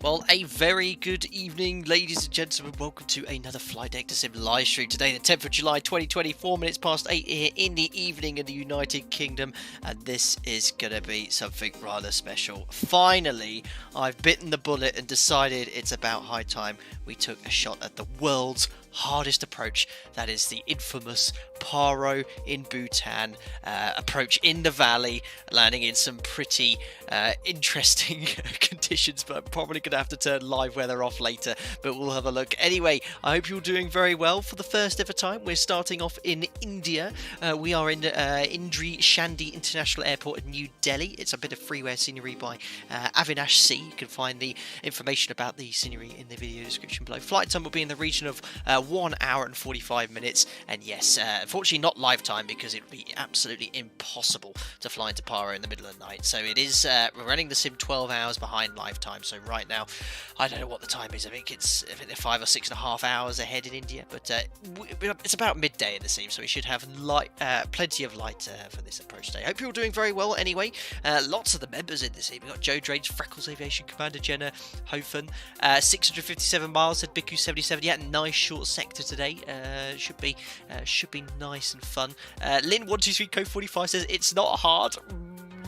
Well, a very good evening, ladies and gentlemen. Welcome to another Flight Deck to Sim live stream today, the 10th of July 2024, minutes past 8 here in the evening in the United Kingdom. And this is going to be something rather special. Finally, I've bitten the bullet and decided it's about high time we took a shot at the world's hardest approach. That is the infamous Paro in Bhutan approach in the valley, landing in some pretty interesting conditions, but I'm probably going to have to turn live weather off later, but we'll have a look. Anyway, I hope you're doing very well. For the first ever time, we're starting off in India. We are in Indira Shandy International Airport in New Delhi. It's a bit of freeware scenery by Avinash C. You can find the information about the scenery in the video description below. Flight time will be in the region of 1 hour and 45 minutes, and yes, unfortunately not live time because it would be absolutely impossible to fly into Paro in the middle of the night. So it is we're running the sim 12 hours behind live time. So right now, I don't know what the time is. I think they're 5 or 6.5 hours ahead in India, but it's about midday in the sim, so we should have plenty of light for this approach day. Hope you're all doing very well. Anyway, lots of the members in this sim. We've got Joe Drange, Freckles Aviation Commander, Jenna Hofen, 657 miles, said Biku 77. Yeah, nice short sector today. Should be nice and fun. Lynn123 Code 45 says it's not hard.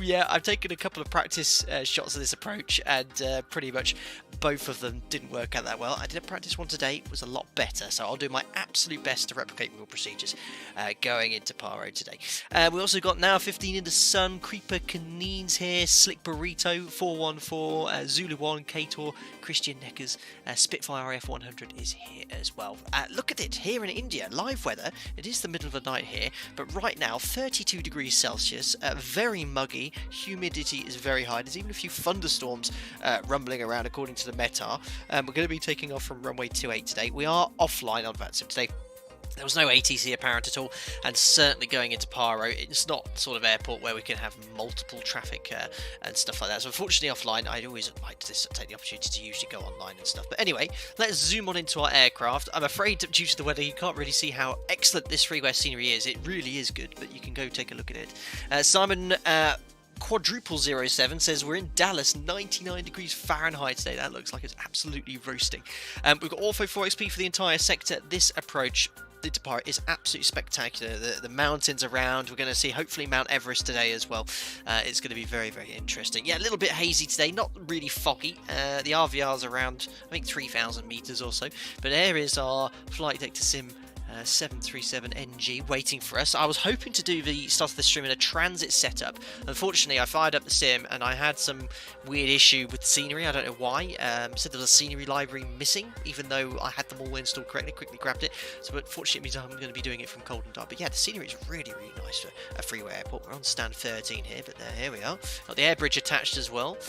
Yeah, I've taken a couple of practice shots of this approach, and pretty much both of them didn't work out that well. I did a practice one today, it was a lot better, so I'll do my absolute best to replicate real procedures going into Paro today. We also got Now 15 in the Sun, Creeper Canines here, Slick Burrito, 414, Zulu 1, Kator, Christian Neckers, Spitfire RF 100 is here as well. Look at it, here in India, live weather. It is the middle of the night here, but right now 32 degrees Celsius, very muggy. Humidity is very high. There's even a few thunderstorms rumbling around according to the METAR. We're going to be taking off from runway 28 today. We are offline on that, so today there was no ATC apparent at all, and certainly going into Paro, it's not the sort of airport where we can have multiple traffic and stuff like that. So unfortunately offline, I'd always like to take the opportunity to usually go online and stuff. But anyway, let's zoom on into our aircraft. I'm afraid that due to the weather, you can't really see how excellent this freeware scenery is. It really is good, but you can go take a look at it. Simon Quadruple 07 says we're in Dallas, 99 degrees Fahrenheit today. That looks like it's absolutely roasting. We've got Ortho 4XP for the entire sector. This approach into Paro is absolutely spectacular. The mountains around, we're going to see hopefully Mount Everest today as well. It's going to be very, very interesting. Yeah, a little bit hazy today, not really foggy. The RVR's around, I think, 3,000 meters or so. But there is our Flight Deck to Sim 737NG waiting for us. I was hoping to do the start of the stream in a transit setup. Unfortunately, I fired up the sim and I had some weird issue with the scenery. I don't know why. Said there was a scenery library missing, even though I had them all installed correctly. Quickly grabbed it. So unfortunately, it means I'm going to be doing it from cold and dark. But yeah, the scenery is really, really nice for a freeway airport. We're on stand 13 here, but here we are. Got the air bridge attached as well.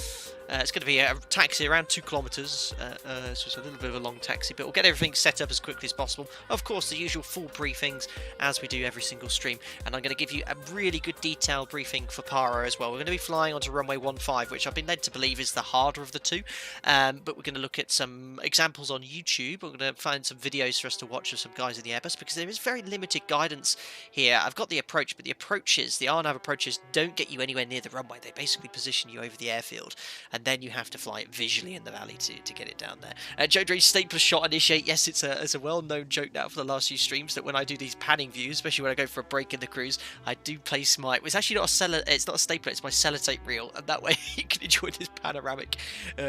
It's going to be a taxi around 2 kilometers, so it's a little bit of a long taxi, but we'll get everything set up as quickly as possible. Of course, the usual full briefings as we do every single stream, and I'm going to give you a really good detailed briefing for Paro as well. We're going to be flying onto runway 15, which I've been led to believe is the harder of the two, but we're going to look at some examples on YouTube. We're going to find some videos for us to watch of some guys in the Airbus, because there is very limited guidance here. I've got the approach, but the approaches, the RNAV approaches, don't get you anywhere near the runway. They basically position you over the airfield, and then you have to fly it visually in the valley to get it down there. Joe Dre's stapler shot initiate. Yes, it's a well-known joke now for the last few streams that when I do these panning views, especially when I go for a break in the cruise, I do place my... It's actually not a stapler, it's my sellotape reel, and that way you can enjoy this panoramic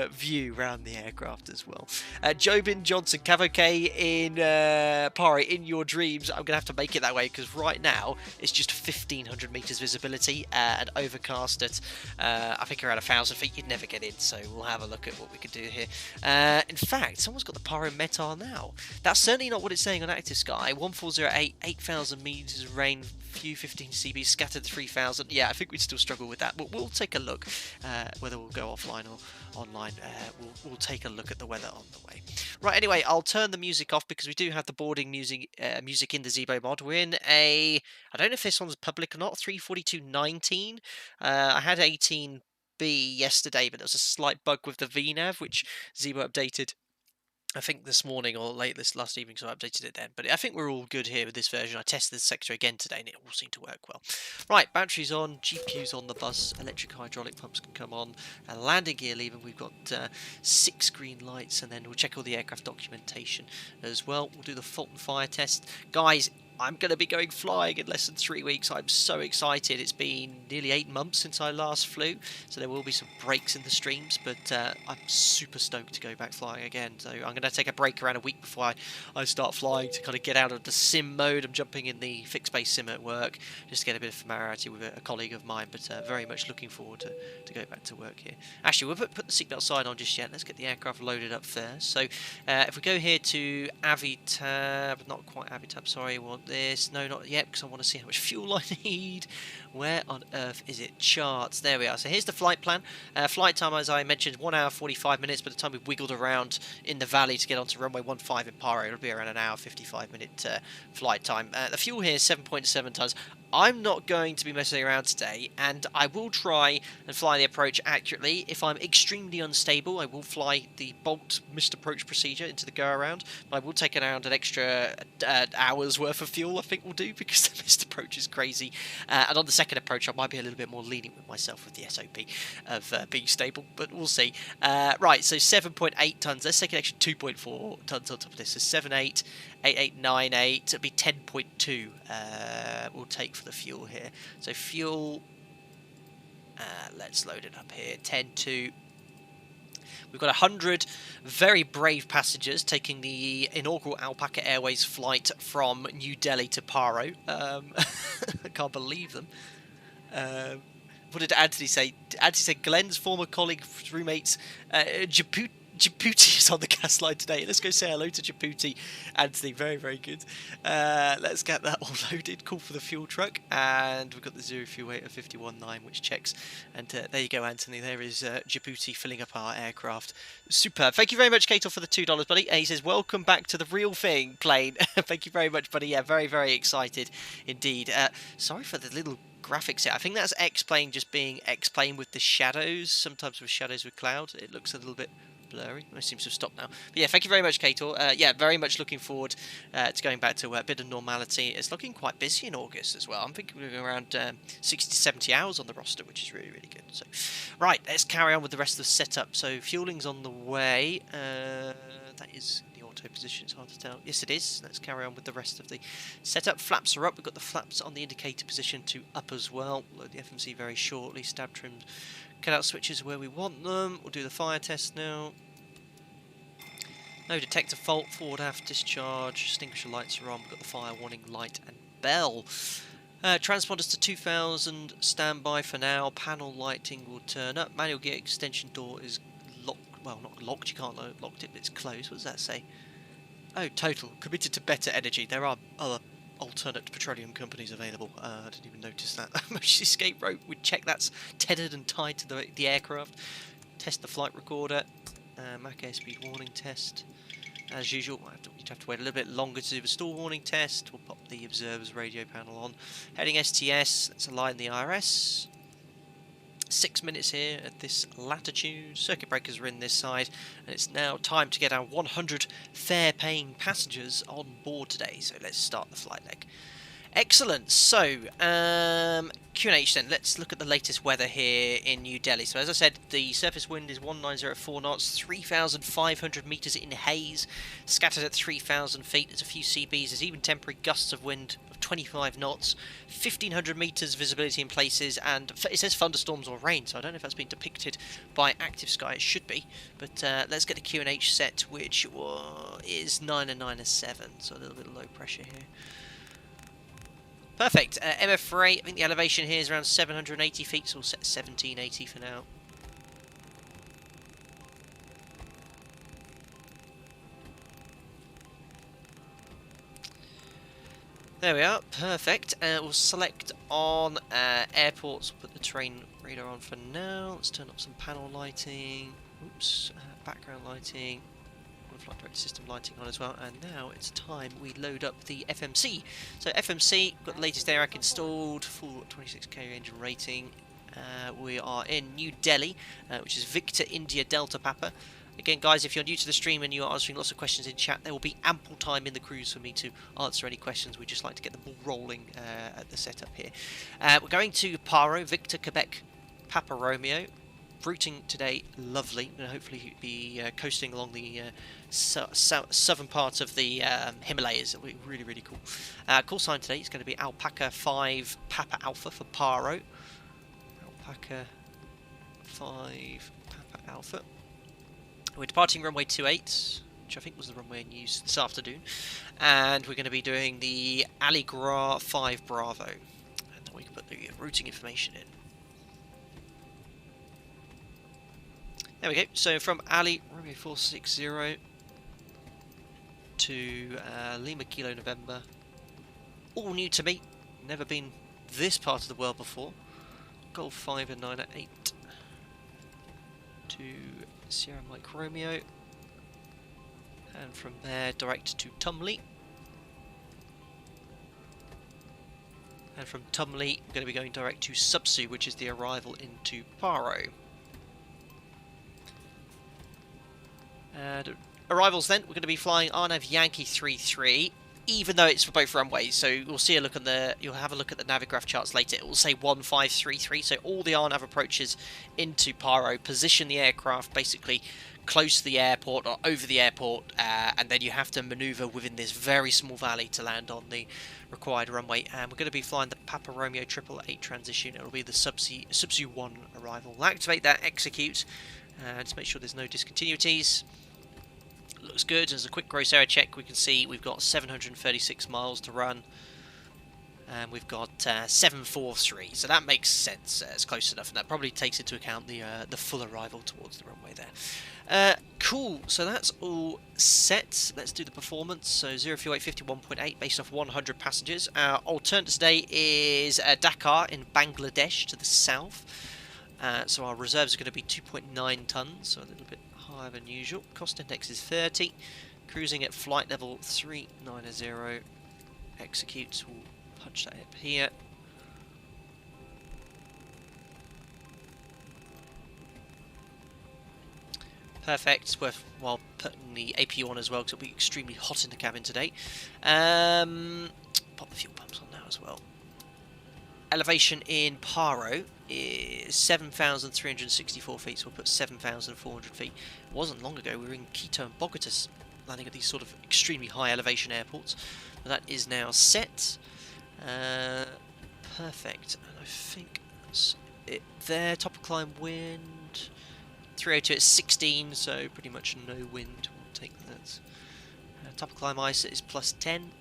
view around the aircraft as well. Jobin Johnson, Cavoque in Paro, in your dreams. I'm going to have to make it that way because right now it's just 1,500 meters visibility and overcast at I think around 1,000 feet. You'd never get in, so we'll have a look at what we could do here. In fact, someone's got the Paro METAR now. That's certainly not what it's saying on Active Sky. 1408, 8,000 meters of rain, few 15 CB, scattered 3,000. Yeah, I think we'd still struggle with that, but we'll take a look. Whether we'll go offline or online, we'll take a look at the weather on the way. Right, anyway, I'll turn the music off because we do have the boarding music in the ZIBO mod. We're in I don't know if this one's public or not, 342.19. I had 18B yesterday, but there was a slight bug with the VNAV, which ZIBO updated I think this morning or late this last evening, so I updated it then. But I think we're all good here with this version. I tested this sector again today and it all seemed to work well. Right, batteries on, GPUs on the bus, electric hydraulic pumps can come on, and landing gear leaving. We've got 6 green lights, and then we'll check all the aircraft documentation as well. We'll do the fault and fire test. Guys, I'm going to be going flying in less than 3 weeks. I'm so excited. It's been nearly 8 months since I last flew, so there will be some breaks in the streams, but I'm super stoked to go back flying again. So I'm going to take a break around a week before I start flying to kind of get out of the sim mode. I'm jumping in the fixed base sim at work just to get a bit of familiarity with a colleague of mine, but very much looking forward to go back to work here. Actually, we'll put the seatbelt sign on just yet. Let's get the aircraft loaded up first. So if we go here to Avitab, not quite Avitab, sorry, I want this. No, not yet, because I want to see how much fuel I need. Where on earth is it? Charts. There we are. So here's the flight plan. Flight time, as I mentioned, 1 hour 45 minutes. By the time we've wiggled around in the valley to get onto runway 15 in Paro, it'll be around an hour 55-minute flight time. The fuel here is 7.7 tons. I'm not going to be messing around today, and I will try and fly the approach accurately. If I'm extremely unstable, I will fly the bolt missed approach procedure into the go-around, but I will take around an extra hour's worth of fuel, I think we'll do, because the missed approach is crazy. And on the second approach, I might be a little bit more lenient with myself with the SOP of being stable, but we'll see. Right, so 7.8 tons. Let's take an extra 2.4 tons on top of this. So 7.8. 8898, it'll be 10.2 we'll take for the fuel here. So fuel, let's load it up here, 10.2. We've got 100 very brave passengers taking the inaugural Alpaca Airways flight from New Delhi to Paro. I can't believe them. What did Anthony say? Anthony said Glenn's former colleague, roommates, Djibouti is on the gas line today. Let's go say hello to Djibouti, Anthony. Very, very good. Let's get that all loaded. Call for the fuel truck, and we've got the zero fuel weight of 51.9, which checks. And there you go, Anthony. There is Djibouti filling up our aircraft. Superb. Thank you very much, Kato, for the $2, buddy. And he says, "Welcome back to the real thing, plane." Thank you very much, buddy. Yeah, very, very excited indeed. Sorry for the little graphics here. I think that's X-Plane just being X-Plane with the shadows. Sometimes with shadows with cloud, it looks a little bit blurry. It seems to have stopped now. But yeah, thank you very much, Kato. Yeah, very much looking forward to going back to a bit of normality. It's looking quite busy in August as well. I'm thinking we're going around 60 to 70 hours on the roster, which is really, really good. So, right, let's carry on with the rest of the setup. So fueling's on the way. That is the auto position. It's hard to tell. Yes, it is. Let's carry on with the rest of the setup. Flaps are up. We've got the flaps on the indicator position to up as well. Load the FMC very shortly. Stab trim. Cutout switches where we want them. We'll do the fire test now. No detector fault, forward aft discharge, extinguisher lights are on, we've got the fire warning light and bell. Transponders to 2000, standby for now, panel lighting will turn up, manual gear extension door is locked, well not locked, you can't lock it, but it's closed. What does that say? Oh, total, committed to better energy. There are other alternate petroleum companies available. I didn't even notice that. Emergency escape rope, we'd check that's tethered and tied to the aircraft. Test the flight recorder. Mach airspeed warning test. As usual, you'd have to wait a little bit longer to do the stall warning test. We'll pop the observer's radio panel on. Heading STS, let's align the IRS. 6 minutes here at this latitude. Circuit breakers are in this side, and it's now time to get our 100 fare-paying passengers on board today. So let's start the flight leg. Excellent. So, QNH then. Let's look at the latest weather here in New Delhi. So, as I said, the surface wind is 1904 knots, 3,500 metres in haze, scattered at 3,000 feet. There's a few CBs. There's even temporary gusts of wind of 25 knots, 1,500 metres visibility in places, and it says thunderstorms or rain. So, I don't know if that's been depicted by Active Sky. It should be. But let's get the QNH set, which is 9 and 9 and 7. So, a little bit of low pressure here. Perfect. MF rate, I think the elevation here is around 780 feet, so we'll set 1780 for now. There we are, perfect. We'll select on airports, we'll put the terrain radar on for now. Let's turn up some panel lighting, oops, background lighting. Flight director system lighting on as well, and now it's time we load up the FMC. So FMC, got the latest AirAC installed, full 26k engine rating. We are in New Delhi, which is Victor India Delta Papa. Again, guys, if you're new to the stream and you're answering lots of questions in chat, there will be ample time in the cruise for me to answer any questions. We just like to get the ball rolling at the setup here. We're going to Paro, Victor, Quebec, Papa Romeo. Routing today, lovely. We're going to hopefully be coasting along the southern part of the Himalayas. It'll be really, really cool. Call sign today is going to be Alpaca 5 Papa Alpha for Paro. Alpaca 5 Papa Alpha. We're departing runway 28, which I think was the runway in use this afternoon. And we're going to be doing the Aligra 5 Bravo. And then we can put the routing information in. There we go. So from Ali, Romeo 460 to Lima Kilo November. All new to me. Never been this part of the world before. Golf 5 and 9 at 8 to Sierra Mike Romeo. And from there, direct to Tumley. And from Tumley, we're going to be going direct to Subsu, which is the arrival into Paro. And arrivals then, we're going to be flying RNAV Yankee 33, even though it's for both runways. So you'll see a look on the, you'll have a look at the Navigraph charts later. It will say 1533. So all the RNAV approaches into Paro position the aircraft basically close to the airport or over the airport, and then you have to maneuver within this very small valley to land on the required runway. And we're going to be flying the Papa Romeo 888 transition. It will be the Subsu 1 arrival. We'll activate that, execute, and to make sure there's no discontinuities. Looks good. As a quick gross error check, we can see we've got 736 miles to run, and we've got 743. So that makes sense. It's close enough, and that probably takes into account the full arrival towards the runway there. Cool. So that's all set. Let's do the performance. So 0 fuel weight 51.8 based off 100 passengers. Our alternate today is Dakar in Bangladesh to the south. So our reserves are going to be 2.9 tons, so a little bit higher than usual. Cost index is 30. Cruising at flight level 390. Execute. We'll punch that up here. Perfect. It's worthwhile putting the APU on as well, because it'll be extremely hot in the cabin today. Pop the fuel pumps on now as well. Elevation in Paro is 7,364 feet, so we'll put 7,400 feet. It wasn't long ago we were in Quito and Bogota, landing at these sort of extremely high elevation airports. But that is now set. Perfect. And I think that's it there. Top of climb wind 302 at 16, so pretty much no wind. We'll take that. Top of climb ice is plus 10.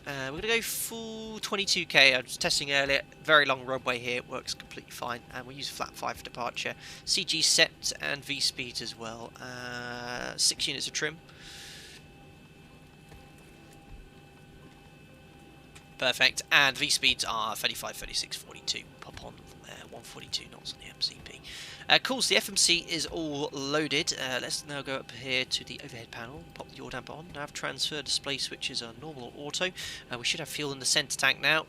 We're going to go full 22k. I was testing earlier. Very long runway here. It works completely fine. And we use flat 5 for departure. CG set and V speed as well. 6 units of trim. Perfect. And V speeds are 35, 36, 42. Pop on 142 knots on the MCP. Cool, so the FMC is all loaded. Let's now go up here to the overhead panel, pop the yaw damper on. Nav transfer display switches are normal or auto. We should have fuel in the centre tank now.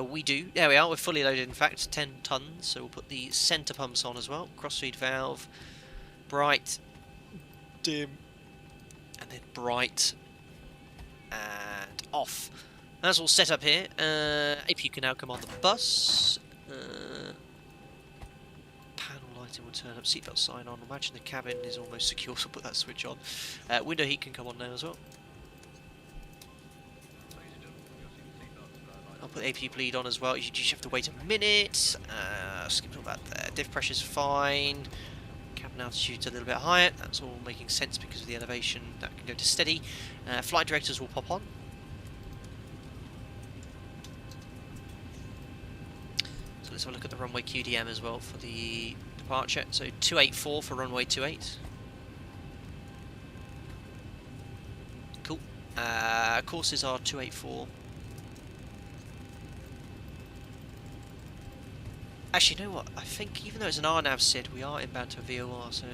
We do. There we are, we're fully loaded in fact, 10 tons. So we'll put the centre pumps on as well. Cross-feed valve, bright, dim, and then bright, and off. That's all set up here. APU can now come on the bus. Panel lighting will turn up, seatbelt sign on. Imagine the cabin is almost secure, so put that switch on. Window heat can come on now as well. I'll put APU bleed on as well. You just have to wait a minute. Skip all that there. Diff pressure's fine. Cabin altitude's a little bit higher. That's all making sense because of the elevation. That can go to steady. Flight directors will pop on. Let's have a look at the runway QDM as well for the departure. So 284 for runway 28. Cool. Courses are 284. Actually, you know what? I think even though it's an RNAV SID, we are inbound to a VOR. So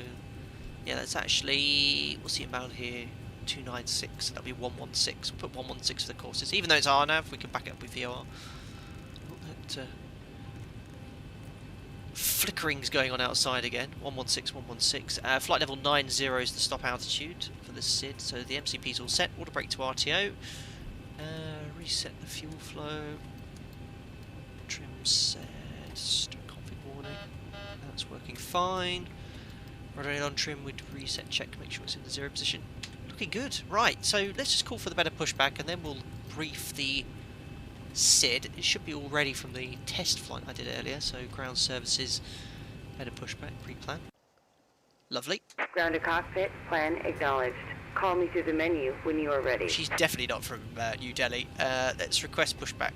yeah, that's actually, we'll see inbound here 296. That'll be 116. We'll put 116 for the courses. Even though it's RNAV, we can back it up with VOR. flickerings going on outside again. 116, 116. Flight level 90 is the stop altitude for the SID. So the MCP's all set. Auto brake to RTO. Reset the fuel flow. Trim set. Config warning. That's working fine. Rudder on trim with reset check. Make sure it's in the 0 position. Looking good. Right. So let's just call for the better pushback, and then we'll brief the SID. It should be all ready from the test flight I did earlier, so ground services, better pushback, pre-plan. Lovely. Ground to cockpit, plan acknowledged. Call me through the menu when you are ready. She's definitely not from New Delhi. Let's request pushback.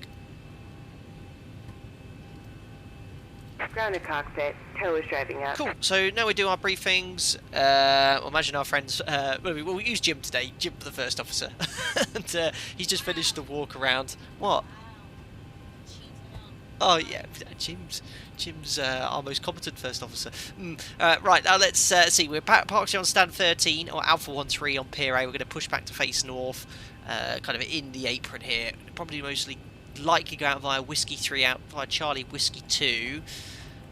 Ground to cockpit, tow is driving up. Cool, so now we do our briefings. Imagine our friends, we'll use Jim today, Jim the first officer. And he's just finished the walk around. What? Oh yeah, Jim's our most competent first officer. Right, now let's see. We're parked on stand 13 or Alpha 13 on Pier A. We're going to push back to face north, kind of in the apron here. Probably mostly likely go out via Whiskey 3 out via Charlie Whiskey 2, and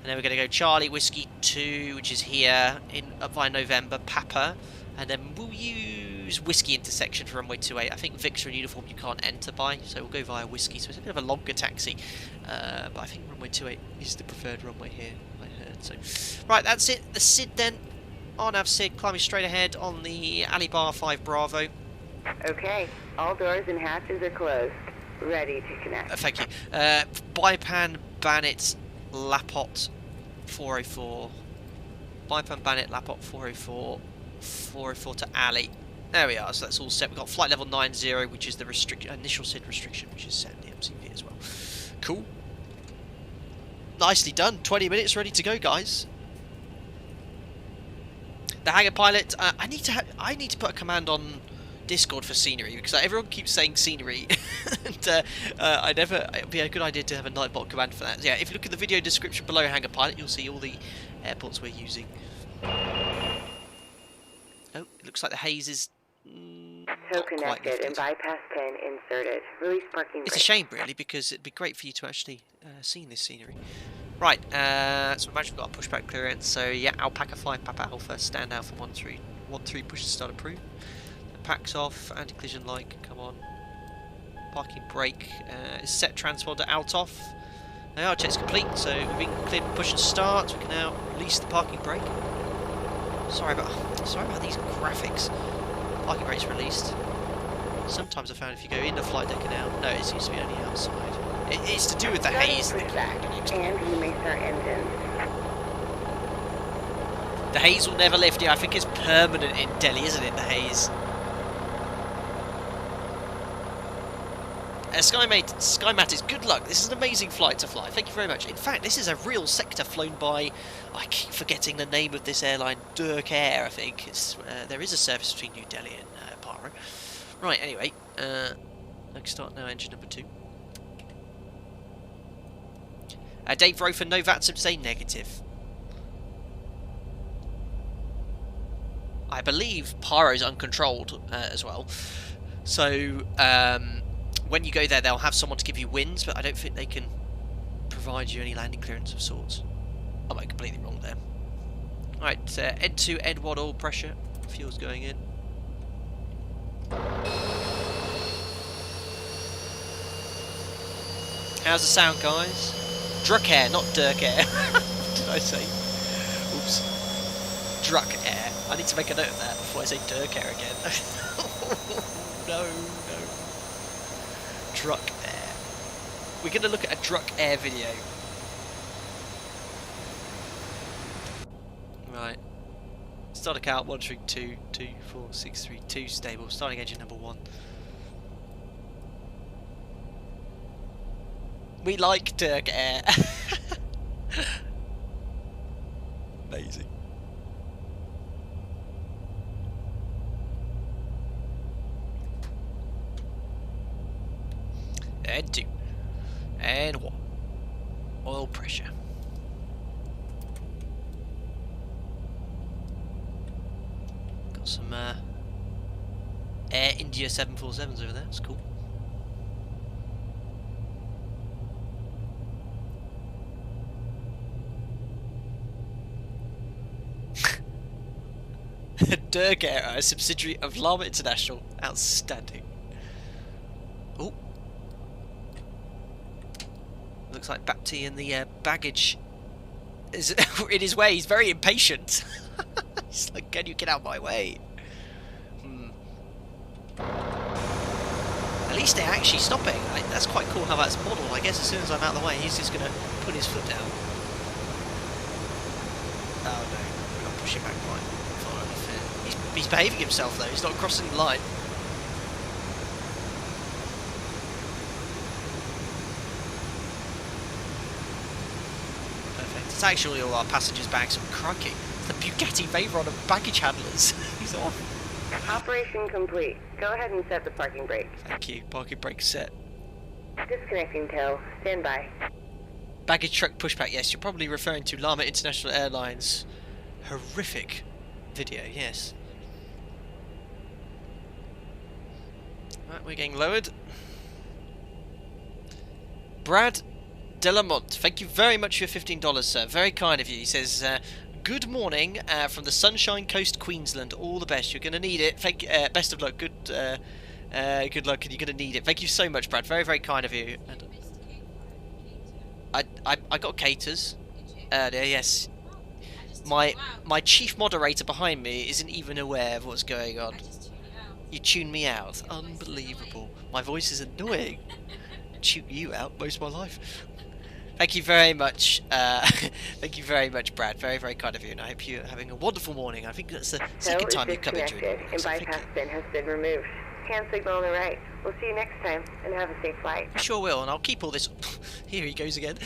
then we're going to go Charlie Whiskey 2, which is here in via November Papa, and then we'll use Whiskey intersection for runway 28. I think Victor in uniform you can't enter by, so we'll go via Whiskey, so it's a bit of a longer taxi, but I think runway 28 is the preferred runway here, I heard. So right, that's it. The SID then, RNAV SID climbing straight ahead on the Alibar 5 Bravo. Okay, all doors and hatches are closed. Ready to connect. Thank you. Baipan Bannet Lapot 404. Baipan Bannet Lapot 404. 404 to Ali. There we are, so that's all set. We've got flight level 90, which is the initial SID restriction, which is set in the MCP as well. Cool. Nicely done. 20 minutes ready to go, guys. The hangar pilot, I need to put a command on Discord for scenery, because everyone keeps saying scenery and it'd be a good idea to have a Nightbot command for that. Yeah, if you look at the video description below hangar pilot, you'll see all the airports we're using. Oh, it looks like the haze is so connected and bypass pin inserted. Release parking brake. It's a shame really, because it'd be great for you to actually see this scenery. Right, so imagine we've got a pushback clearance, so yeah, Alpaca 5 Papa Alpha, stand Alpha 13, push to start approved. Packs off, anti-collision light, come on. Parking brake is set, transponder out off. They are checks complete, so we've been cleared push and start. We can now release the parking brake. Sorry about these graphics. Parking brake's released. Sometimes I found if you go in the flight deck and out, no, it seems to be only outside. It's to do with the haze. And you may start engines. The haze will never lift. Yeah, I think it's permanent in Delhi, isn't it? The haze. Skymat is good luck. This is an amazing flight to fly. Thank you very much. In fact, this is a real sector flown by, I keep forgetting the name of this airline, Dirk Air, I think. It's there is a service between New Delhi and Paro. Right, anyway, I can start now, engine number 2. Dave Rofer, no VATSIM today, negative. I believe Paro's uncontrolled as well. So, when you go there, they'll have someone to give you winds, but I don't think they can provide you any landing clearance of sorts. I might be completely wrong there. Alright, N2, N1 oil pressure. Fuel's going in. How's the sound, guys? Druck air, not Dirk air. What did I say? Oops. Druck air. I need to make a note of that before I say Dirk air again. No. Druck air. We're going to look at a Druck air video. Right. Starting count 1, 3, 2, 2, 4, 6, 3, 2, stable. Starting engine number 1. We like Dirk air. Amazing. And 2. And 1. Oil pressure. Got some Air India 747s over there. That's cool. Durga, a subsidiary of Lama International. Outstanding. Oh. Looks like Bapti and the baggage is in his way. He's very impatient. He's like, can you get out of my way? At least they're actually stopping. That's quite cool how that's modelled. I guess as soon as I'm out of the way, he's just going to put his foot down. Oh no, we're not pushing back quite far enough here. He's behaving himself though, he's not crossing the line. Perfect. It's actually all our passengers' bags. Crikey. It's the Bugatti Veyron of baggage handlers. He's off. Operation complete. Go ahead and set the parking brake. Thank you. Parking brake set. Disconnecting tow. Stand by. Baggage truck pushback. Yes, you're probably referring to Lama International Airlines' horrific video. Yes. Right, we're getting lowered. Brad Delamont, thank you very much for your $15, sir. Very kind of you. He says, good morning from the Sunshine Coast, Queensland. All the best. You're going to need it. Thank best of luck. Good luck, and you're going to need it. Thank you so much, Brad. Very, very kind of you. And I got caters. Yes. My chief moderator behind me isn't even aware of what's going on. You tune me out. Unbelievable. My voice is annoying. Tune you out most of my life. Thank you very much. Thank you very much, Brad. Very, very kind of you, and I hope you're having a wonderful morning. I think that's the second time you've come in during the and bypass bin has been removed. Hand signal on the right. We'll see you next time, and have a safe flight. Sure will, and I'll keep all this... Here he goes again.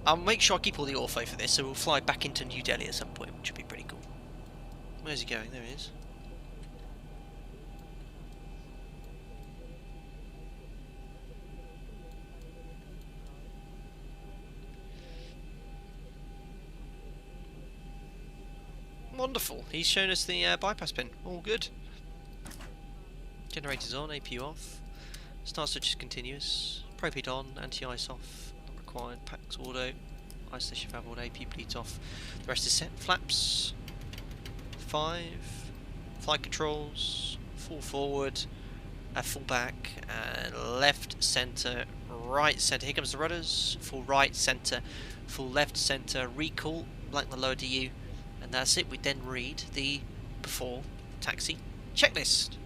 I'll make sure I keep all the ortho for this, so we'll fly back into New Delhi at some point, which would be pretty cool. Where's he going? There he is. Wonderful. He's shown us the bypass pin. All good. Generators on, APU off. Start switch is continuous. Propane on, anti-ice off. Not required. Packs auto. Ice station valve auto. APU bleeds off. The rest is set. Flaps. 5. Flight controls. Full forward. Full back. And left, centre, right, centre. Here comes the rudders. Full right, centre. Full left, centre. Recall. Like the lower DU. And that's it. We then read the before taxi checklist.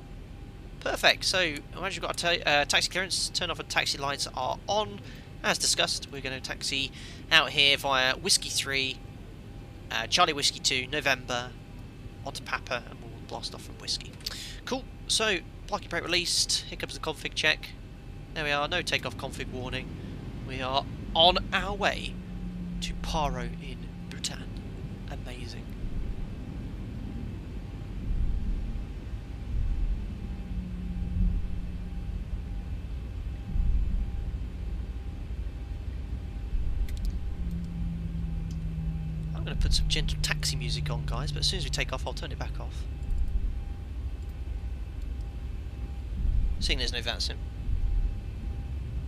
Perfect. So once you've got a taxi clearance, turn off and taxi lights are on. As discussed, we're going to taxi out here via Whiskey 3, Charlie Whiskey 2, November, onto Papa, and we'll blast off from Whiskey. Cool. So parking brake released. Here comes the config check. There we are. No takeoff config warning. We are on our way to Paro in Bhutan. Amazing. I'm going to put some gentle taxi music on, guys, but as soon as we take off, I'll turn it back off. Seeing there's no VATSIM.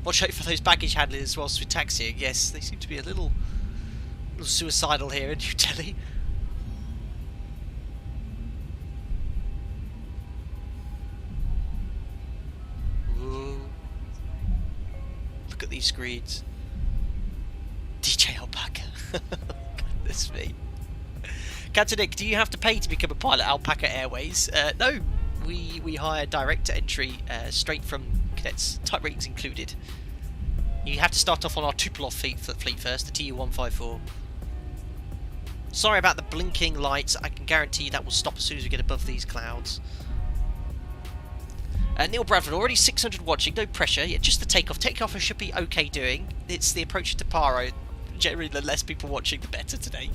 Watch out for those baggage handlers whilst we're taxiing. Yes, they seem to be a little suicidal here in New Delhi. Whoa. Look at these screens. DJ Alpaca. Goodness me. Captain Nick, do you have to pay to become a pilot at Alpaca Airways? No, we hire direct entry straight from cadets, type ratings included. You have to start off on our Tupolev fleet first, the Tu-154. Sorry about the blinking lights. I can guarantee you that will stop as soon as we get above these clouds. Neil Bradford, already 600 watching, no pressure. Yeah, just the takeoff. Takeoff I should be okay doing. It's the approach to Paro. Generally, the less people watching, the better today.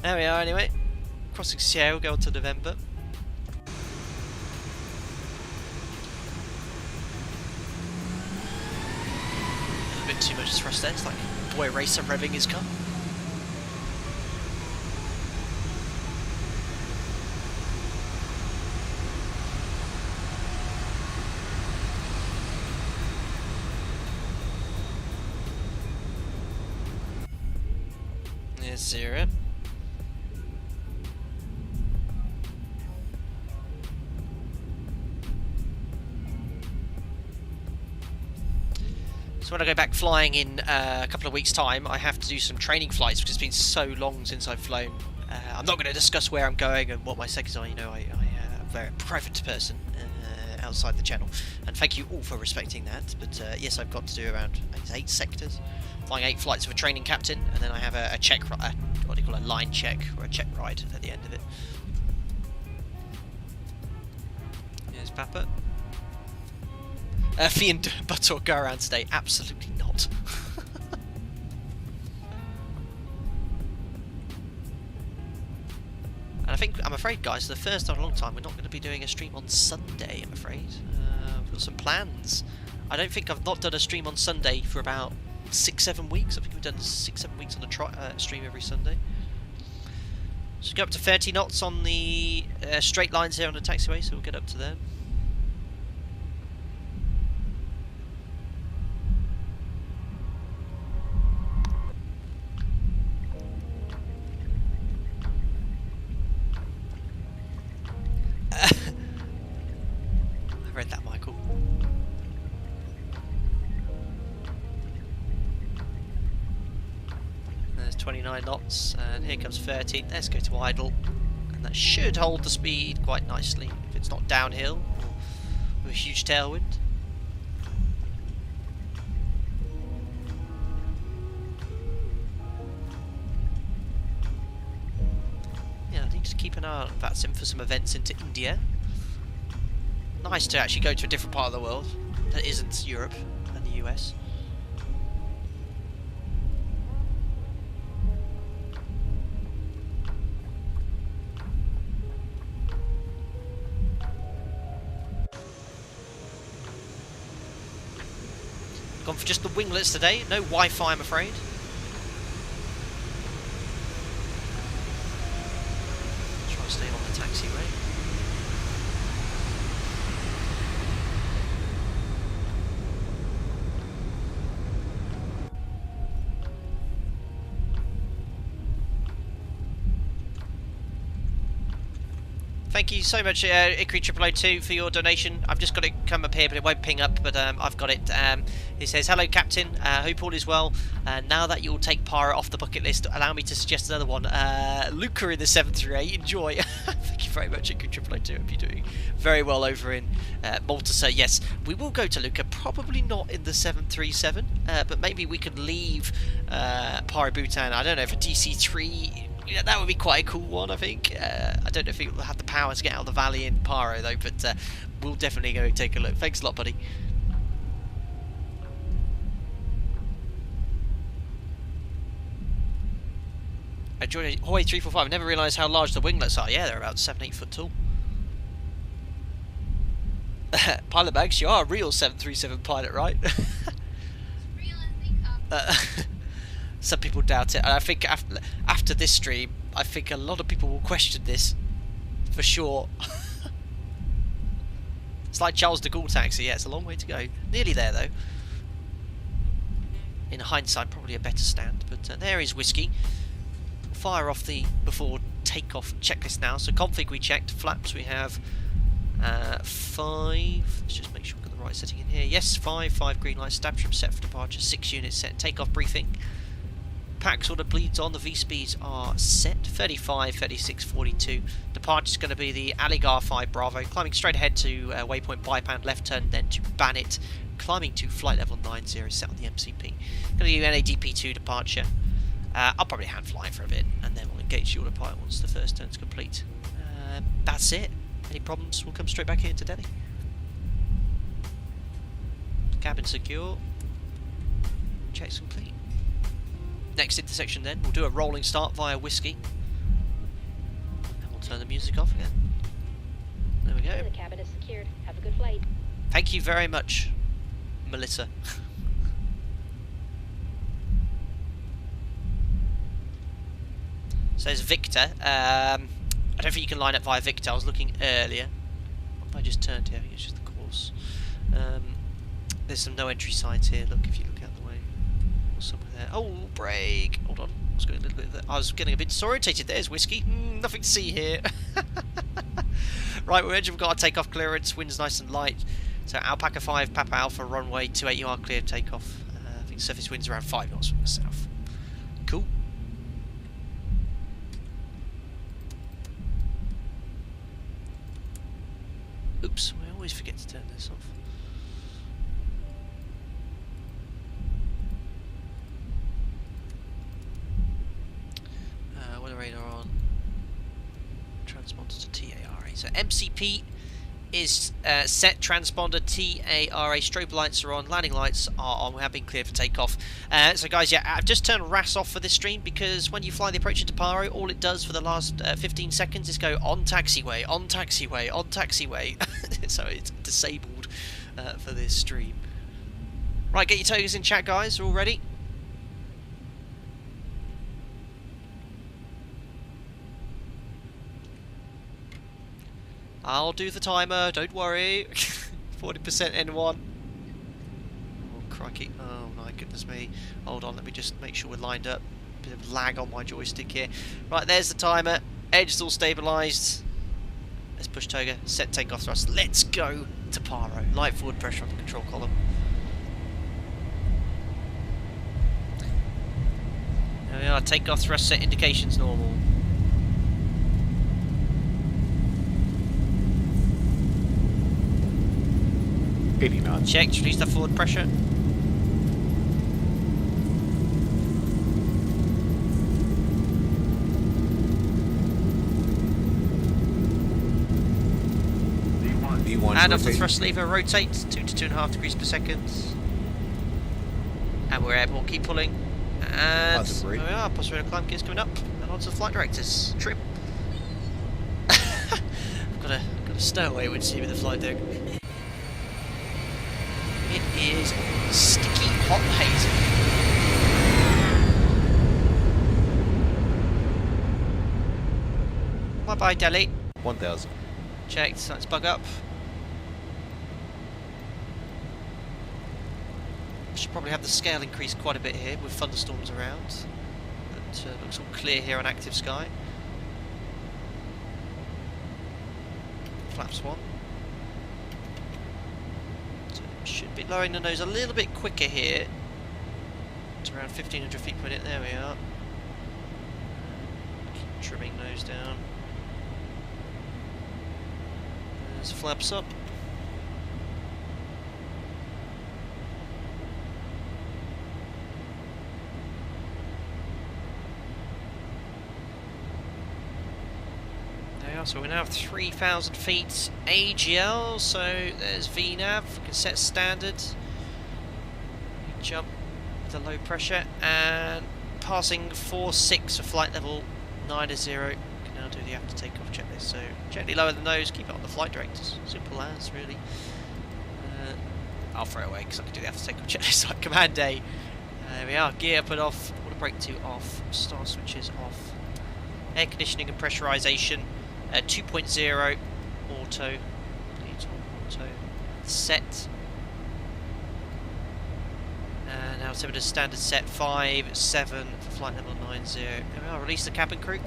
There we are, anyway. Crossing Sierra, we'll go on to November. A bit too much thrust there. It's like boy racer revving his car. There's 0. So when I go back flying in a couple of weeks' time, I have to do some training flights because it's been so long since I've flown. I'm not going to discuss where I'm going and what my seconds are. You know, I'm a very private person outside the channel, and thank you all for respecting that. But yes, I've got to do around 8 sectors, flying 8 flights with a training captain, and then I have a check, what do you call a line check or a check ride at the end of it. Here's Papa. Fee and Buttor go around today? Absolutely not. And I'm afraid, guys, for the first time in a long time, we're not going to be doing a stream on Sunday, I'm afraid. We've got some plans. I don't think I've not done a stream on Sunday for about 6-7 weeks. I think we've done 6-7 weeks on a stream every Sunday. So go up to 30 knots on the straight lines here on the taxiway, so we'll get up to them. I read that, Michael. There's 29 knots, and here comes 30. Let's go to idle, and that should hold the speed quite nicely if it's not downhill or with a huge tailwind. Yeah, I need to keep an eye on that for some events into India. Nice to actually go to a different part of the world that isn't Europe and the US. Gone for just the winglets today, no Wi-Fi I'm afraid. Try to stay on the taxiway. Thank you so much, Ikri002, for your donation. I've just got it come up here, but it won't ping up, but I've got it. It says, hello, Captain. Hope all is well. Now that you'll take Paro off the bucket list, allow me to suggest another one. Luca in the 738. Enjoy. Thank you very much, Ikri002. Hope you're doing very well over in Malta. So, yes, we will go to Luca. Probably not in the 737, but maybe we could leave Paro Bhutan, I don't know, for DC-3. Yeah, that would be quite a cool one, I think. I don't know if it will have the power to get out of the valley in Paro, though, but we'll definitely go take a look. Thanks a lot, buddy. I joined Hawaii 345. I never realised how large the winglets are. Yeah, they're about 7-8 foot tall. Pilot Max, you are a real 737 pilot, right? Some people doubt it, and I think after this stream, I think a lot of people will question this, for sure. It's like Charles de Gaulle taxi, yeah, it's a long way to go. Nearly there, though. In hindsight, probably a better stand, but there is whiskey. Fire off the before takeoff checklist now. So config we checked, flaps we have 5. Let's just make sure we've got the right setting in here. Yes, 5 green lights, stab trim set for departure, 6 units set, takeoff briefing. Pax order bleeds on, the V-speeds are set, 35, 36, 42. Departure is going to be the Aligar 5 Bravo, climbing straight ahead to waypoint Baipan, left turn, then to Bannet, climbing to flight level 90, set on the MCP. Going to do NADP2 departure. I'll probably hand fly for a bit, and then we'll engage the autopilot once the first turn's complete. That's it. Any problems, we'll come straight back here to Delhi. Cabin secure. Checks complete. Next intersection then, we'll do a rolling start via whiskey. And we'll turn the music off again. There we go. The cabin is secured. Have a good flight. Thank you very much, Melissa. So there's Victor. I don't think you can line up via Victor. I was looking earlier. I just turned here. I think it's just the course. There's some no entry signs here. Look, if you look out the way. Or somewhere there. Oh, brake! Hold on. I was getting a bit disorientated. There's whiskey. Nothing to see here. Right, we've got our takeoff clearance. Wind's nice and light. So Alpaca 5, Papa Alpha, runway 28, you are clear of takeoff. surface winds around 5 knots from the south. Cool. Oops, I always forget to turn this off. Weather radar on. Transponder to TARA. So MCP is set, transponder TARA, strobe lights are on, landing lights are on, we have been cleared for takeoff. So guys, yeah, I've just turned RAS off for this stream because when you fly the approach into Paro, all it does for the last 15 seconds is go on taxiway, on taxiway, on taxiway. So it's disabled for this stream. Right, get your tokens in chat, guys, all ready? I'll do the timer, don't worry. 40% N1. Oh, crikey. Oh, my goodness me. Hold on, let me just make sure we're lined up. Bit of lag on my joystick here. Right, there's the timer. Edge is all stabilised. Let's push toga, set takeoff thrust. Let's go to Paro. Light forward pressure on the control column. There we are, takeoff thrust set indications normal. Checked, release that forward pressure. Hand off the thrust lever, rotate 2 to 2.5 degrees per second. And we're airborne, keep pulling. And there we are, possible climb gears coming up. And onto the flight directors. Trim. I've got a stowaway windshield with the flight deck. It is sticky, hot, hazy. Bye-bye, Delhi. 1,000. Checked, let's bug up. Should probably have the scale increased quite a bit here with thunderstorms around. But looks all clear here on active sky. Flaps 1. Should be lowering the nose a little bit quicker here. It's around 1,500 feet per minute. There we are. Keep trimming nose down. There's flaps up. So we now have 3,000 feet AGL, so there's VNAV, we can set standard, jump with the low pressure, and passing 4.6 for flight level 90, can now do the after takeoff checklist, so gently lower the nose, keep it on the flight directors, simple as really. I'll throw it away because I can do the after takeoff checklist like Command A. There we are, gear put off, water brake 2 off, star switches off, air conditioning and pressurization. 2.0 auto, set, and now set to standard set 5, 7 for flight level 90. There we are, release the cabin crew.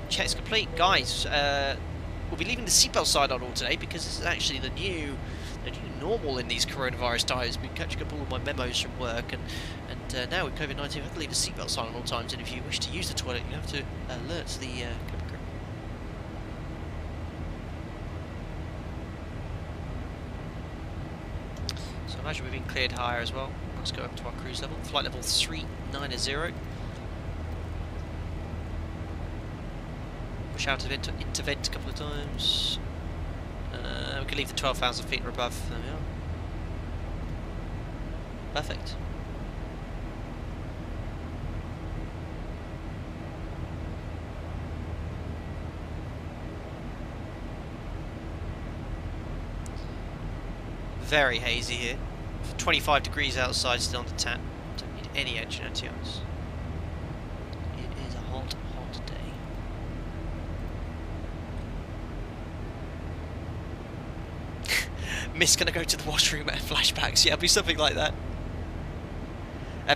Check's complete, guys. We'll be leaving the seatbelt sign on all today because this is actually the new normal in these coronavirus times. I've been catching up all of my memos from work, and now with COVID-19, you have to leave the seatbelt sign on all times. And if you wish to use the toilet, you have to alert the cabin crew. Imagine we've been cleared higher as well. Let's go up to our cruise level. Flight level 390. Push out of intervent a couple of times. We can leave the 12,000 feet or above. There we are. Perfect. Very hazy here. 25 degrees outside, still on the tap. Don't need any engine anti-ice. It is a hot, hot day. Miss gonna go to the washroom at flashbacks. Yeah, it'll be something like that.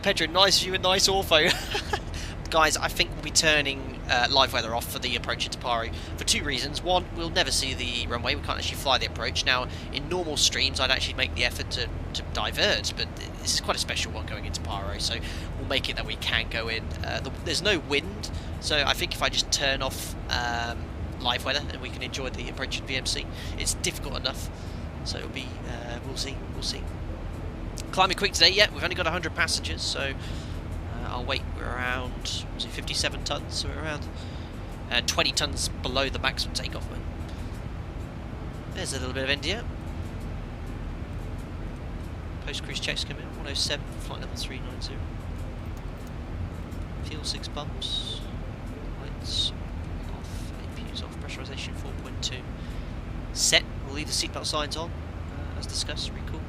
Pedro, nice view and nice ortho. guys, I think we'll be turning live weather off for the approach into Paro for 2 reasons. One, we'll never see the runway. We can't actually fly the approach. Now, in normal streams, I'd actually make the effort to divert, but this is quite a special one going into Paro, so we'll make it that we can go in. There's no wind, so I think if I just turn off live weather and we can enjoy the approach in VMC, it's difficult enough. So it'll be, we'll see. Climbing quick today, yeah, we've only got 100 passengers, so our weight, we're around, was it 57 tons, so we're around 20 tons below the maximum takeoff weight. There's a little bit of India. Post-cruise checks come in, 107, flight level 390. Fuel 6 pumps, lights off, APUs off, pressurization 4.2. Set, we'll leave the seatbelt signs on, as discussed, recall,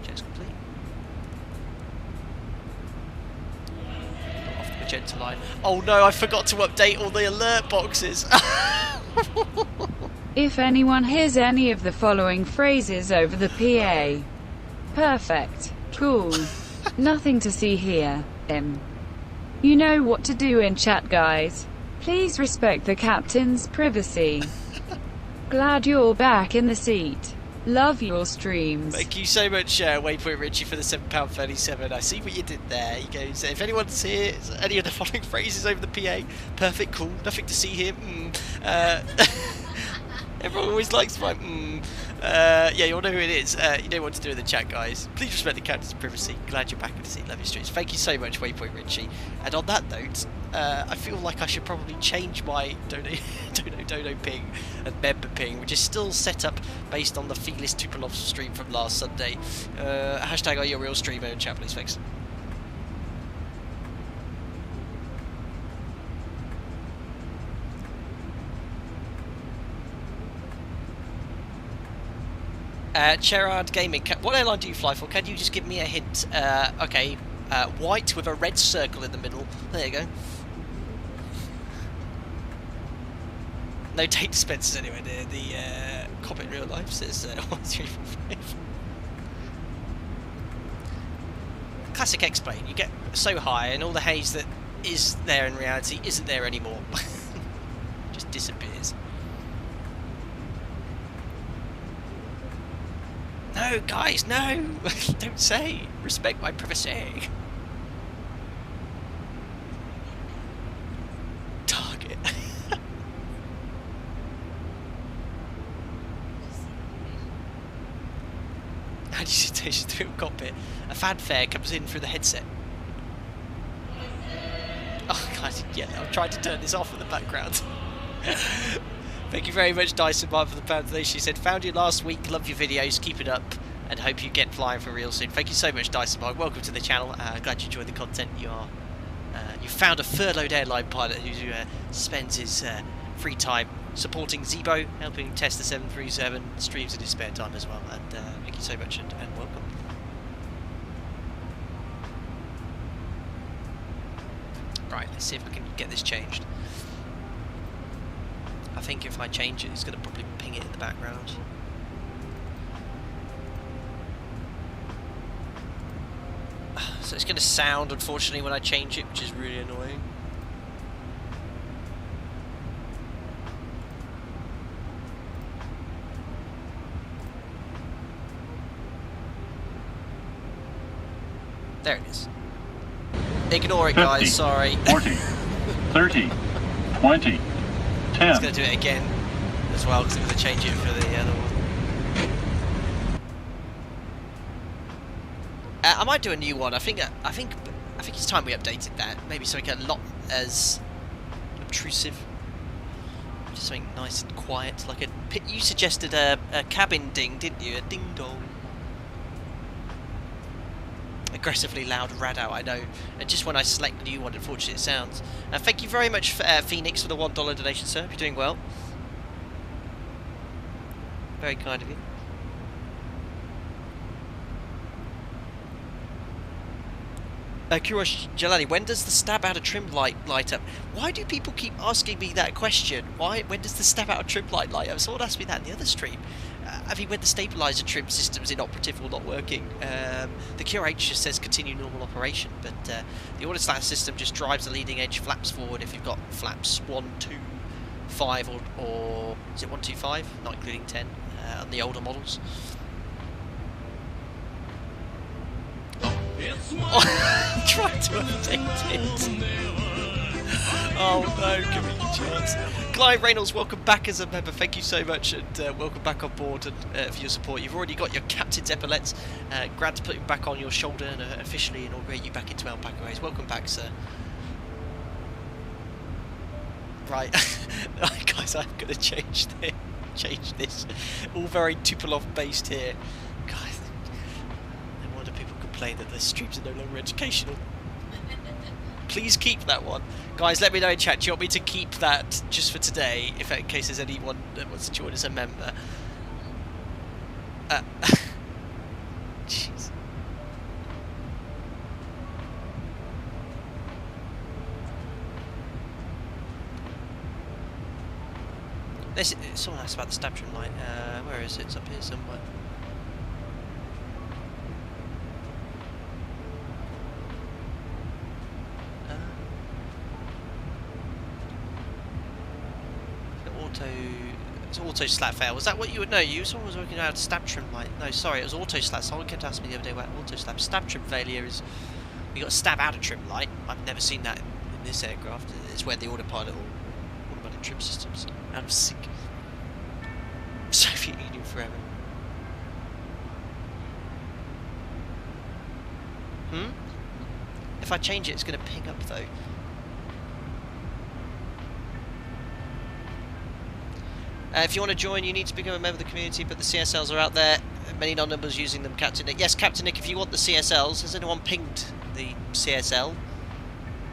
checks complete. Off the magenta line. Oh no, I forgot to update all the alert boxes! If anyone hears any of the following phrases over the PA. Perfect. Cool. Nothing to see here. You know what to do in chat, guys. Please respect the captain's privacy. Glad you're back in the seat. Love your streams. Thank you so much, Waypoint Richie, for the £7.37. I see what you did there. He goes, if anyone's here, any of the following phrases over the PA, perfect, cool, nothing to see here. Everyone always likes my yeah, you'll know who it is. You know what to do in the chat, guys. Please respect the captain's privacy. Glad you're back in the seat. Love your streams. Thank you so much, Waypoint Richie. And on that note, I feel like I should probably change my dono ping and member ping, which is still set up based on the Felis Tupilov stream from last Sunday. Hashtag are you a real streamer in chat, please, thanks. Gerard Gaming, what airline do you fly for? Can you just give me a hint? Okay, white with a red circle in the middle. There you go. No tape dispensers anywhere near the cockpit in real life, says 1345. Classic explain. You get so high and all the haze that is there in reality isn't there anymore. Just disappears. No, guys, no! Don't say! Respect my privacy! Target. How do you see stations through a cockpit? A fanfare comes in through the headset. Oh, guys, yeah, I'm trying to turn this off in the background. Thank you very much, Dyson Mark, for the pound today. She said, found you last week, love your videos, keep it up, and hope you get flying for real soon. Thank you so much, Dyson Mark. Welcome to the channel. Glad you enjoyed the content. You found a furloughed airline pilot who spends his free time supporting ZIBO, helping test the 737, streams in his spare time as well. And thank you so much and welcome. Right, let's see if we can get this changed. I think if I change it, it's going to probably ping it in the background. So it's going to sound, unfortunately, when I change it, which is really annoying. There it is. Ignore it, 50, guys, sorry. 40, 30, 20, 10. It's going to do it again as well because I'm going to change it for the other one. I might do a new one. I think it's time we updated that. Maybe something a lot as obtrusive, just something nice and quiet. Like you suggested a cabin ding, didn't you? A ding dong. Aggressively loud rad out, I know. And just when I select the new one, unfortunately it sounds. Thank you very much, Phoenix, for the $1 donation, sir. You're doing well. Very kind of you. Kurosh Jalani, when does the stab out of trim light up? Why do people keep asking me that question? When does the stab out of trim light up? Someone asked me that in the other stream. I mean, when the stabiliser trim system's inoperative or not working, the QRH just says continue normal operation, but the autoslat system just drives the leading edge flaps forward if you've got flaps 1, 2, 5 or is it 1, 2, 5? Not including 10 on the older models. Oh, trying to update it. Oh no, give me a chance. Clive Reynolds, welcome back as a member. Thank you so much, and welcome back on board and for your support. You've already got your captain's epaulets. Glad to put you back on your shoulder and officially inaugurate you back into Alpaca Race. Welcome back, sir. Right, guys, I'm going to change this. All very Tupolev based here. Guys, no wonder people complain that the streams are no longer educational. Please keep that one. Guys, let me know in chat. Do you want me to keep that just for today, in case there's anyone that wants to join as a member? Jeez. Someone asked about the stab trim light. Where is it? It's up here somewhere. It's auto slat fail. Was that what you would know? Someone was working out stab trim light. No, sorry, it was auto slat. Someone kept asking me the other day about auto stab. Stab trim failure is you got a stab out of trim light. I've never seen that in this aircraft. It's where the autopilot or automatic trim systems out of sync. Soviet Union forever. If I change it, it's going to ping up though. If you want to join, you need to become a member of the community, but the CSLs are out there. Many non-members using them. Captain Nick. Yes, Captain Nick, if you want the CSLs, has anyone pinged the CSL?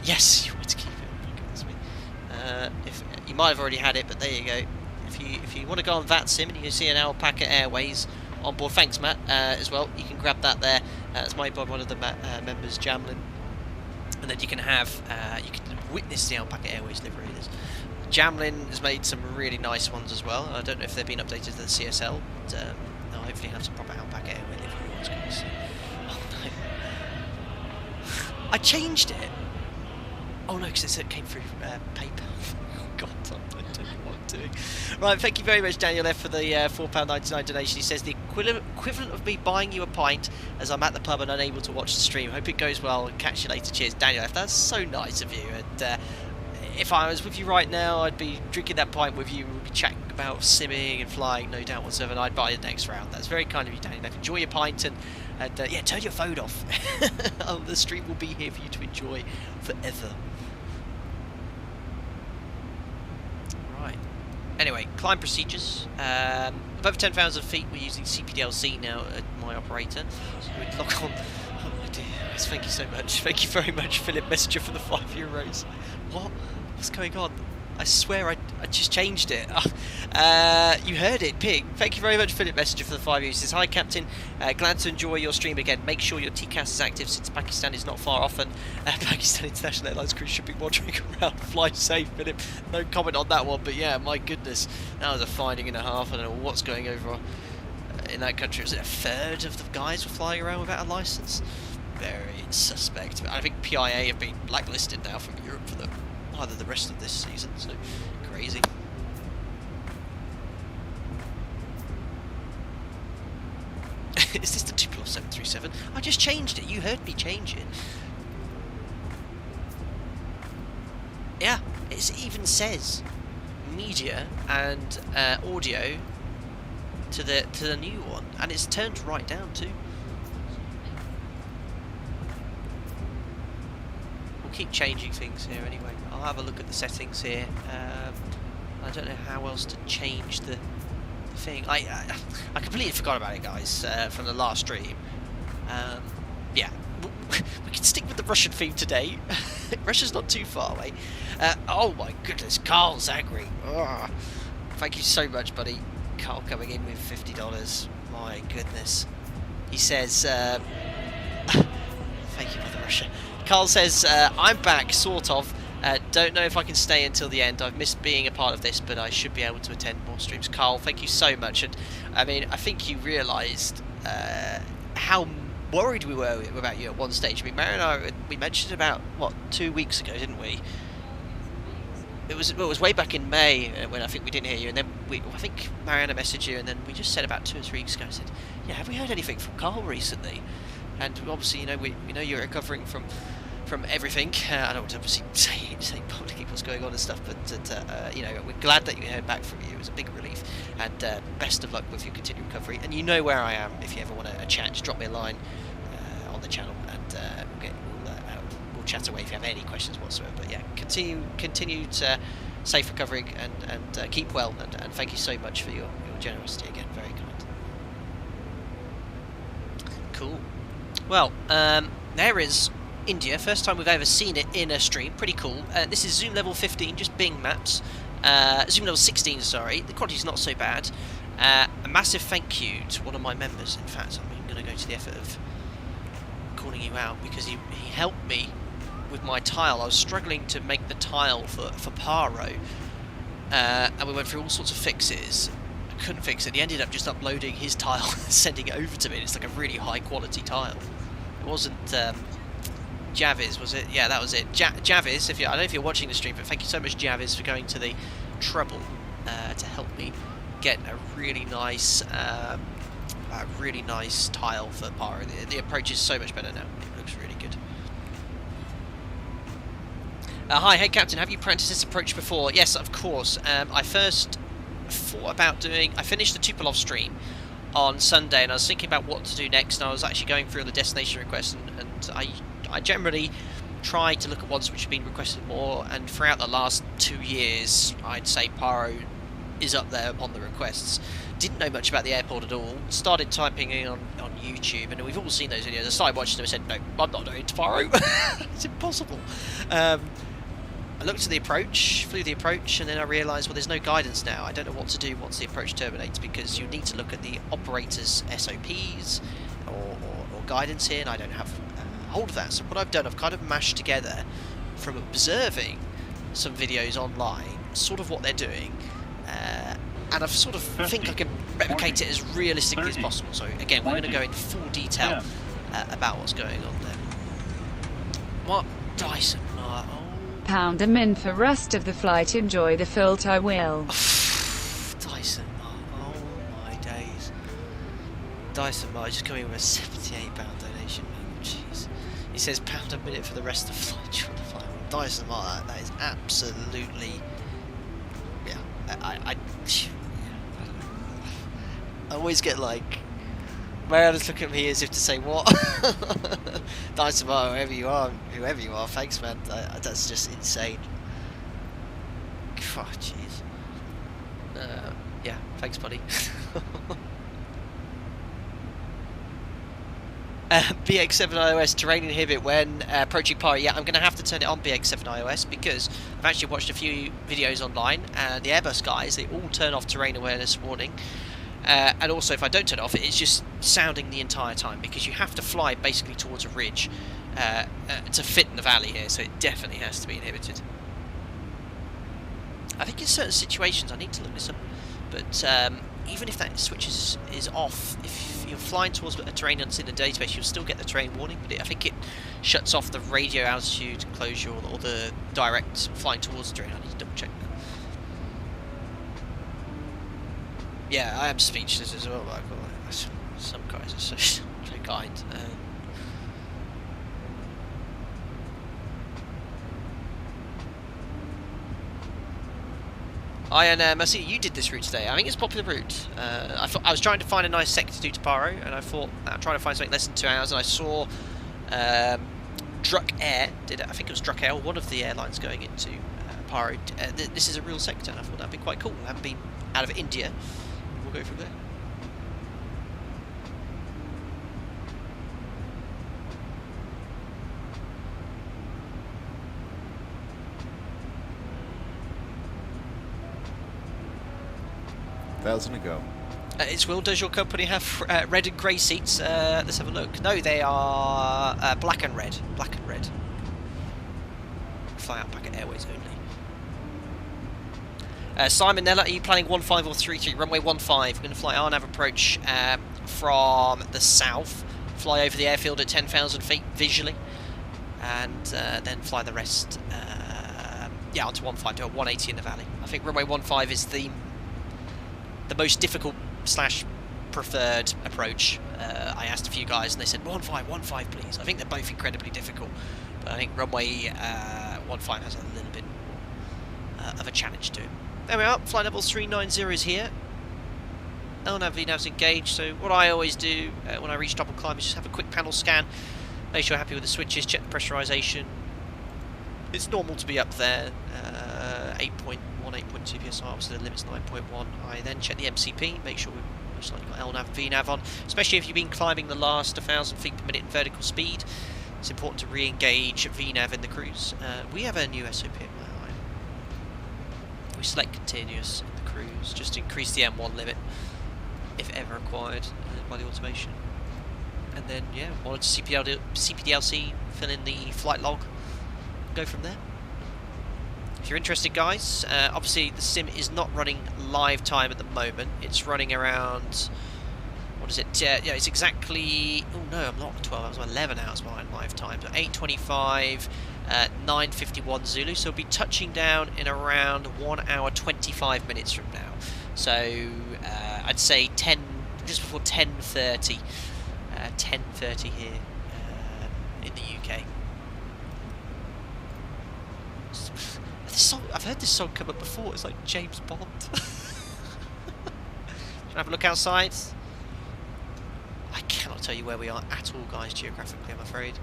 Yes, you want to keep it. Goodness me. If you might have already had it, but there you go. If you want to go on VATSIM and you can see an Alpaca Airways on board, thanks Matt, as well. You can grab that there. It's made by one of the members, Jamlin, and then you can have you can witness the Alpaca Airways livery. Jamlin has made some really nice ones as well. I don't know if they've been updated to the CSL, but they'll hopefully have some proper Alpaca Airway livery ones, guys. Oh no. I changed it. Oh no, because it came through paper. Oh god, I don't know what I'm doing. Right, thank you very much, Daniel F, for the £4.99 donation. He says the equivalent of me buying you a pint as I'm at the pub and unable to watch the stream. Hope it goes well and catch you later. Cheers, Daniel F. That's so nice of you. And if I was with you right now, I'd be drinking that pint with you. We'd be chatting about simming and flying, no doubt whatsoever. And I'd buy the next round. That's very kind of you, Daniel F. Enjoy your pint and yeah, turn your phone off. The stream will be here for you to enjoy forever. Right. Anyway, climb procedures. Above 10,000 feet, we're using CPDLC now at my operator. So we'd lock on. Oh my dear. Yes, thank you so much. Thank you very much, Philip Messenger, for the €5. What? What's going on? I swear I just changed it. You heard it, ping. Thank you very much, Philip Messenger, for the 5 years. He says, hi, Captain. Glad to enjoy your stream again. Make sure your TCAS is active since Pakistan is not far off, and Pakistan International Airlines crew should be wandering around. Fly safe, Philip. No comment on that one, but yeah, my goodness. That was a finding and a half. I don't know what's going over in that country. Was it a third of the guys were flying around without a licence? Very suspect. I think PIA have been blacklisted now from Europe for either the rest of this season, so crazy. Is this the Tupolev 737? I just changed it. You heard me change it. Yeah, it even says media and audio to the new one, and it's turned right down too. Keep changing things here anyway. I'll have a look at the settings here. I don't know how else to change the thing. I completely forgot about it, guys, from the last stream. Yeah, we can stick with the Russian theme today. Russia's not too far away. Oh my goodness, Carl's angry. Ugh. Thank you so much, buddy. Carl coming in with $50. My goodness. He says, thank you, Mother Russia. Carl says, I'm back, sort of. Don't know if I can stay until the end. I've missed being a part of this, but I should be able to attend more streams. Carl, thank you so much. And I mean, I think you realised how worried we were about you at one stage. I mean, Mary and I, we mentioned about, what, 2 weeks ago, didn't we? It was way back in May when I think we didn't hear you, and then I think Mariana messaged you, and then we just said about 2 or 3 weeks ago, I said, yeah, have we heard anything from Carl recently? And obviously, you know, we know you're recovering from everything. I don't want to obviously say publicly what's going on and stuff, but you know, we're glad that you heard back from you. It was a big relief, and best of luck with your continued recovery. And you know where I am if you ever want a chat. Just drop me a line on the channel, and we'll chat away if you have any questions whatsoever. But yeah, continued safe recovery, and keep well, and thank you so much for your generosity again. Very kind. Cool. Well, there is India. First time we've ever seen it in a stream. Pretty cool. This is zoom level 15, just Bing maps. Zoom level 16, sorry. The quality's not so bad. A massive thank you to one of my members. In fact, I'm going to go to the effort of calling you out because he helped me with my tile. I was struggling to make the tile for Paro, and we went through all sorts of fixes. I couldn't fix it. He ended up just uploading his tile and sending it over to me. It's like a really high quality tile. It wasn't Javis, was it? Yeah, that was it. Javis, I don't know if you're watching the stream, but thank you so much, Javis, for going to the trouble to help me get a really nice tile for Paro. The approach is so much better now. It looks really good. Hi, hey Captain, have you practiced this approach before? Yes, of course. I first thought about doing... I finished the Tupolev stream on Sunday, and I was thinking about what to do next, and I was actually going through the destination requests, and I generally try to look at ones which have been requested more, and throughout the last 2 years, I'd say Paro is up there on the requests. Didn't know much about the airport at all, started typing in on YouTube, and we've all seen those videos. I started watching them and said, no, I'm not doing Paro. It's impossible. I looked at the approach, flew the approach, and then I realised, well, there's no guidance now. I don't know what to do once the approach terminates, because you need to look at the operator's SOPs or guidance here, and I don't have hold of that. So what I've done, I've kind of mashed together from observing some videos online, sort of what they're doing, and I've sort of think I can replicate it as realistically as possible. So again, we're going to go into full detail about what's going on there. What? Dyson? Oh. Pound them in for rest of the flight. Enjoy the filter, I will. Dyson, oh my days. Dyson, just coming with a £78 donation. Jeez. He says £1 a minute for the rest of the flight. Dyson, that is absolutely... Yeah, I always get like... Mariana's looking at me as if to say, what? Dyson, whoever you are, thanks man, that's just insane. Oh, jeez. Yeah, thanks buddy. BX7 iOS terrain inhibit when approaching Paro. Yeah, I'm going to have to turn it on BX7 iOS because I've actually watched a few videos online, and the Airbus guys, they all turn off terrain awareness warning. And also, if I don't turn it off, it's just sounding the entire time, because you have to fly basically towards a ridge to fit in the valley here, so it definitely has to be inhibited. I think in certain situations, I need to look this up, but even if that switch is off, if you're flying towards a terrain that's in the database, you'll still get the terrain warning, but I think it shuts off the radio altitude closure or the direct flying towards the terrain. I need to double check that. Yeah, I am speechless as well. Some guys are so kind. I see you did this route today. I think it's a popular route. I was trying to find a nice sector to do to Paro, and I thought I'm trying to find something less than 2 hours, and I saw Druk Air did it. I think it was Druk Air, one of the airlines going into Paro. This is a real sector, and I thought that'd be quite cool. I haven't been out of India. We'll go from there. $1,000 to go. It's Will. Does your company have red and grey seats? Let's have a look. No, they are black and red. Black and red. fly Alpaca Airways only. Simon Nella, are you planning 15 or 33? Runway 15. We're going to fly RNAV approach from the south, fly over the airfield at 10,000 feet visually, and then fly the rest onto 15 to a 180 in the valley. I think runway 15 is the most difficult / preferred approach. I asked a few guys and they said 15 please. I think they're both incredibly difficult, but I think runway 15 has a little bit of a challenge to it. There we are, flight level 390 is here. LNAV VNAV's engaged, so what I always do when I reach double climb is just have a quick panel scan, make sure you're happy with the switches, check the pressurization. It's normal to be up there, 8.1, 8.2 psi, obviously the limit's 9.1. I then check the MCP, make sure we've most likely got LNAV, VNAV on, especially if you've been climbing the last 1,000 feet per minute in vertical speed. It's important to re-engage VNAV in the cruise. We have a new SOP in my eye. We select continuous in the cruise, just to increase the M1 limit, if ever required, by the automation. And then, yeah, monitor CPDLC, fill in the flight log, go from there. If you're interested, guys, obviously the sim is not running live time at the moment. It's running around, what is it? Yeah, it's exactly, oh no, I'm not 12 hours, I'm 11 hours behind live time. So 8:25, 9:51 Zulu. So we'll be touching down in around 1 hour 25 minutes from now. So I'd say just before 10:30, 10:30 here in the UK. This song, I've heard this song come up before. It's like James Bond. Have a look outside. I cannot tell you where we are at all, guys, geographically, I'm afraid.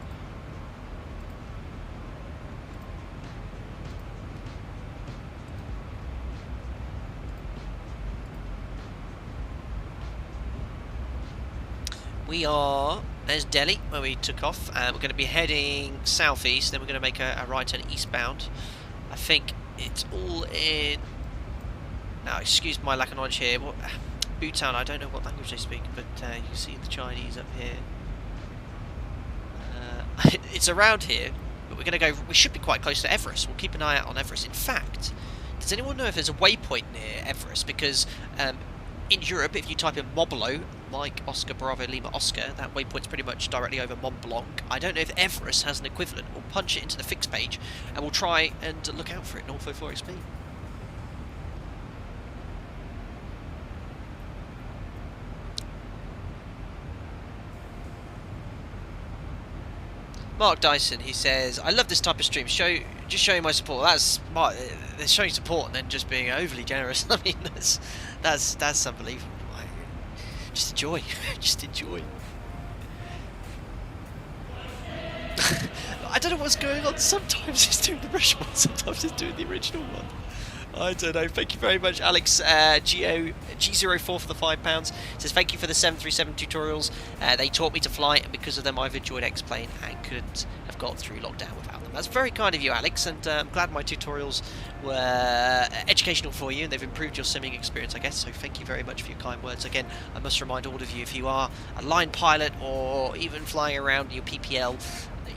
We are, there's Delhi, where we took off, and we're going to be heading southeast, then we're going to make a right turn eastbound. I think it's all in, now excuse my lack of knowledge here, Bhutan, I don't know what language they speak, but you can see the Chinese up here. It's around here, but we're going to go, we should be quite close to Everest. We'll keep an eye out on Everest. In fact, does anyone know if there's a waypoint near Everest? Because in Europe, if you type in Moblo, like Oscar Bravo Lima Oscar, that waypoint's pretty much directly over Mont Blanc. I don't know if Everest has an equivalent. We'll punch it into the fixed page and we'll try and look out for it in Ortho 4XP. Mark Dyson, he says, I love this type of stream. Just showing my support. That's smart. They're showing support and then just being overly generous. I mean, that's unbelievable. Just enjoy. Just enjoy. I don't know what's going on. Sometimes he's doing the Russian one, sometimes he's doing the original one. I don't know. Thank you very much, Alex. G04 for the £5. Says, thank you for the 737 tutorials. They taught me to fly, and because of them I've enjoyed X-Plane and couldn't have got through lockdown without them. That's very kind of you, Alex, and I'm glad my tutorials were educational for you and they've improved your simming experience, I guess. So thank you very much for your kind words. Again, I must remind all of you, if you are a line pilot or even flying around your PPL,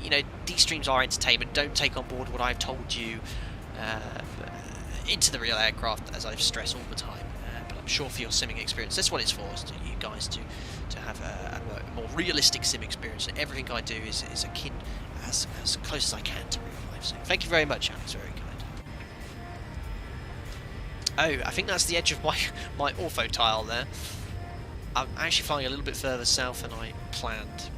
you know, these streams are entertainment. Don't take on board what I've told you into the real aircraft, as I've stressed all the time. But I'm sure for your simming experience, that's what it's for, is to you guys to have a more realistic sim experience. And everything I do is akin, as close as I can to real life. So thank you very much, Alex. Very kind. Oh, I think that's the edge of my ortho tile there. I'm actually flying a little bit further south than I planned.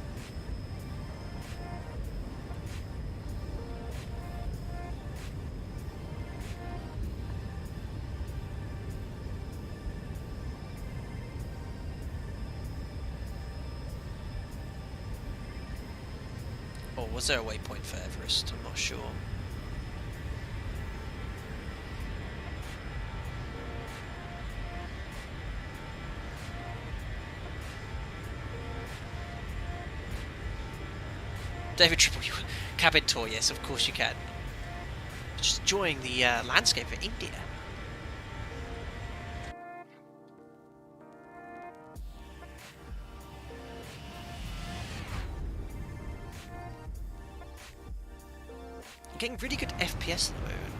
Or was there a waypoint for Everest? I'm not sure. David Triple, cabin tour, yes, of course you can. Just enjoying the landscape of India. getting really good FPS at the moment.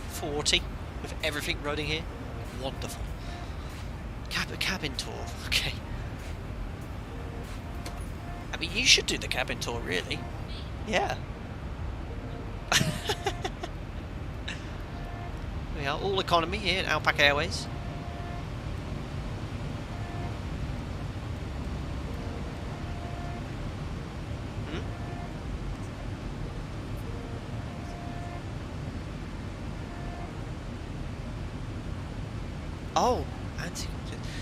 40 with everything running here. Wonderful. Cabin tour. Okay. I mean, you should do the cabin tour, really. Yeah. We are all economy here at Alpaca Airways. Oh,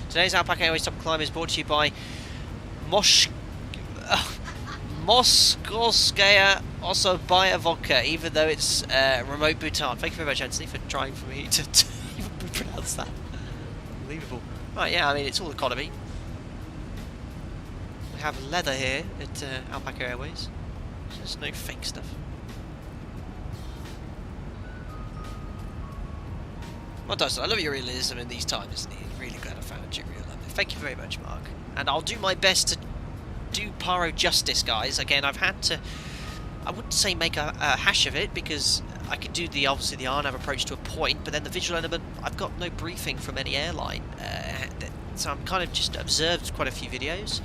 today's Alpaca Airways Top Climb is brought to you by Moskovskaya Osobaya Vodka, even though it's remote Bhutan. Thank you very much, Anthony, for trying for me to even pronounce that. Unbelievable. Right, yeah, I mean, it's all economy. We have leather here at Alpaca Airways. There's no fake stuff. Well, Dustin, I love your realism in these times, isn't it? Really glad I found you real lovely. Thank you very much, Mark. And I'll do my best to do Paro justice, guys. Again, I've had to, I wouldn't say make a hash of it, because I could do obviously the RNAV approach to a point, but then the visual element, I've got no briefing from any airline. So I'm kind of just observed quite a few videos.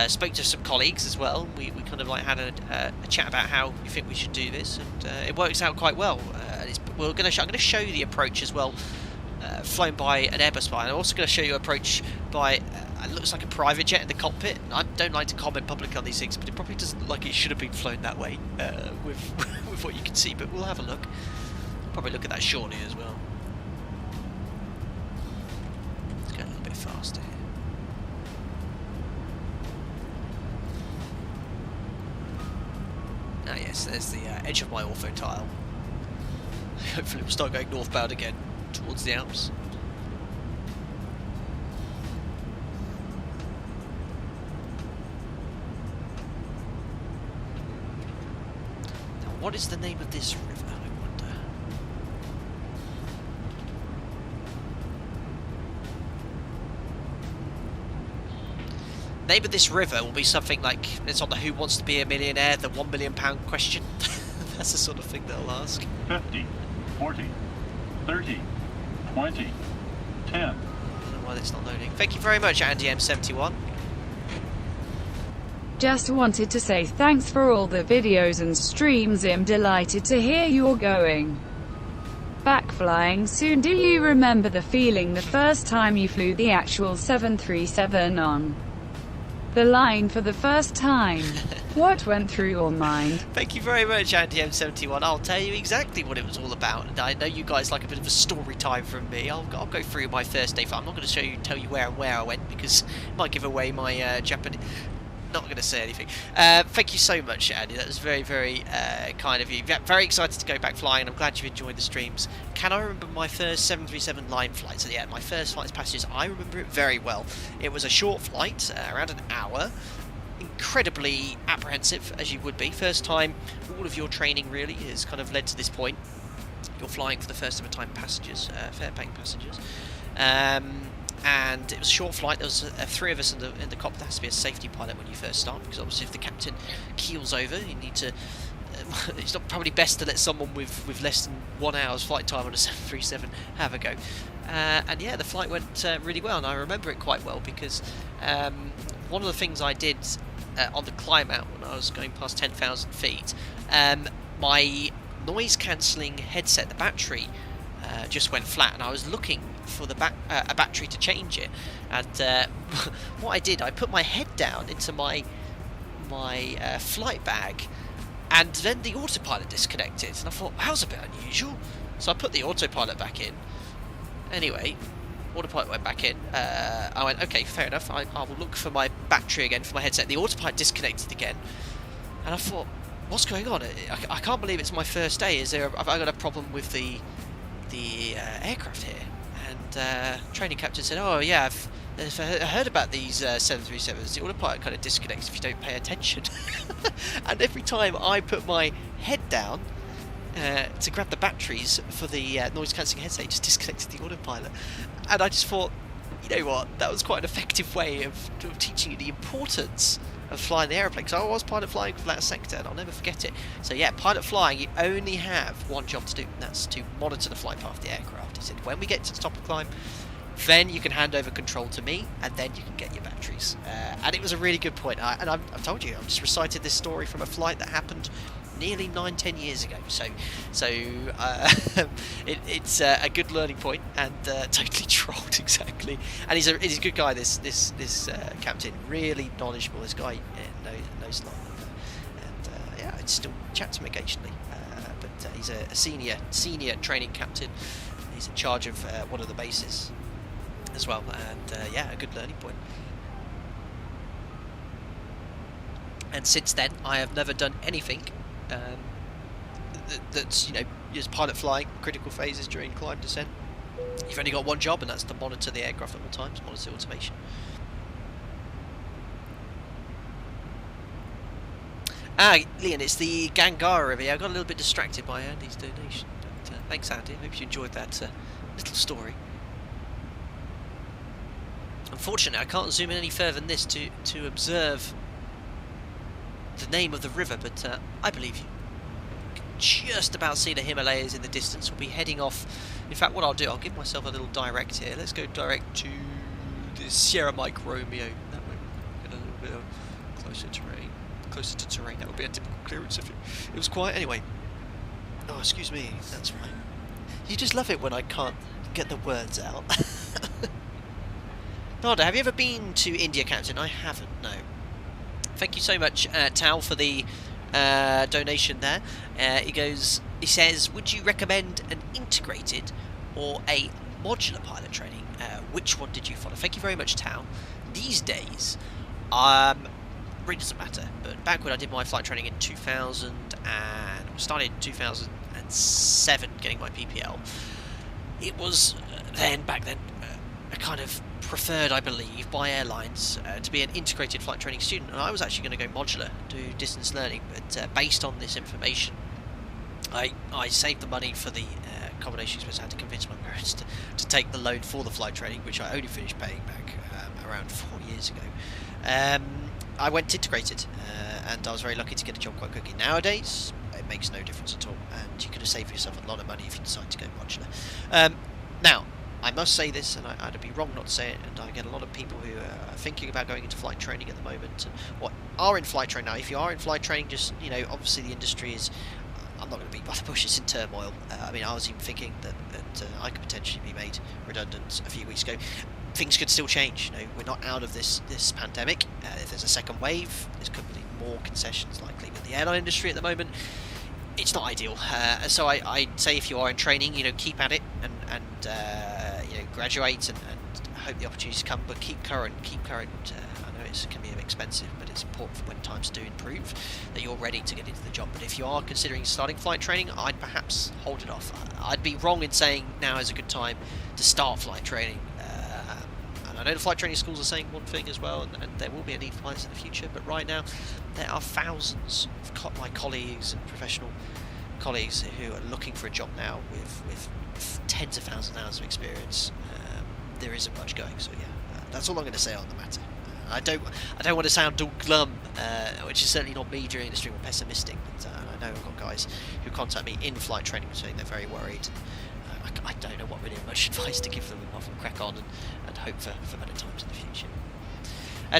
Spoke to some colleagues as well. We kind of like had a chat about how we think we should do this, and it works out quite well. I'm going to show you the approach as well, flown by an Airbus pilot. I'm also going to show you approach by it looks like a private jet in the cockpit. I don't like to comment publicly on these things, but it probably doesn't look like it should have been flown that way with with what you can see. But we'll have a look. Probably look at that shortly as well. Let's go a little bit faster here. Ah yes, there's the edge of my ortho tile. Hopefully we'll start going northbound again towards the Alps. Now, what is the name of this river, I wonder? Name of this river will be something like, it's on the Who Wants to Be a Millionaire, the £1 million question. That's the sort of thing they'll ask. 50, 40, 30, 20, 10. I don't know why that's not loading. Thank you very much, Andy M71. Just wanted to say thanks for all the videos and streams. I'm delighted to hear you're going back flying soon. Do you remember the feeling the first time you flew the actual 737 on the line for the first time? What went through your mind? Thank you very much, Andy M71. I'll tell you exactly what it was all about, and I know you guys like a bit of a story time from me. I'll go through my first day. I'm not going to tell you where I went, because it might give away my Japanese. Not going to say anything. Thank you so much, Andy. That was very, very kind of you. Very excited to go back flying, and I'm glad you've enjoyed the streams. Can I remember my first 737 line flight? So yeah, my first flight as passengers, I remember it very well. It was a short flight, around an hour. Incredibly apprehensive, as you would be. First time, all of your training really has kind of led to this point. You're flying for the first ever time passengers, fare-paying passengers. And it was a short flight. There was three of us in the cockpit. There has to be a safety pilot when you first start, because obviously if the captain keels over, you need to. It's not probably best to let someone with less than 1 hour's flight time on a 737 have a go. And yeah, the flight went really well, and I remember it quite well because one of the things I did on the climb out when I was going past 10,000 feet, my noise cancelling headset, the battery, just went flat, and I was looking for the a battery to change it. And what I did, I put my head down into my flight bag, and then the autopilot disconnected. And I thought, that was a bit unusual. So I put the autopilot back in. Anyway, autopilot went back in. I went, okay, fair enough. I will look for my battery again for my headset. The autopilot disconnected again, and I thought, what's going on? I can't believe it's my first day. Have I got a problem with the aircraft here? And training captain said, oh yeah, I've heard about these 737s. The autopilot kind of disconnects if you don't pay attention. And every time I put my head down to grab the batteries for the noise cancelling headset, it just disconnected the autopilot. And I just thought, you know what, that was quite an effective way of teaching you the importance flying the aeroplane, because I was pilot flying for that sector, and I'll never forget it. So yeah, pilot flying, you only have one job to do, and that's to monitor the flight path of the aircraft. He said, when we get to the top of the climb, then you can hand over control to me, and then you can get your batteries. And it was a really good point. I've told you, I've just recited this story from a flight that happened nearly 9-10 years ago. So it's a good learning point, and totally trolled exactly. And he's a good guy. This captain, really knowledgeable. This guy knows a lot. And yeah, I still chat to him occasionally. But he's a senior training captain. He's in charge of one of the bases as well, and yeah, a good learning point. And since then, I have never done anything that's, you know, just pilot flying, critical phases during climb descent. You've only got one job, and that's to monitor the aircraft at all times, monitor automation. Leon, it's the Gangara River. Yeah, I got a little bit distracted by Andy's donation, but thanks, Andy. I hope you enjoyed that little story. Unfortunately, I can't zoom in any further than this to observe the name of the river, but I believe you. You can just about see the Himalayas in the distance. We'll be heading off. In fact, what I'll do, I'll give myself a little direct here. Let's go direct to the Sierra Mike Romeo. That way, get a little bit of closer to terrain. That would be a typical clearance if it was quiet. Anyway. Oh, excuse me. That's right. You just love it when I can't get the words out. Nada, have you ever been to India, Captain? I haven't, no. Thank you so much, Tal, for the donation there. He says, would you recommend an integrated or a modular pilot training? Which one did you follow? Thank you very much, Tal. These days, really doesn't matter, but back when I did my flight training in 2000 and started in 2007 getting my PPL, it was back then a kind of preferred, I believe, by airlines to be an integrated flight training student, and I was actually going to go modular, do distance learning, but based on this information, I saved the money for the accommodation expense. I had to convince my parents to take the loan for the flight training, which I only finished paying back around 4 years ago. I went integrated, and I was very lucky to get a job quite quickly. Nowadays, it makes no difference at all, and you could have saved yourself a lot of money if you decide to go modular. Now, I must say this, and I'd be wrong not to say it, and I get a lot of people who are thinking about going into flight training at the moment, and what are in flight training now. If you are in flight training, just, you know, obviously the industry is, I'm not going to beat by the bush, it's in turmoil. I mean, I was even thinking that I could potentially be made redundant a few weeks ago. Things could still change, you know, we're not out of this pandemic. If there's a second wave, there's could be more concessions likely, but the airline industry at the moment, it's not ideal. So I'd say if you are in training, you know, keep at it and you know, graduate and hope the opportunities come, but keep current. I know it can be a bit expensive, but it's important for when times do improve that you're ready to get into the job. But if you are considering starting flight training, I'd perhaps hold it off. I'd be wrong in saying now is a good time to start flight training. And I know the flight training schools are saying one thing as well, and there will be a need for pilots in the future, but right now there are thousands of my colleagues and professional colleagues who are looking for a job now with tens of thousands of hours of experience. There isn't much going, so yeah, that's all I'm going to say on the matter. I don't want to sound all glum, which is certainly not me during the stream, or pessimistic, but I know I've got guys who contact me in flight training saying they're very worried. I don't know what really much advice to give them apart from crack on and hope for better times in the future.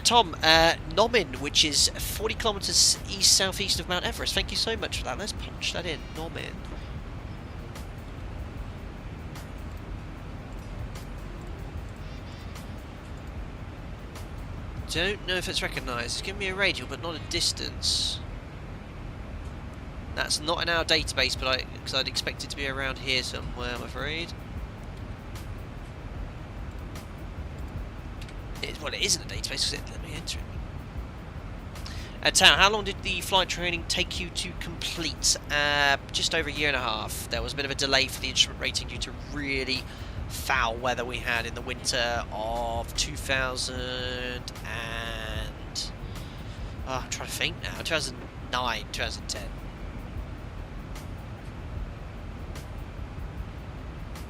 Tom, Nomin, which is 40 kilometres east-southeast of Mount Everest. Thank you so much for that. Let's punch that in. Nomin. Don't know if it's recognised. It's giving me a radial, but not a distance. That's not in our database, but because I'd expect it to be around here somewhere, I'm afraid. Well, it isn't a database because it let me enter it. Tao, how long did the flight training take you to complete? Just over a year and a half. There was a bit of a delay for the instrument rating due to really foul weather we had in the winter of 2000 and... I'm trying to think now. 2009, 2010.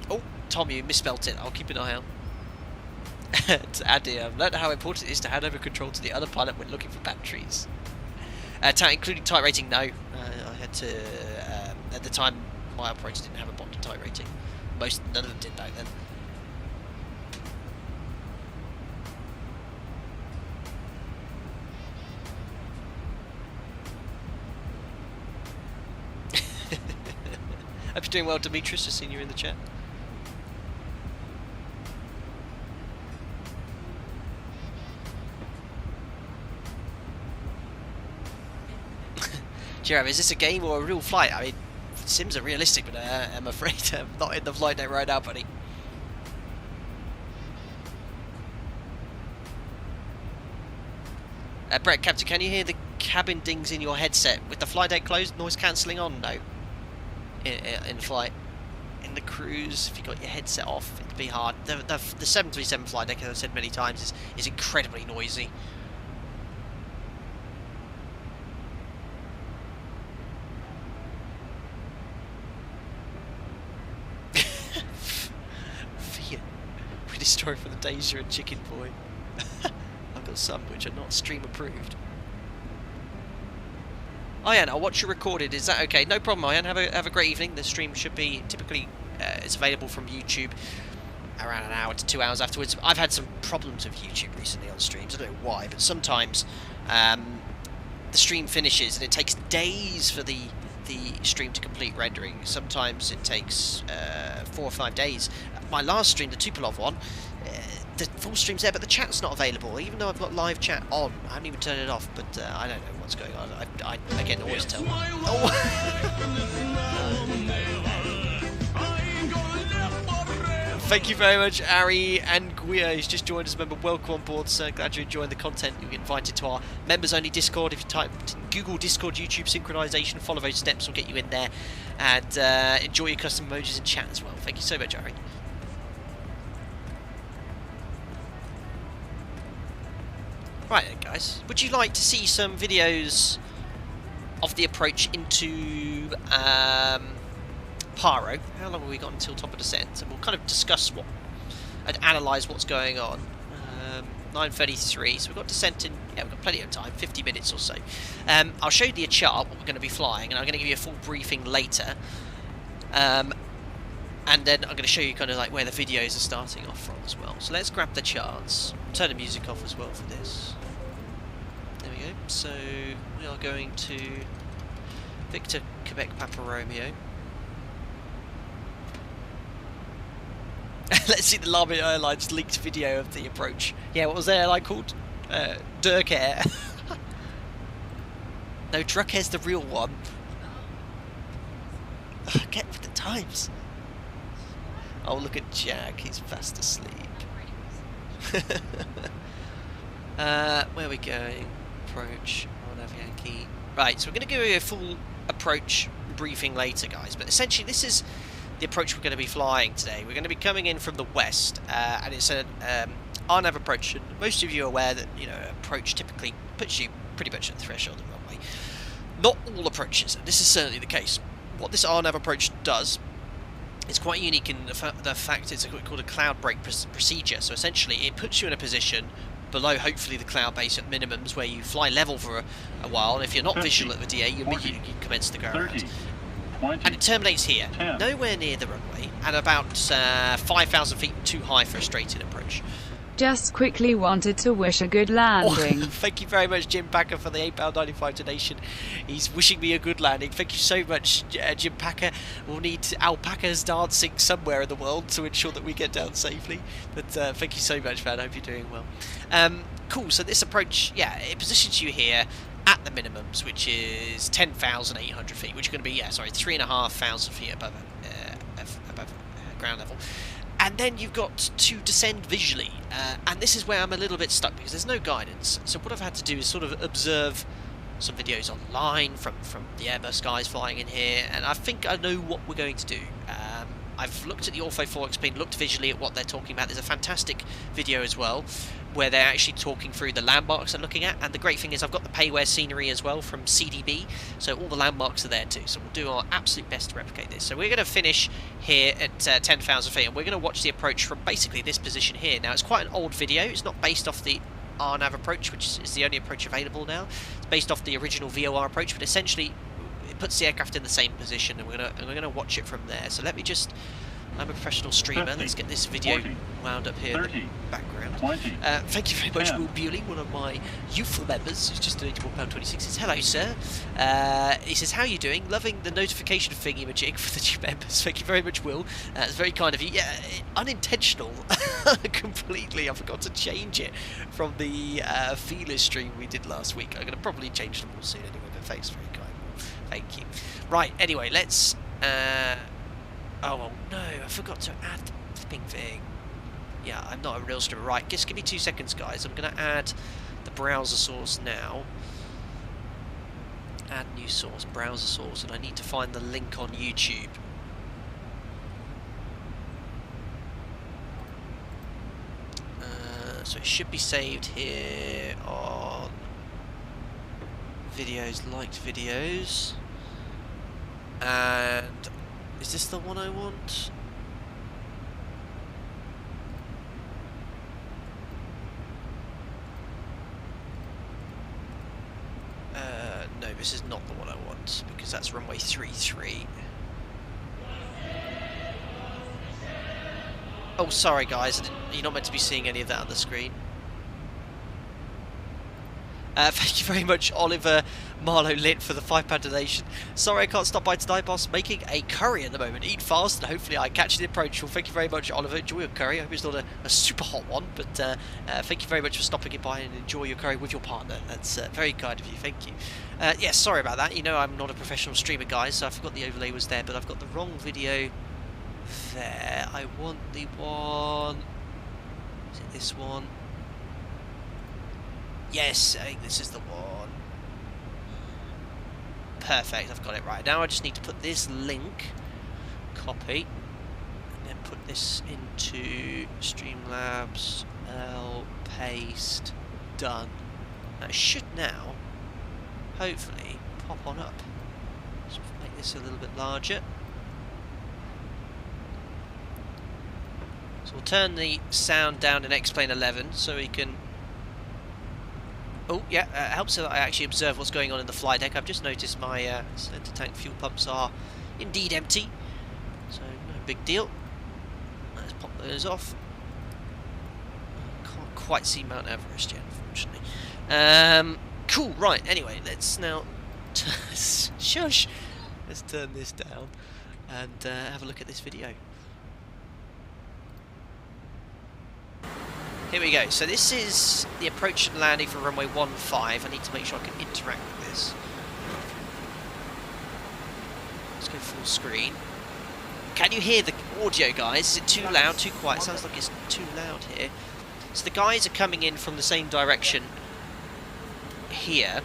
Oh, Tom, you misspelt it. I'll keep an eye out. Andy, I've learned how important it is to hand over control to the other pilot when looking for batteries. Including type rating, no. I had to... at the time, my operator didn't have a bonded type rating. None of them did back then. Hope you're doing well, Demetrius. Just seen you in the chat. Jeremy, is this a game or a real flight? I mean, sims are realistic, but I'm afraid I'm not in the flight deck right now, buddy. Brett, Captain, can you hear the cabin dings in your headset with the flight deck closed? Noise cancelling on? No. In flight. In the cruise, if you've got your headset off, it'd be hard. The 737 flight deck, as I've said many times, is incredibly noisy. Story for the days you're a chicken boy. I've got some which are not stream approved. Ian, I'll watch you recorded. Is that okay? No problem, Ian. Have a great evening. The stream should be typically it's available from YouTube around an hour to 2 hours afterwards. I've had some problems with YouTube recently on streams. I don't know why, but sometimes the stream finishes and it takes days for the stream to complete rendering. Sometimes it takes 4 or 5 days. My last stream, the Tupolev one, the full stream's there, but the chat's not available, even though I've got live chat on. I haven't even turned it off, but I don't know what's going on. I again, always tell. Oh. Thank you very much, Ari and Guia, who's just joined us a member. Welcome on board, sir. Glad you're enjoying the content. You'll get invited to our members-only Discord. If you type Google Discord YouTube synchronization, follow those steps, will get you in there. And enjoy your custom emojis and chat as well. Thank you so much, Ari. Right then, guys. Would you like to see some videos of the approach into Paro? How long have we got until top of descent? And we'll kind of discuss what and analyse what's going on. 9:33, so we've got descent in. Yeah, we've got plenty of time, 50 minutes or so. I'll show you a chart what we're going to be flying, and I'm going to give you a full briefing later. And then I'm going to show you kind of like where the videos are starting off from as well. So let's grab the charts. Turn the music off as well for this. There we go. So we are going to Victor, Quebec, Papa Romeo. Let's see the Lamy Airlines leaked video of the approach. Yeah, what was the airline called? Dirk Air. No, Druk Air's the real one. Get with the times. Oh, look at Jack. He's fast asleep. Where are we going? Approach. On Yankee. Right, so we're going to give you a full approach briefing later, guys. But essentially, this is the approach we're going to be flying today. We're going to be coming in from the west, and it's an RNAV approach. And most of you are aware that approach typically puts you pretty much at the threshold of the runway. Not all approaches, and this is certainly the case. What this RNAV approach does, it's quite unique in the fact it's called a cloud break procedure. So essentially, it puts you in a position below, hopefully, the cloud base at minimums, where you fly level for a while. And if you're not 50, visual at the DA, you immediately commence to go 30, around. 20, And it terminates here, 10. nowhere near the runway, and about 5,000 feet too high for a straight-in approach. Just quickly wanted to wish a good landing. Thank you very much, Jim Packer, for the £8.95 donation. He's wishing me a good landing. Thank you so much, Jim Packer. We'll need alpacas dancing somewhere in the world to ensure that we get down safely. But thank you so much, man. I hope you're doing well. Cool, so this approach, yeah, it positions you here at the minimums, which is 10,800 feet, which is going to be, 3,500 feet above ground level. And then you've got to descend visually, and this is where I'm a little bit stuck because there's no guidance. So what I've had to do is sort of observe some videos online from the Airbus guys flying in here, and I think I know what we're going to do. I've looked at the Ortho 4X plane, looked visually at what they're talking about. There's a fantastic video as well where they're actually talking through the landmarks they're looking at. And the great thing is I've got the payware scenery as well from CDB, so all the landmarks are there too. So we'll do our absolute best to replicate this. So we're going to finish here at 10,000 feet, and we're going to watch the approach from basically this position here. Now, it's quite an old video. It's not based off the RNAV approach, which is the only approach available now. It's based off the original VOR approach, but essentially it puts the aircraft in the same position, and we're gonna watch it from there. So let me just, I'm a professional streamer. 50, Let's get this video 40, wound up here 30, in the background. 20, Thank you very much, 10. Will Bewley, one of my youthful members, who's just donated £1.26. Says, hello, sir. He says, how are you doing? Loving the notification thingy-majig for the new members. Thank you very much, Will. It's very kind of you. Yeah, unintentional. Completely. I forgot to change it from the feeler stream we did last week. I'm going to probably change them all soon anyway, but thanks, very kind. Thank you. Right, anyway, let's... oh, no, I forgot to add the flipping thing. Yeah, I'm not a real streamer. Right, just give me 2 seconds, guys. I'm going to add the browser source now. Add new source, browser source, and I need to find the link on YouTube. So it should be saved here on videos, liked videos. And is this the one I want? No, this is not the one I want, because that's runway 33. Oh, sorry guys, you're not meant to be seeing any of that on the screen. Thank you very much, Oliver Marlowe Lit, for the £5 donation. Sorry I can't stop by tonight, boss. Making a curry at the moment. Eat fast, and hopefully I catch the approach. Well, thank you very much, Oliver. Enjoy your curry. I hope it's not a super hot one, but thank you very much for stopping it by and enjoy your curry with your partner. That's very kind of you. Thank you. Yeah, sorry about that. You know I'm not a professional streamer, guys, so I forgot the overlay was there, but I've got the wrong video there. I want the one... Is it this one? Yes, I think this is the one. Perfect, I've got it right. Now I just need to put this link, copy, and then put this into Streamlabs, paste, done. That should now, hopefully, pop on up. Let's make this a little bit larger. So we'll turn the sound down in X-Plane 11 so we can... Oh, yeah, it helps that I actually observe what's going on in the fly deck. I've just noticed my center tank fuel pumps are indeed empty, so no big deal. Let's pop those off. Can't quite see Mount Everest yet, unfortunately. Cool, right, anyway, let's now... Shush! Let's turn this down and have a look at this video. Here we go. So this is the approach and landing for runway 15. I need to make sure I can interact with this. Let's go full screen. Can you hear the audio, guys? Is it too loud, too quiet? It sounds like it's too loud here. So the guys are coming in from the same direction here.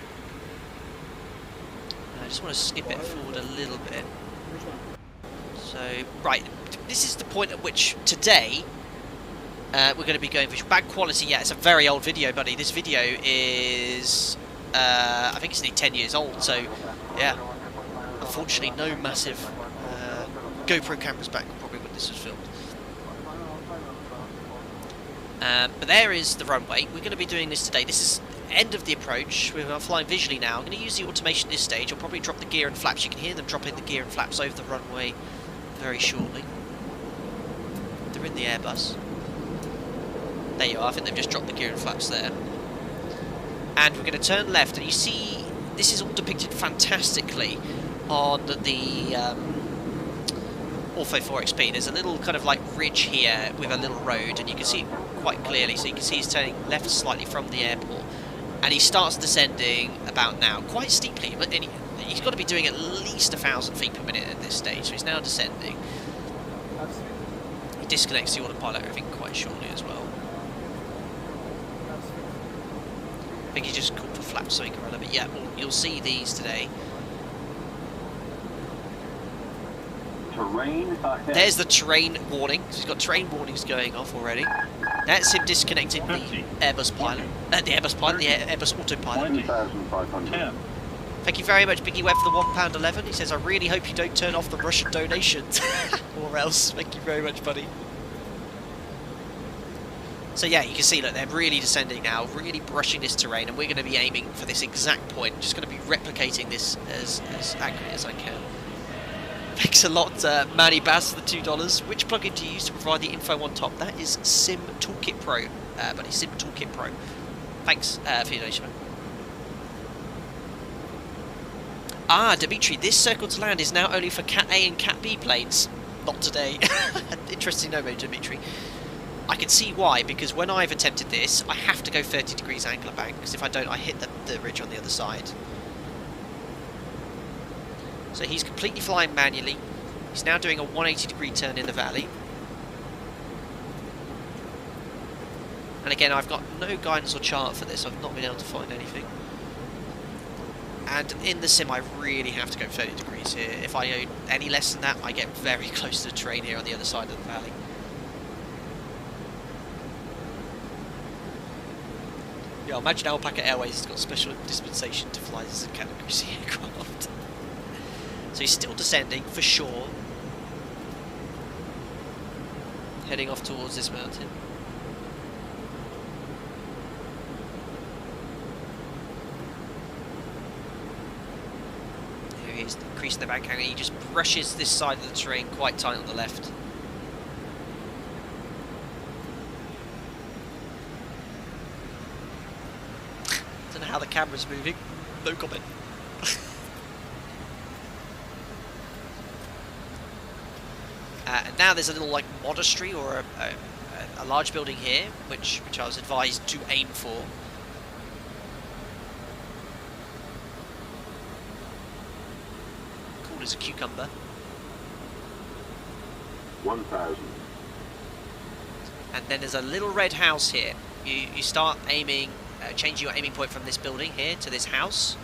I just want to skip it forward a little bit. So, right. This is the point at which today... we're going to be going for bad quality. Yeah, it's a very old video, buddy. This video is, I think it's nearly 10 years old. So, yeah, unfortunately, no massive GoPro cameras back probably when this was filmed. But there is the runway. We're going to be doing this today. This is end of the approach. We're flying visually now. I'm going to use the automation at this stage. I'll probably drop the gear and flaps. You can hear them dropping the gear and flaps over the runway very shortly. They're in the Airbus. There you are, I think they've just dropped the gear and flaps there. And we're going to turn left, and you see this is all depicted fantastically on the Ortho 4XP. There's a little kind of like ridge here with a little road, and you can see it quite clearly. So you can see he's turning left slightly from the airport, and he starts descending about now, quite steeply, but he's got to be doing at least 1,000 feet per minute at this stage, so he's now descending. He disconnects the autopilot, I think, quite shortly as well. I think he just called for flaps something or other, but yeah, you'll see these today. Terrain ahead. There's the terrain warning. So he's got terrain warnings going off already. That's him disconnecting the 50. Airbus pilot. The Airbus autopilot. 20. 2,500. 10. Thank you very much, Biggie Webb, for the £1.11. He says, I really hope you don't turn off the Russian donations. Or else. Thank you very much, buddy. So yeah, you can see that they're really descending now, really brushing this terrain, and we're going to be aiming for this exact point. Just going to be replicating this as accurately as I can. Thanks a lot, Manny Bass, for the $2. Which plugin do you use to provide the info on top? That is Sim Toolkit Pro, buddy. Sim Toolkit Pro. Thanks for your donation. Ah, Dimitri, this circle to land is now only for Cat A and Cat B planes. Not today. Interesting no, Dimitri. I can see why, because when I've attempted this, I have to go 30 degrees angle of bank, because if I don't, I hit the ridge on the other side. So he's completely flying manually. He's now doing a 180 degree turn in the valley. And again, I've got no guidance or chart for this. I've not been able to find anything. And in the sim, I really have to go 30 degrees here. If I go any less than that, I get very close to the terrain here on the other side of the valley. Yeah, imagine Alpaca Airways has got special dispensation to fly as a Category C aircraft. So he's still descending, for sure. Heading off towards this mountain. There he is, increasing the bank angle. He just brushes this side of the terrain quite tight on the left. Don't know how the camera's moving. No comment. And now there's a little like monastery or a large building here, which I was advised to aim for. Cool as a cucumber. 1,000. And then there's a little red house here. You start aiming, changing your aiming point from this building here to this house.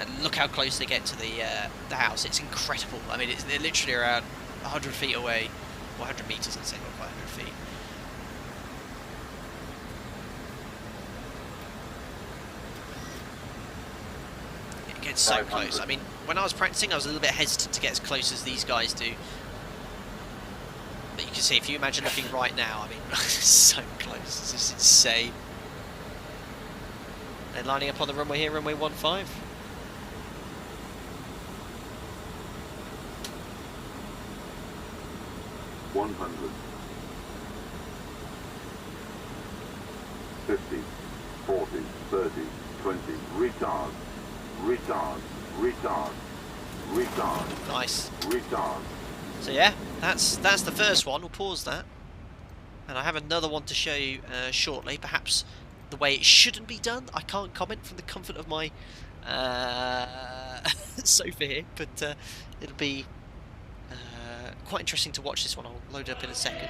And look how close they get to the house. It's incredible. I mean, they're literally around 100 feet away, or 100 meters, I'd say, not quite 100 feet. It gets so close. I mean, when I was practicing, I was a little bit hesitant to get as close as these guys do. But you can see, if you imagine looking right now, I mean, so close. This is insane. They're lining up on the runway here, runway 15. 100. 50, 40, 30, 20, retard, retard, retard, retard. Nice. Retard. So yeah, that's the first one. We'll pause that. And I have another one to show you shortly, perhaps the way it shouldn't be done. I can't comment from the comfort of my sofa here, but it'll be quite interesting to watch this one. I'll load it up in a second.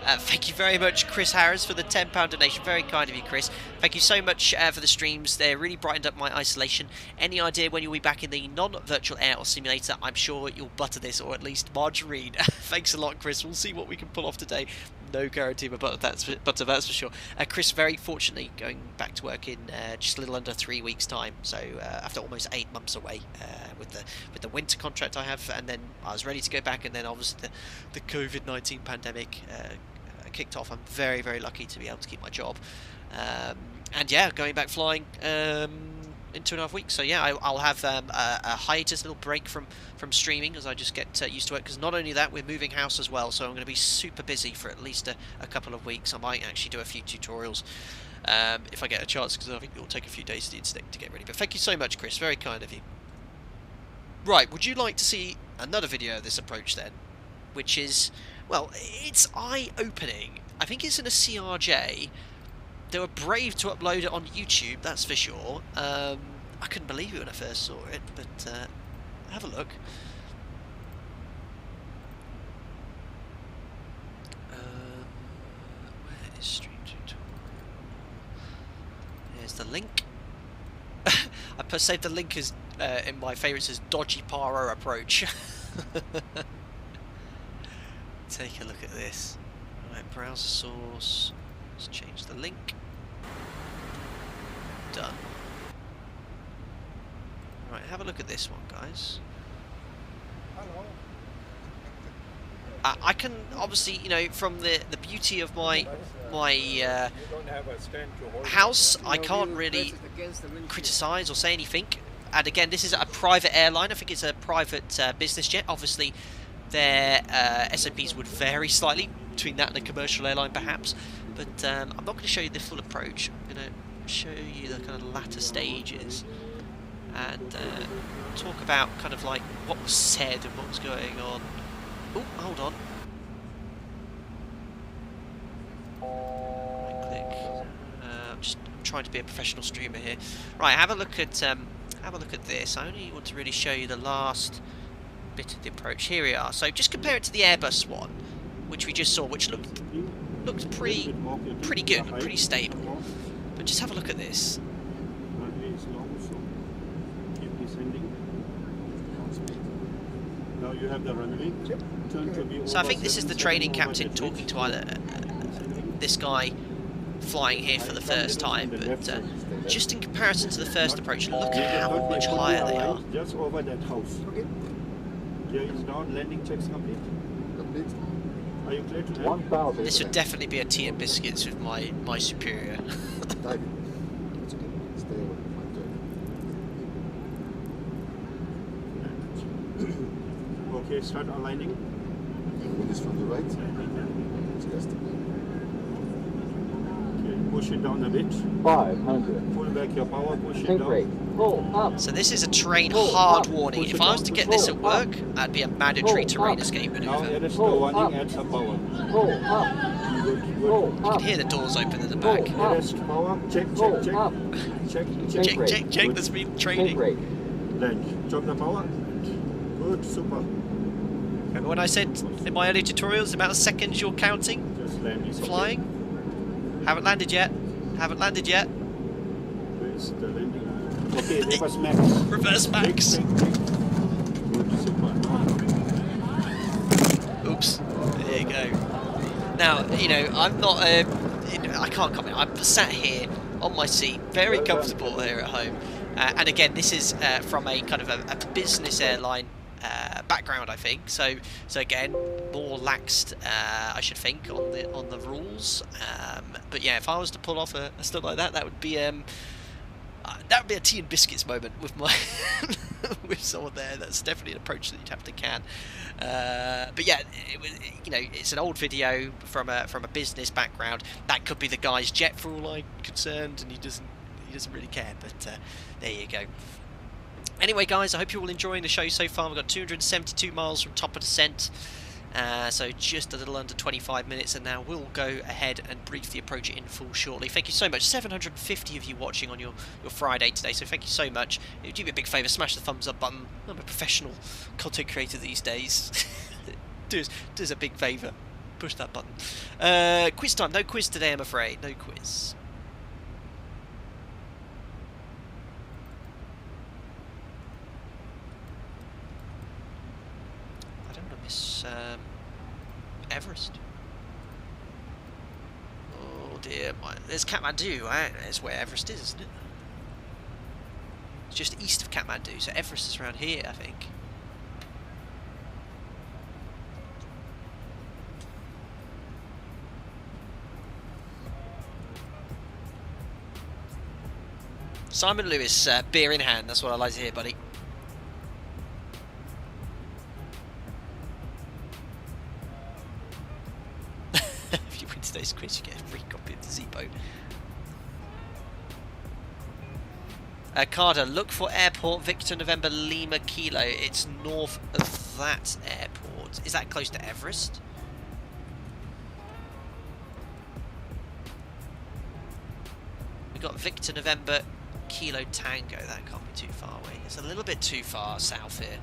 Thank you very much, Chris Harris, for the £10 donation. Very kind of you, Chris. Thank you so much for the streams. They really brightened up my isolation. Any idea when you'll be back in the non-virtual air or simulator? I'm sure you'll butter this, or at least margarine. Thanks a lot, Chris. We'll see what we can pull off today. No guarantee of butter, that's for sure. Chris, very fortunately, going back to work in just a little under 3 weeks' time. So after almost 8 months away with the winter contract I have, and then I was ready to go back, and then obviously the COVID-19 pandemic kicked off. I'm very, very lucky to be able to keep my job, and yeah, going back flying in 2.5 weeks. So yeah, I'll have a hiatus, a little break from streaming as I just get used to it, because not only that, we're moving house as well, so I'm going to be super busy for at least a couple of weeks. I might actually do a few tutorials if I get a chance, because I think it'll take a few days to get ready. But thank you so much, Chris, very kind of you. Right, would you like to see another video of this approach then, which is, well, it's eye-opening. I think it's in a CRJ. They were brave to upload it on YouTube, that's for sure. I couldn't believe it when I first saw it, but have a look. Where is Stream Tutorial? There's the link. I saved the link as in my favourites as Dodgy Paro approach. Take a look at this. Right, browser source. Let's change the link. Done. Right, have a look at this one, guys. I can obviously, you know, from the beauty of my house, I can't really criticise or say anything. And again, this is a private airline. I think it's a private business jet. Obviously, their SOPs would vary slightly between that and a commercial airline, perhaps. But I'm not going to show you the full approach. I'm going to show you the kind of latter stages and talk about kind of like what was said and what was going on. Oh, hold on. Right click. I'm just trying to be a professional streamer here. Right, have a look at this. I only want to really show you the last bit of the approach. Here we are. So just compare it to the Airbus one, which we just saw, which looked pretty good, looked pretty stable. But just have a look at this. Now you have the runway. So I think this is the training captain talking to either this guy flying here for the first time, but just in comparison to the first approach, look how much higher they are. Just over that house. Okay. There is now landing checks complete. Are you clear to land? 1,000. This would definitely be a tea and biscuits with my superior. Okay, start aligning. Wind is from the right. Okay, push it down a bit. 500. Pull back your power, push it Sink down. rate. Pull up. So this is a terrain hard warning. If I was to get this at work, that'd be a mandatory terrain escape Now maneuver. add a slow warning, add some power. Pull up. Good, good. Pull You up. can hear the doors open in the back. Add power, check, Pull check, check. up. Check, Sink check. rate. Check, that's me Sink training. rate. Land. Drop the power. Good, super. Remember when I said in my early tutorials the amount of seconds you're counting Just land. It's okay. flying? Haven't landed yet. Haven't landed yet. Where's the landing? Okay, reverse max. Reverse max. Good, super. Oops. There you go. Now, you know, I'm not. I can't comment. I'm sat here on my seat, very comfortable here at home. And again, this is from a kind of a business airline background, I think. So again, more laxed, I should think, on the rules. But yeah, if I was to pull off a stunt like that, that would be a tea and biscuits moment with my with someone there. That's definitely an approach that you'd have to can. But yeah, you know, it's an old video from a business background. That could be the guy's jet for all I'm concerned, and he doesn't really care. But there you go. Anyway, guys, I hope you're all enjoying the show so far. We've got 272 miles from top of descent, so just a little under 25 minutes, and now we'll go ahead and brief the approach in full shortly. Thank you so much. 750 of you watching on your Friday today, so thank you so much. Do me a big favour, smash the thumbs up button. I'm a professional content creator these days. do us a big favour. Push that button. Quiz time. No quiz today, I'm afraid. No quiz. Miss Everest. Oh dear, there's Kathmandu, right? That's where Everest is, isn't it? It's just east of Kathmandu, so Everest is around here, I think. Simon Lewis, beer in hand, that's what I like to hear, buddy. If you win today's quiz, you get a free copy of the ZIBO. Carter, look for airport Victor November Lima Kilo. It's north of that airport. Is that close to Everest? We've got Victor November Kilo Tango. That can't be too far away. It's a little bit too far south here.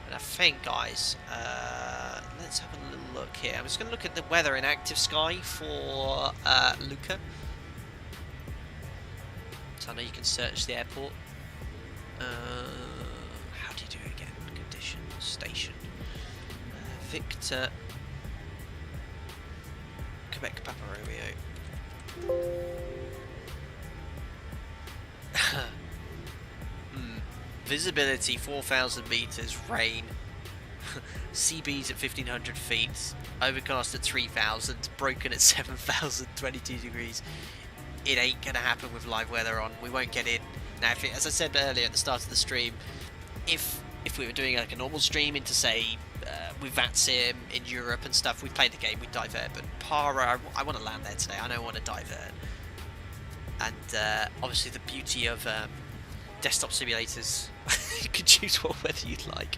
And I think, guys, let's have a little look here. I'm just going to look at the weather in active sky for Luca. So I know you can search the airport. How do you do it again? Conditions, station. Victor. Quebec Papa Romeo. Visibility 4,000 meters, rain. CBs at 1,500 feet, overcast at 3,000, broken at 7,000, 22 degrees. It ain't gonna happen with live weather on. We won't get in. Now, if it, as I said earlier at the start of the stream, if we were doing like a normal stream into say with VATSIM in Europe and stuff, we played the game, we divert. But Paro, I want to land there today. I don't want to divert. And obviously the beauty of desktop simulators, you can choose what weather you'd like.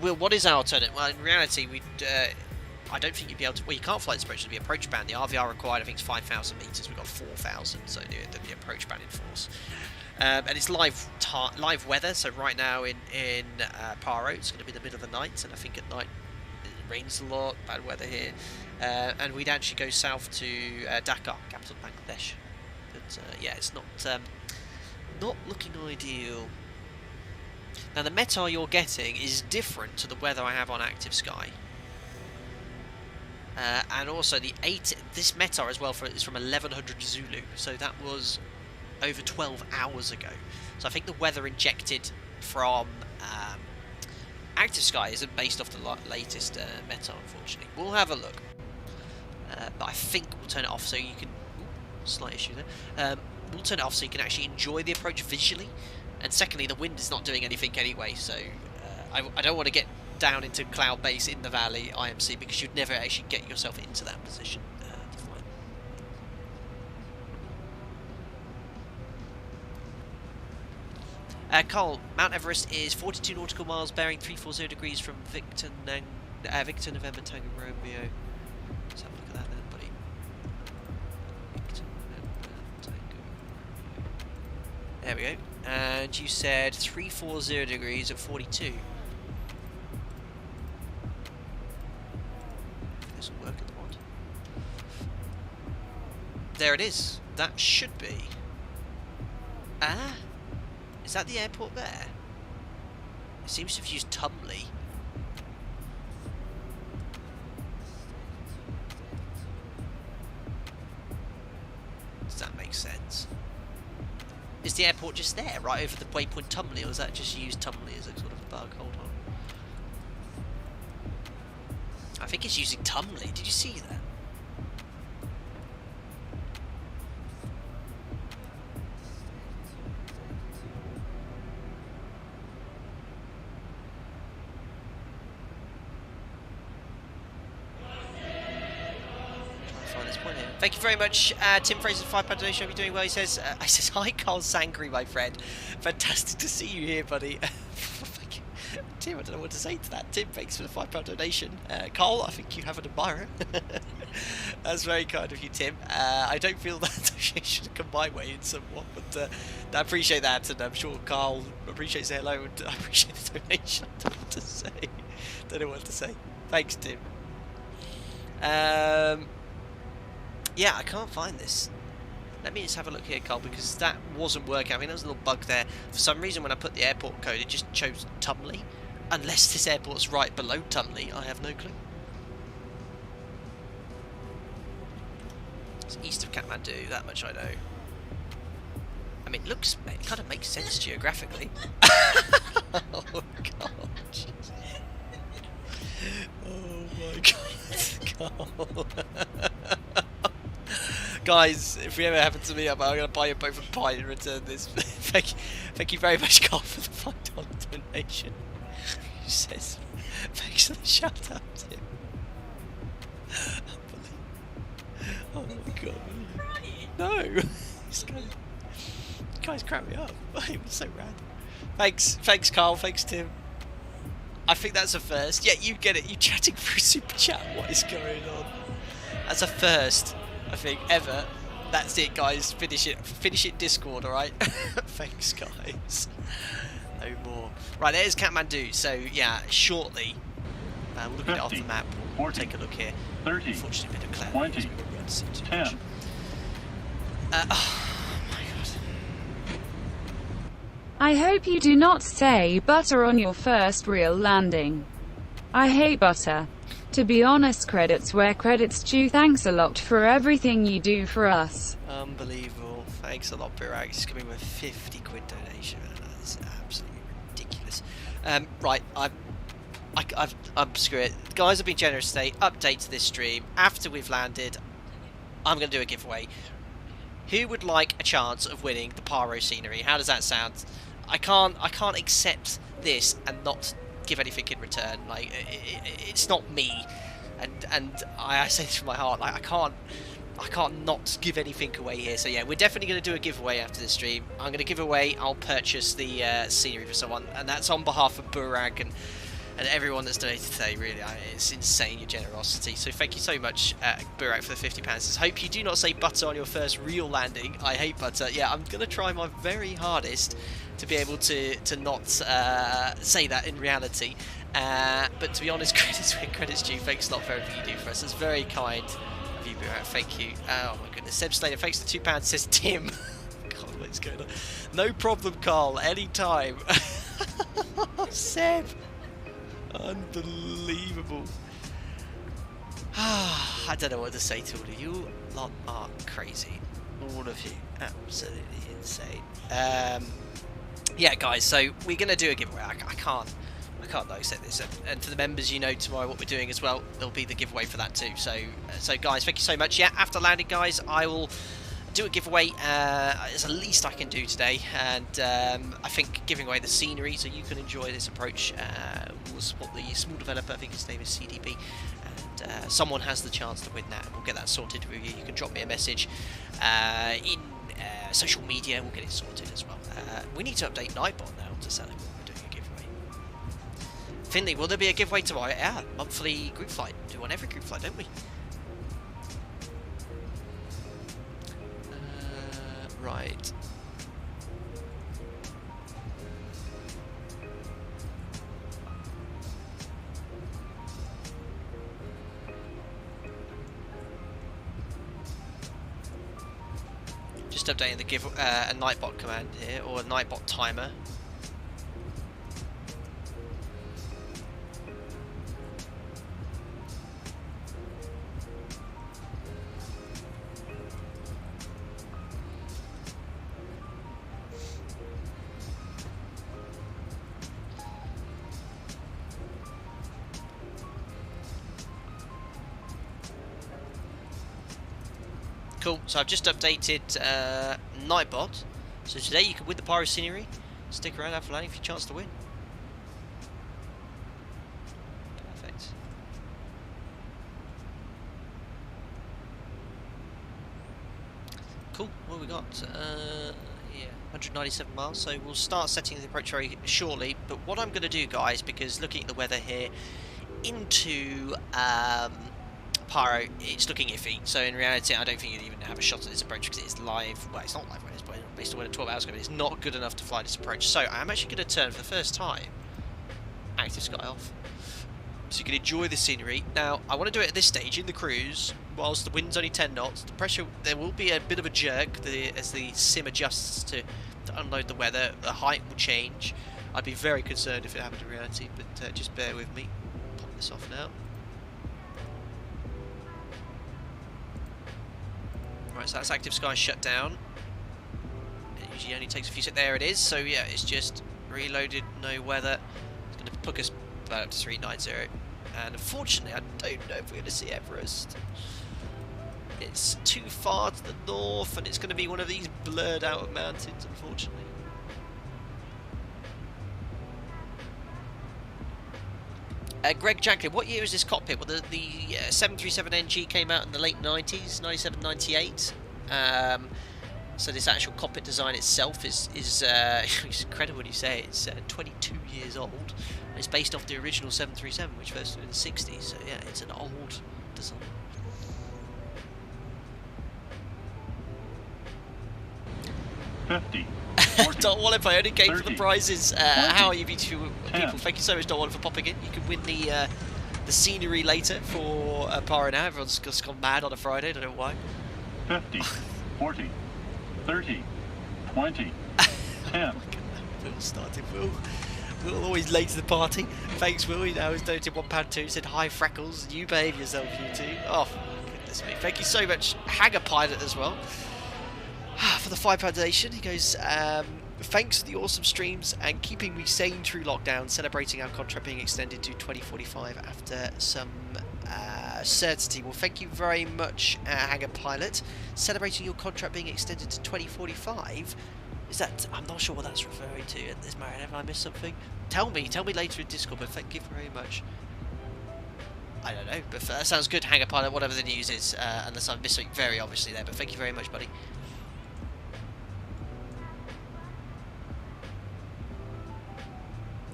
Will, what is our alternative? Well, in reality, I don't think you'd be able to. Well, you can't fly this approach. There'd be approach band. The RVR required, I think, is 5,000 meters. We've got 4,000, so there'd be approach band in force. And it's live weather. So right now in Paro, it's going to be the middle of the night, and I think at night it rains a lot. Bad weather here, and we'd actually go south to Dhaka, capital of Bangladesh. But yeah, it's not looking ideal. Now the METAR you're getting is different to the weather I have on Active Sky. And also this METAR as well is from 1100 Zulu, so that was over 12 hours ago. So I think the weather injected from Active Sky isn't based off the latest METAR, unfortunately. We'll have a look. But I think we'll turn it off so you can... Ooh, slight issue there. We'll turn it off so you can actually enjoy the approach visually. And secondly, the wind is not doing anything anyway, so I don't want to get down into cloud base in the valley IMC because you'd never actually get yourself into that position to fly. Carl, Mount Everest is 42 nautical miles, bearing 340 degrees from Victor November Tango Romeo. Let's have a look at that then, buddy. Victor November Tango Romeo. There we go. And you said 340 degrees at 42. This will work in the mod. There it is. That should be. Ah, is that the airport there? It seems to have used Tumley. Does that make sense? Is the airport just there, right over the waypoint Tumley, or is that just used Tumley as a sort of a bug? Hold on. I think it's using Tumley. Did you see that? Thank you very much, Tim Fraser, £5 donation. Hope you're doing well. He says, hi, Carl Sangri, my friend. Fantastic to see you here, buddy. Thank you. Tim, I don't know what to say to that. Tim, thanks for the £5 donation. Carl, I think you have an admirer. That's very kind of you, Tim. I don't feel that should come my way in somewhat, but I appreciate that, and I'm sure Carl appreciates the hello, and I appreciate the donation. I don't know what to say. Don't know what to say. Thanks, Tim. Yeah, I can't find this. Let me just have a look here, Carl, because that wasn't working. I mean, there was a little bug there. For some reason, when I put the airport code, it just chose Tumley. Unless this airport's right below Tumley, I have no clue. It's east of Kathmandu, that much I know. I mean, it kind of makes sense geographically. Oh, God. Oh, my God, Carl. Guys, if we ever happen to meet up, I'm going to buy you both a pint and return this. Thank you very much, Carl, for the $5 donation. He says, thanks for the shout out, Tim. Oh my God. No! This guy's cracked me up. It was so random. Thanks, Carl. Thanks, Tim. I think that's a first. Yeah, you get it. You chatting through super chat. What is going on? That's a first. I think ever. That's it, guys. Finish it Discord, alright? Thanks, guys. No more. Right, there's Kathmandu. So yeah, shortly we'll look at it off the map. We'll take a look here. 30, Unfortunately, a bit of cloud. 20, 10. Oh my God. I hope you do not say butter on your first real landing. I hate butter. To be honest, credits where credits due. Thanks a lot for everything you do for us. Unbelievable. Thanks a lot, Burak. It's coming with 50 quid donation. That's absolutely ridiculous. Right, I'm screw it. The guys have been generous today. Update to this stream. After we've landed, I'm going to do a giveaway. Who would like a chance of winning the Paro scenery? How does that sound? I can't accept this and not give anything in return. Like, it's not me, and I say this from my heart. Like, I can't not give anything away here. So yeah, we're definitely going to do a giveaway after this stream. I'm going to give away. I'll purchase the scenery for someone, and that's on behalf of Burak and everyone that's donated today. Really, it's insane, your generosity. So thank you so much, Burak, for the £50. Says, hope you do not say butter on your first real landing. I hate butter. Yeah, I'm going to try my very hardest to be able to not say that in reality. But to be honest, credits where credits due. Thanks a lot for everything you do for us. It's very kind of you, Burak. Thank you. Oh my goodness. Seb Slater, thanks for £2. Says Tim. God, what's going on? No problem, Carl. Anytime. Seb. Unbelievable. I don't know what to say to all of you. Lot are crazy. All of you. Absolutely insane. Yeah, guys, so we're going to do a giveaway. I can't not accept this. And for the members, you know tomorrow what we're doing as well. There'll be the giveaway for that too. So guys, thank you so much. Yeah, after landing, guys, I will do a giveaway. It's the least I can do today, and I think giving away the scenery so you can enjoy this approach will support the small developer. I think his name is CDB, and someone has the chance to win that, and we'll get that sorted with you. You can drop me a message in social media, and we'll get it sorted as well. We need to update Nightbot now to tell him we're doing a giveaway. Finley, will there be a giveaway tomorrow? Yeah, monthly group flight. Do one every group flight, don't we? Right. Just updating the a Nightbot command here, or a Nightbot timer. Cool, so I've just updated Nightbot. So today you can win the Paro scenery. Stick around after landing for your chance to win. Perfect. Cool, what have we got? Yeah, 197 miles, so we'll start setting the approach very shortly. But what I'm going to do, guys, because looking at the weather here into Paro, it's looking iffy, so in reality I don't think you'd even have a shot at this approach because it's live. Well, it's not live when it's based on when 12 hours ago, but it's not good enough to fly this approach. So I'm actually going to turn for the first time active sky off, so you can enjoy the scenery. Now I want to do it at this stage in the cruise whilst the wind's only 10 knots. The pressure, there will be a bit of a jerk as the sim adjusts to unload the weather. The height will change. I'd be very concerned if it happened in reality, but just bear with me. Pop this off now. Right, so that's active sky shut down. It usually only takes a few seconds. There it is. So yeah, it's just reloaded, no weather. It's going to put us about up to 390. And unfortunately, I don't know if we're going to see Everest. It's too far to the north, and it's going to be one of these blurred out mountains, unfortunately. Greg Jacklin, what year is this cockpit? Well, the 737NG came out in the late 90s, 97, 98. So this actual cockpit design itself is it's incredible when you say it. It's 22 years old. And it's based off the original 737, which first in the 60s. So yeah, it's an old design. Don Wallop, I only came 30, for the prizes. 20, how are you beautiful 10. people? Thank you so much, Don Wallop, for popping in. You can win the scenery later for Paro now. Everyone's just gone mad on a Friday, I don't know why. 50, 40, 30, 20, 10, Will started. Will always late to the party. Thanks, Will. He now has donated £1.2. Said hi, Freckles. You behave yourself, you two. Oh, goodness me. Thank you so much, Hanger Pilot, as well, for the £5 donation. He goes, thanks for the awesome streams and keeping me sane through lockdown, celebrating our contract being extended to 2045 after some certainty. Well, thank you very much, Hanger Pilot. Celebrating your contract being extended to 2045? Is that... I'm not sure what that's referring to. Is Marianne, have I missed something? Tell me later in Discord, but thank you very much. I don't know, but that sounds good, Hanger Pilot, whatever the news is, unless I've missed something very obviously there, but thank you very much, buddy.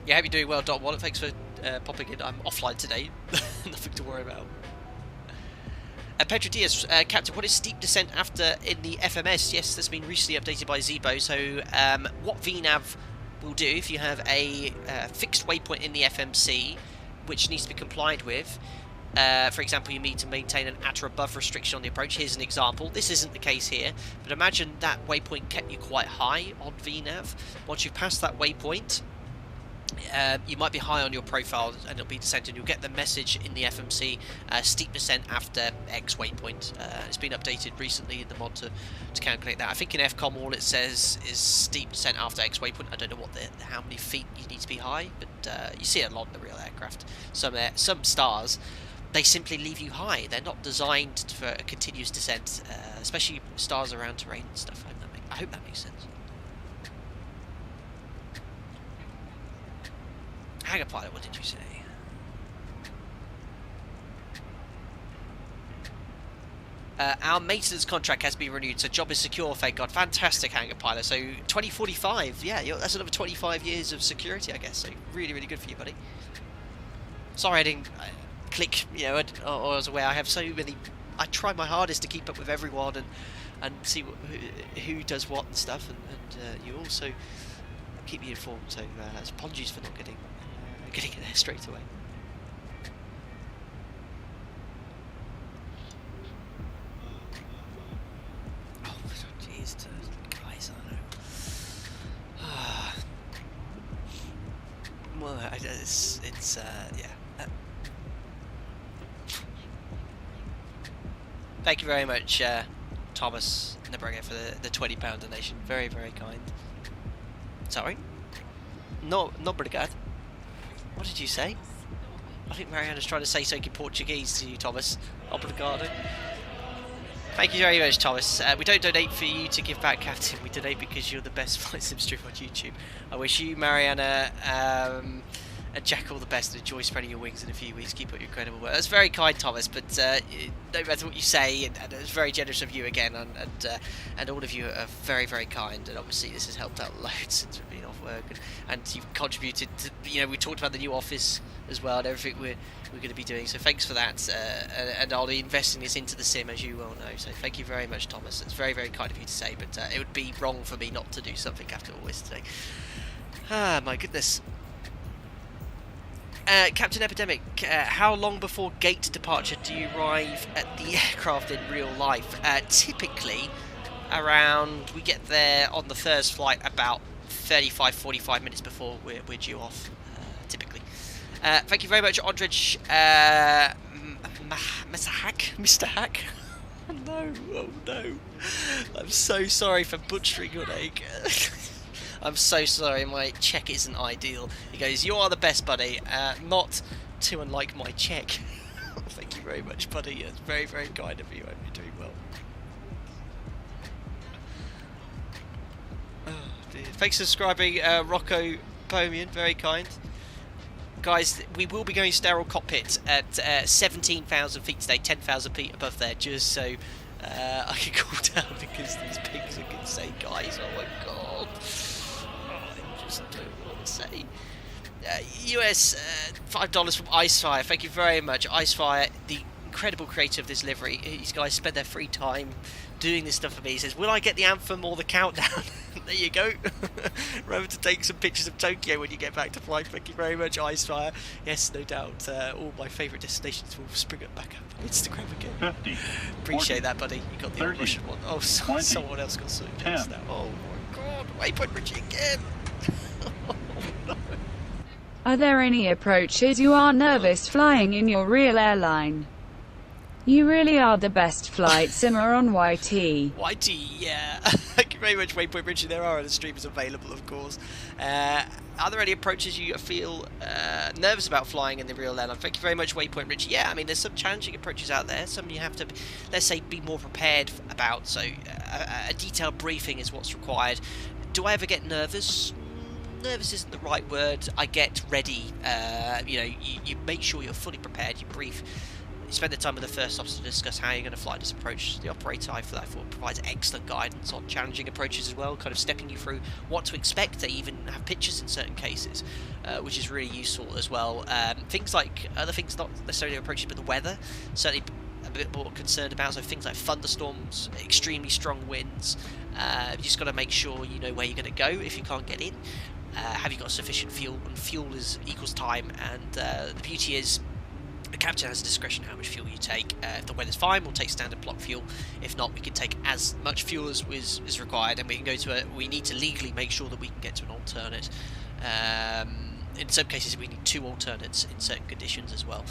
Yeah, I hope you're doing well, Dot Wallet. Thanks for popping in. I'm offline today. Nothing to worry about. Pedro Diaz, Captain, what is steep descent after in the FMS? Yes, that's been recently updated by ZIBO. So what VNAV will do if you have a fixed waypoint in the FMC, which needs to be complied with, for example, you need to maintain an at or above restriction on the approach. Here's an example. This isn't the case here, but imagine that waypoint kept you quite high on VNAV. Once you've passed that waypoint, you might be high on your profile and it'll be descent, and you'll get the message in the FMC, steep descent after X waypoint. It's been updated recently in the mod to calculate that. I think in FCOM all it says is steep descent after X waypoint. I don't know what how many feet you need to be high, but you see it a lot in the real aircraft. Some stars, they simply leave you high. They're not designed for a continuous descent, especially stars around terrain and stuff. I hope that makes sense. Hanger Pilot, what did you say? Our maintenance contract has been renewed, so job is secure, thank God. Fantastic, Hanger Pilot. So 2045, yeah, that's another 25 years of security, I guess. So really, really good for you, buddy. Sorry I didn't click, you know, or I was aware. I have so many. I try my hardest to keep up with everyone and see who does what and stuff, and you also keep me informed. So apologies for not getting it there straight away. Oh, jeez, guys, I don't know. Well, it's yeah. Thank you very much, Thomas Nebrega, for the £20 donation. Very, very kind. Sorry? No, obrigado. What did you say? I think Mariana's trying to say something in Portuguese to you, Thomas. Obrigado. Thank you very much, Thomas. We don't donate for you to give back, Captain. We donate because you're the best flight sim streamer on YouTube. I wish you, Mariana, and Jack all the best, and enjoy spreading your wings in a few weeks. Keep up your incredible work. That's very kind, Thomas, but no matter what you say, and it's very generous of you again, and all of you are very, very kind, and obviously this has helped out loads since we've been off work, and you've contributed to, you know, we talked about the new office as well and everything we're going to be doing, so thanks for that, and I'll be investing this into the sim, as you well know, so thank you very much, Thomas. It's very, very kind of you to say, but it would be wrong for me not to do something after always today. Ah, my goodness. Captain Epidemic, how long before gate departure do you arrive at the aircraft in real life? Typically, around, we get there on the first flight about 35-45 minutes before we're due off, typically. Thank you very much, Ondrej, Mr. Hack. No, oh no. I'm so sorry for butchering your name. I'm so sorry, my Czech isn't ideal. He goes, you are the best, buddy. Not too unlike my Czech. Thank you very much, buddy. It's very, very kind of you. I hope you're doing well. Oh, dear. Thanks for subscribing, Rocco Bohemian. Very kind. Guys, we will be going sterile cockpit at 17,000 feet today, 10,000 feet above there, just so I can cool down because these pigs are insane, guys. Oh my god. I just don't know what to say. US $5 from Icefire. Thank you very much, Icefire, the incredible creator of this livery. These guys spend their free time doing this stuff for me. He says, will I get the anthem or the countdown? There you go. Remember to take some pictures of Tokyo when you get back to flight. Thank you very much, Icefire. Yes, no doubt. All my favourite destinations will spring up back up on Instagram again. 50, Appreciate 40, that, buddy. You got the 30, Russian one. Oh, 20, someone else got something 10. else now. Oh my god, waypoint Richie again. Are there any approaches you are nervous flying in your real airline? You really are the best flight simmer on YT. YT, yeah. Thank you very much, Waypoint Richard. There are other streamers available, of course. Are there any approaches you feel nervous about flying in the real airline? Thank you very much, Waypoint Richard. Yeah, I mean, there's some challenging approaches out there. Some you have to, let's say, be more prepared about. So a detailed briefing is what's required. Do I ever get nervous? Nervous isn't the right word. I get ready. You know, you make sure you're fully prepared. You brief. You spend the time with the first officer to discuss how you're going to fly this approach. The operator, I feel, provides excellent guidance on challenging approaches as well, kind of stepping you through what to expect. They even have pictures in certain cases, which is really useful as well. Things like, other things not necessarily approaches, but the weather, certainly a bit more concerned about. So things like thunderstorms, extremely strong winds. You just got to make sure you know where you're going to go if you can't get in. Have you got sufficient fuel? And fuel equals time, and the beauty is, the captain has discretion how much fuel you take. If the weather's fine, we'll take standard block fuel. If not, we can take as much fuel as is required, and we can go to we need to legally make sure that we can get to an alternate. In some cases, we need 2 alternates in certain conditions as well.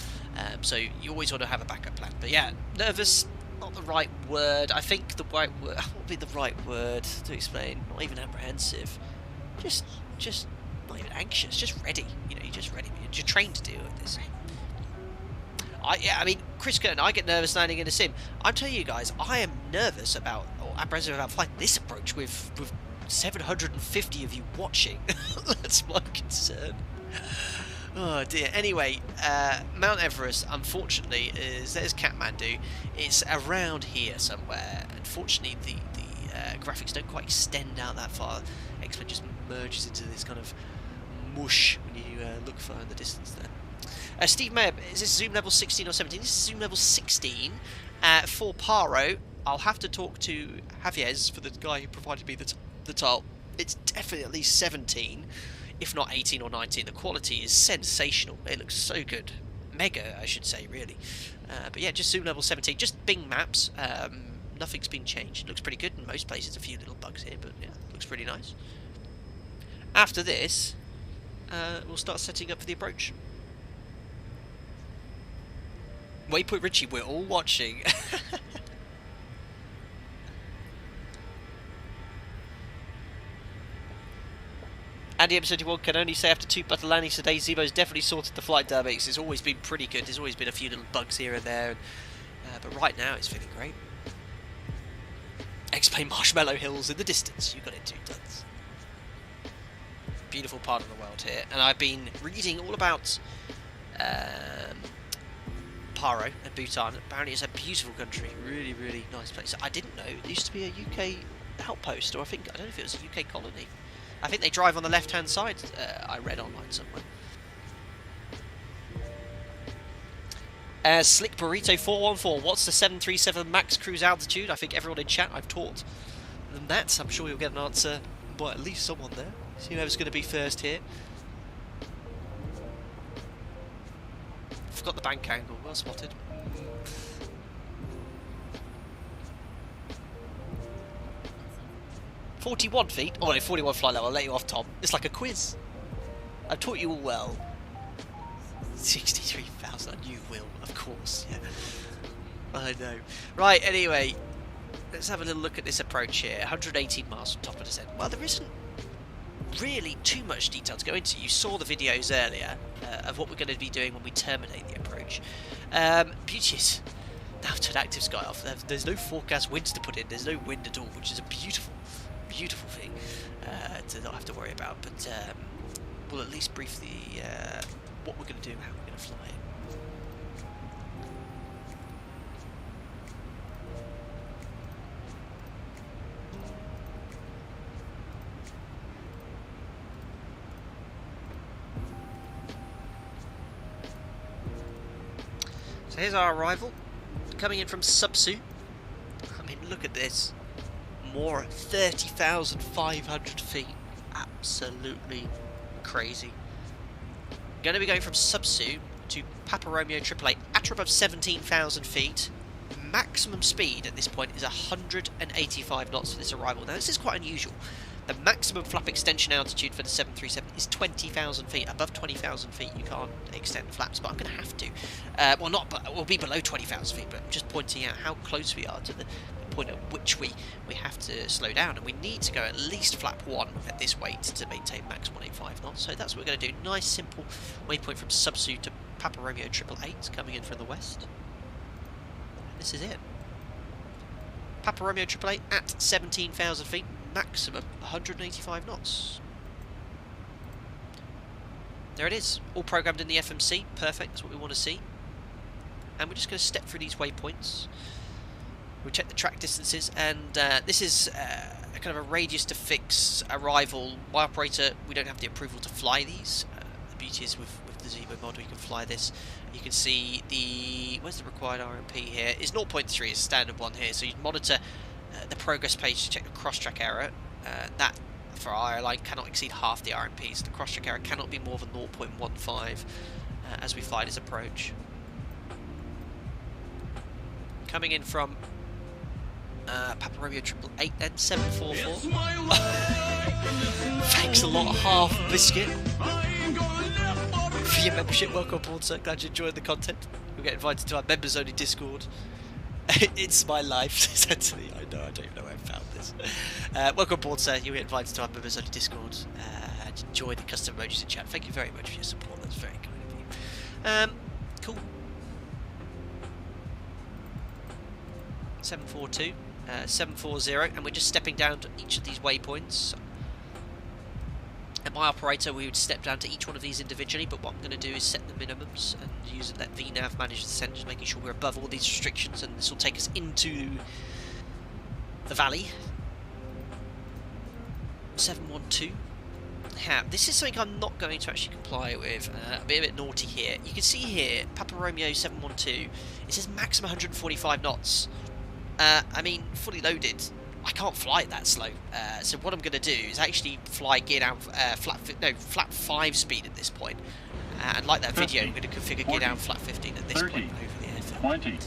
So you always want to have a backup plan. But yeah, nervous, not the right word. I think the right word, what would be the right word to explain? Not even apprehensive. Just not even anxious. Just ready. You know, you're just ready. You're trained to deal with this. I mean, Chris Curtin, I get nervous landing in a sim. I'm telling you guys, I am nervous about, or apprehensive about flying this approach with 750 of you watching. That's my concern. Oh dear. Anyway, Mount Everest, unfortunately, there's Kathmandu. It's around here somewhere. Unfortunately, the graphics don't quite extend out that far. X-Men just merges into this kind of mush when you look far in the distance there. Steve Mayer, is this zoom level 16 or 17? This is zoom level 16 for Paro. I'll have to talk to Javier, for the guy who provided me the tile. It's definitely 17, if not 18 or 19. The quality is sensational. It looks so good. Mega, I should say, really. But yeah, just zoom level 17. Just Bing maps. Nothing's been changed. It looks pretty good in most places. A few little bugs here, but yeah, looks pretty nice. After this, we'll start setting up for the approach. Waypoint Richie, we're all watching. Andy M71 can only say after 2 butter landings today, ZIBO's definitely sorted the flight dynamics. It's always been pretty good. There's always been a few little bugs here and there, but right now it's feeling great. Explain Marshmallow Hills in the distance. You got it 2 tons. Beautiful part of the world here, and I've been reading all about Paro and Bhutan. Apparently it's a beautiful country, really, really nice place. I didn't know it used to be a UK outpost, or I don't know if it was a UK colony. I think they drive on the left-hand side, I read online somewhere. Slick Burrito 414, what's the 737 max cruise altitude? I think everyone in chat, I've taught them that. I'm sure you'll get an answer by at least someone there. See whoever's going to be first here. Forgot the bank angle, well spotted. "41 feet? Oh no, 41 flight level, I'll let you off, Tom. It's like a quiz. I've taught you all well. 63,000, I knew Will, of course, yeah. I know. Right, anyway, let's have a little look at this approach here. 118 miles from top of descent. Well, there isn't really too much detail to go into. You saw the videos earlier of what we're going to be doing when we terminate the approach. Beauty is now to an active sky off. There's no forecast winds to put in. There's no wind at all, which is a beautiful, beautiful thing to not have to worry about. But we'll at least brief the what we're going to do, how we're going to fly it. So here's our arrival, coming in from Subsu. I mean, look at this. More 30,500 feet. Absolutely crazy. Going to be going from Subsu to Papa Romeo 888 at or above 17,000 feet. Maximum speed at this point is 185 knots for this arrival. Now, this is quite unusual The maximum flap extension altitude for the 737 is 20,000 feet. Above 20,000 feet, you can't extend flaps, but I'm going to have to. Well, not, but we'll be below 20,000 feet, but I'm just pointing out how close we are to the point at which we have to slow down, and we need to go at least flap 1 at this weight to maintain max 185 knots. So that's what we're going to do. Nice, simple waypoint from Subsu to Papa Romeo 888 coming in from the west. This is it. Papa Romeo 888 at 17,000 feet. Maximum 185 knots. There it is, all programmed in the FMC. Perfect, that's what we want to see. And we're just going to step through these waypoints. We'll check the track distances, and this is a kind of a radius to fix arrival. My operator, we don't have the approval to fly these. The beauty is with the ZIBO mod we can fly this. You can see the, where's the required RMP here? Is 0.3 is standard one here, so you monitor the progress page to check the cross-track error. That for our airline cannot exceed half the RMPs. The cross-track error cannot be more than 0.15 as we fly this approach. Coming in from Papa Romeo 888 and 744. Thanks a lot, Half Biscuit, for your membership. Welcome aboard, sir. Glad you enjoyed the content. We'll get invited to our members only Discord. It's my life, essentially. I know, I don't even know where I found this. Welcome aboard, sir. You'll get invited to our members only Discord. And enjoy the custom emojis in chat. Thank you very much for your support. That's very kind of you. Cool. 742, 740, and we're just stepping down to each of these waypoints. And my operator, we would step down to each one of these individually, but what I'm going to do is set the minimums and use let VNav manage the descent, just making sure we're above all these restrictions, and this will take us into the valley. 712. Yeah, this is something I'm not going to actually comply with. I'll be a bit naughty here. You can see here, Papa Romeo 712, it says maximum 145 knots. I mean, fully loaded, I can't fly it that slow. So what I'm going to do is actually fly gear down, flat 5 speed at this point. And like that 50, video, I'm going to configure 40, gear down flat 15 at this 30, point over the airfield. 20,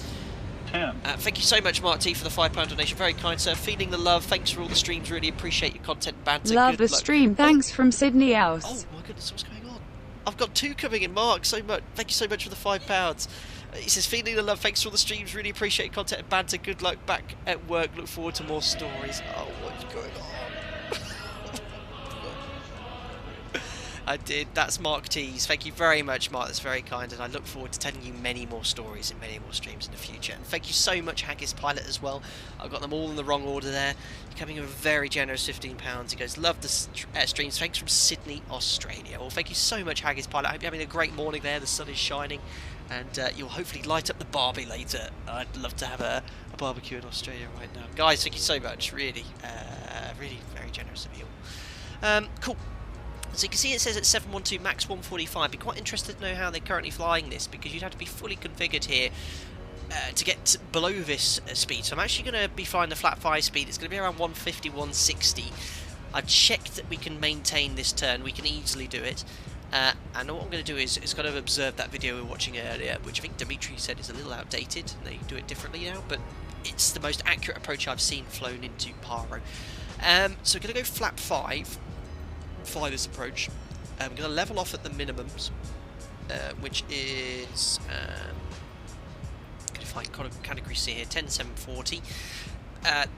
10. Thank you so much, Mark T, for the £5 donation. Very kind, sir. Feeling the love. Thanks for all the streams. Really appreciate your content, banter. Love Good the luck. stream. Thanks from Sydney House. Oh my goodness, what's going on? I've got 2 coming in, Mark. So much. Thank you so much for the £5. He says, feeling the love, thanks for all the streams, really appreciate your content and banter, good luck back at work, look forward to more stories. Oh, what's going on? I did, that's Mark T's. Thank you very much, Mark, that's very kind, and I look forward to telling you many more stories and many more streams in the future. And thank you so much, Haggis Pilot, as well. I've got them all in the wrong order there. You're coming in with a very generous £15. He goes, love the streams, thanks from Sydney, Australia. Well, thank you so much, Haggis Pilot. I hope you're having a great morning there, the sun is shining. And you'll hopefully light up the barbie later. I'd love to have a barbecue in Australia right now. Guys, thank you so much. Really, really very generous of you all. Cool. So you can see it says at 712 max 145. Be quite interested to know how they're currently flying this, because you'd have to be fully configured here to get below this speed. So I'm actually going to be flying the flat 5 speed. It's going to be around 150, 160. I've checked that we can maintain this turn. We can easily do it. And what I'm going to do is kind of observe that video we were watching earlier, which I think Dimitri said is a little outdated, and they do it differently now, but it's the most accurate approach I've seen flown into Paro. So we're going to go flap 5, fly this approach. We're going to level off at the minimums, which is, going to find category C here, 10740.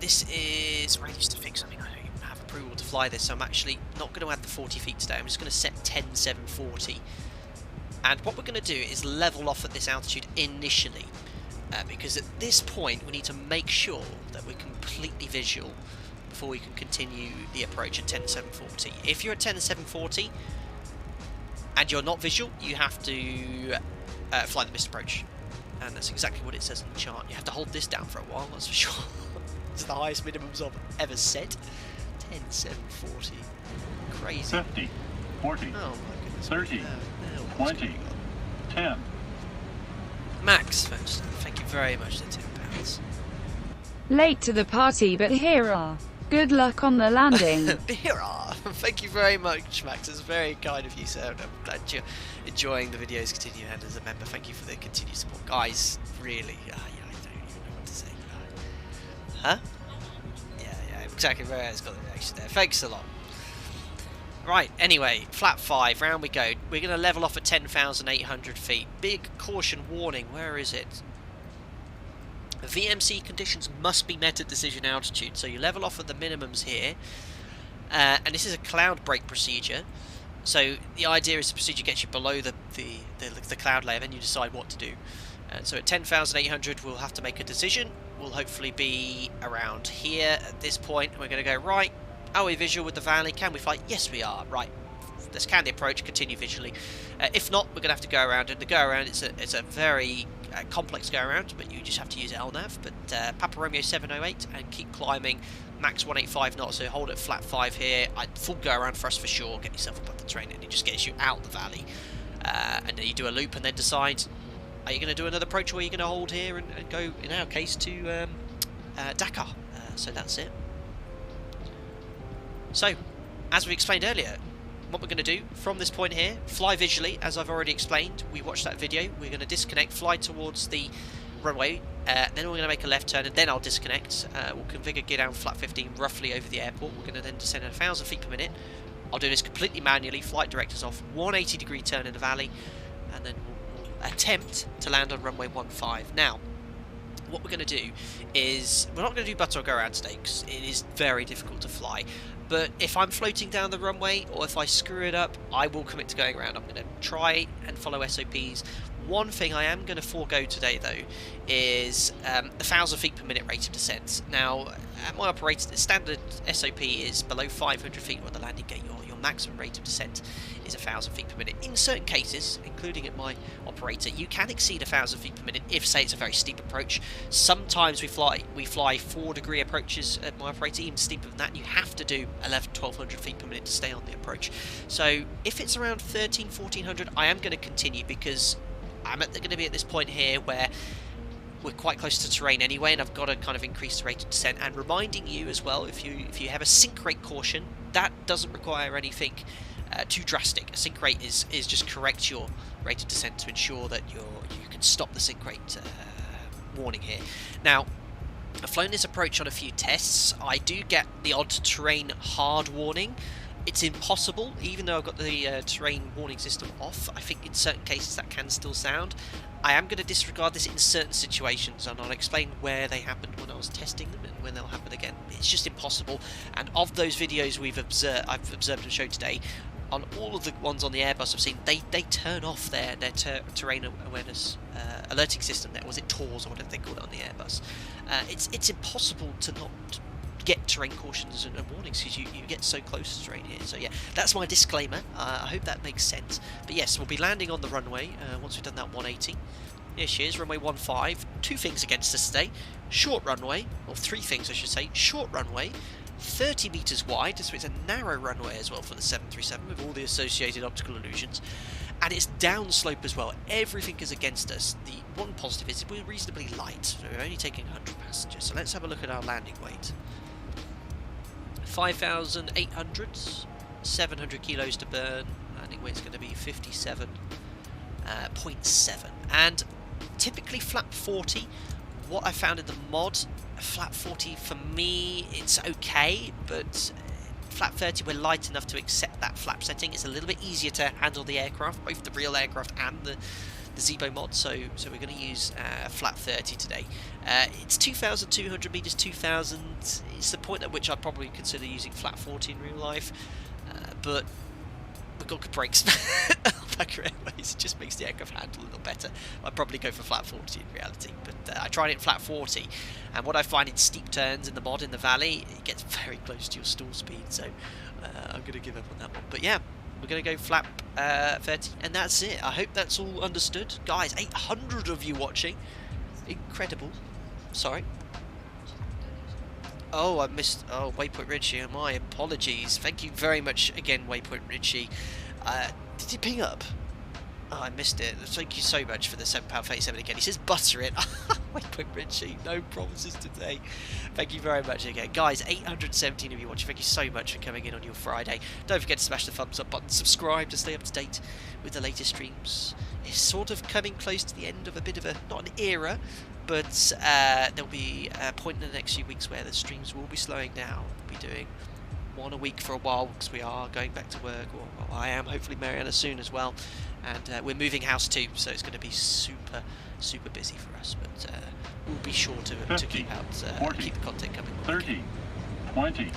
This is radius to fix something. I don't even have approval to fly this, so I'm actually not going to add the 40 feet today. I'm just going to set 10740. And what we're going to do is level off at this altitude initially, because at this point we need to make sure that we're completely visual before we can continue the approach at 10740. If you're at 10740 and you're not visual, you have to fly the missed approach. And that's exactly what it says on the chart. You have to hold this down for a while, that's for sure. It's the highest minimums I've ever set. 10740. Crazy. 50, 40, oh my goodness. 30, 20, 10. Max, folks, thank you very much for the £10. Late to the party, but here are. Good luck on the landing. Here are. Thank you very much, Max. It's very kind of you, sir. I'm glad you're enjoying the videos. Continue, and as a member, thank you for the continued support, guys. Really, yeah, I don't even know what to say. Huh? Yeah, exactly where it's got the reaction there. Thanks a lot. Right, anyway, flat 5, round we go. We're going to level off at 10,800 feet. Big caution warning, where is it? VMC conditions must be met at decision altitude, so you level off at the minimums here. And this is a cloud break procedure. So the idea is the procedure gets you below the cloud layer, then you decide what to do. So at 10,800 we'll have to make a decision. We'll hopefully be around here at this point. We're going to go right. Are we visual with the valley? Can we fly? Yes, we are. Right. Let's can the approach. Continue visually. If not, we're going to have to go around. And the go around, it's a very complex go around, but you just have to use LNAV. But Papa Romeo 708 and keep climbing. Max 185 knots. So hold at flat 5 here. Full go around for us for sure. Get yourself above the terrain, and it just gets you out the valley. And then you do a loop, and then decide: are you going to do another approach, or are you going to hold here and go, in our case, to Dakar? So that's it. So, as we explained earlier, what we're going to do from this point here, fly visually, as I've already explained. We watched that video. We're going to disconnect, fly towards the runway, then we're going to make a left turn, and then I'll disconnect. We'll configure gear down flat 15 roughly over the airport. We're going to then descend at 1,000 feet per minute. I'll do this completely manually, flight directors off, 180-degree turn in the valley, and then we'll attempt to land on runway 15. Now, what we're going to do is, we're not going to do butter or go around today, because it is very difficult to fly. But if I'm floating down the runway, or if I screw it up, I will commit to going around. I'm going to try and follow SOPs. One thing I am going to forego today, though, is 1,000 feet per minute rate of descent. Now, at my operator, the standard SOP is below 500 feet on the landing gate. Your maximum rate of descent is 1,000 feet per minute. In certain cases, including at my operator, you can exceed 1,000 feet per minute if, say, it's a very steep approach. Sometimes we fly 4-degree approaches at my operator, even steeper than that, and you have to do 1,200 feet per minute to stay on the approach. So if it's around 1,400, I am going to continue, because I'm going to be at this point here where we're quite close to terrain anyway, and I've got to kind of increase the rate of descent. And reminding you as well, if you have a sink rate caution, that doesn't require anything too drastic. A sink rate is just correct your rate of descent to ensure that you can stop the sink rate warning here. Now, I've flown this approach on a few tests. I do get the odd terrain hard warning. It's impossible, even though I've got the terrain warning system off. I think in certain cases that can still sound. I am going to disregard this in certain situations, and I'll explain where they happened when I was testing them and when they'll happen again. It's just impossible. And of those videos I've observed and showed today, on all of the ones on the Airbus I've seen, they turn off their terrain awareness alerting system. Was it TORS or whatever they call it on the Airbus? It's impossible to not get terrain cautions and warnings, because you get so close to terrain here. So yeah, that's my disclaimer. I hope that makes sense. But yes, we'll be landing on the runway once we've done that 180. Here she is, runway 15. 2 things against us today. Short runway, or 3 things I should say. Short runway, 30 meters wide, so it's a narrow runway as well for the 737 with all the associated optical illusions. And it's downslope as well. Everything is against us. The one positive is we're reasonably light, so we're only taking 100 passengers. So let's have a look at our landing weight. 5,800, 700 kilos to burn. Landing weight's going to be 57.7. And typically flap 40. What I found in the mod, flap 40 for me, it's okay, but flap 30 we're light enough to accept that flap setting. It's a little bit easier to handle the aircraft, both the real aircraft and the ZIBO mod, so we're going to use flap 30 today. It's 2,200 meters, 2,000. It's the point at which I'd probably consider using flap 40 in real life, but we've got good brakes. Alpaca Airways, it just makes the aircraft handle a little better. I'd probably go for flap 40 in reality, but I tried it in flap 40, and what I find in steep turns in the mod in the valley, it gets very close to your stall speed, so I'm going to give up on that one. But yeah, we're going to go flap 30, and that's it. I hope that's all understood. Guys, 800 of you watching. Incredible. Sorry. Oh, I missed... Oh, Waypoint Richie, my apologies. Thank you very much again, Waypoint Richie. Did you ping up? Oh, I missed it. Thank you so much for the £7.37 again. He says butter it. Waypoint Richie, no promises today. Thank you very much again. Guys, 817 of you watching. Thank you so much for coming in on your Friday. Don't forget to smash the thumbs up button. Subscribe to stay up to date with the latest streams. It's sort of coming close to the end of a bit of a... Not an era, but there'll be a point in the next few weeks where the streams will be slowing down. We'll be doing one a week for a while because we are going back to work, or well, I am, hopefully Mariana soon as well, and we're moving house too, so it's going to be super busy for us, but we'll be sure to 50, keep out 40, keep the content coming. 30, 20, 10.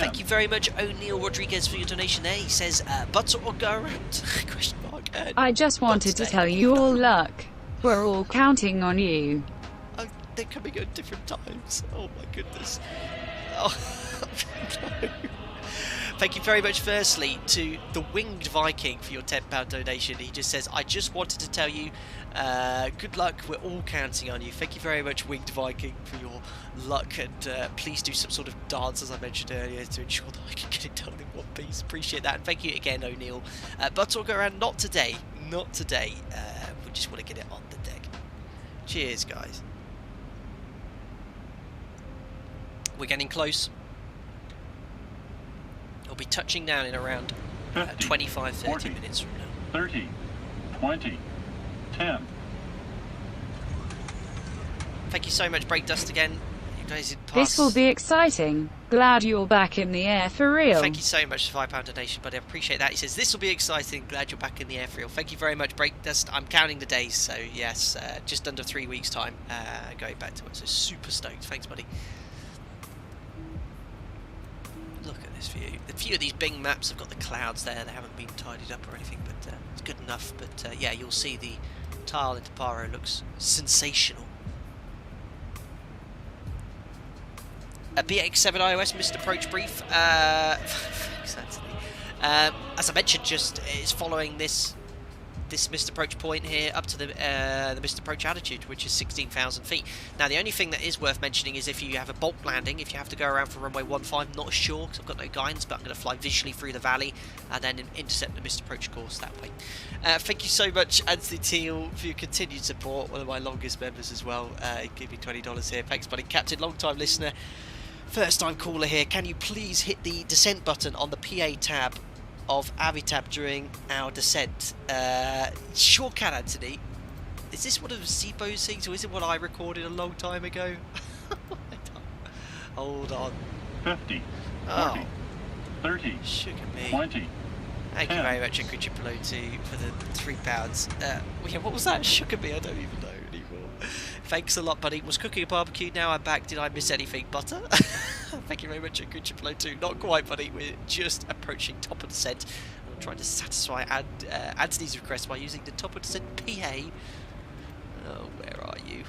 Thank you very much, O'Neill Rodriguez, for your donation there. He says, butts or go around? Question mark. I just wanted to tell you all luck. We're all counting on you. Oh, they're coming at different times. Oh my goodness. Oh, no. Thank you very much, firstly, to the Winged Viking for your £10 donation. He just says, I just wanted to tell you, good luck, we're all counting on you. Thank you very much, Winged Viking, for your luck, and please do some sort of dance, as I mentioned earlier, to ensure that I can get it done in one piece. Appreciate that, and thank you again, O'Neill. But we'll go around, not today. We just want to get it on the deck. Cheers, guys. We're getting close. It'll be touching down in around 25-30 40, minutes from now. 30, 20, 10. Thank you so much, Break Dust, again. You guys did pass. This will be exciting. Glad you're back in the air for real. Thank you so much for £5 donation, buddy. I appreciate that. He says, this will be exciting. Glad you're back in the air for real. Thank you very much, Break Dust. I'm counting the days, so yes, just under 3 weeks' time going back to it. So super stoked. Thanks, buddy. Look at this view. A few of these Bing maps have got the clouds there. They haven't been tidied up or anything, but it's good enough. But yeah, you'll see the tile into Paro looks sensational. A BX7 iOS missed approach brief. Exactly. As I mentioned, just is following this missed approach point here up to the missed approach altitude, which is 16,000 feet. Now, the only thing that is worth mentioning is if you have a bulk landing, if you have to go around for runway 15, I'm not sure because I've got no guidance, but I'm going to fly visually through the valley and then intercept the missed approach course that way. Thank you so much, Anthony Teal, for your continued support. One of my longest members as well. Give me $20 here. Thanks, buddy. Captain, long time listener, first time caller here. Can you please hit the descent button on the PA tab of Avitab during our descent? Sure can, Anthony. Is this one of ZIBO's things, or is it what I recorded a long time ago? Hold on. 50, 40, Oh, 30, sugar me. 20. Thank you very much, Agricia Pelosi, for the £3. Yeah, what was that? Sugar me, I don't even know anymore. Thanks a lot, buddy. Was cooking a barbecue, now I'm back. Did I miss anything? Butter? Thank you very much, Agricia Pelosi. Not quite, buddy. We're just approaching top of descent. I'm trying to satisfy Anthony's request by using the top of descent PA. Oh, where are you?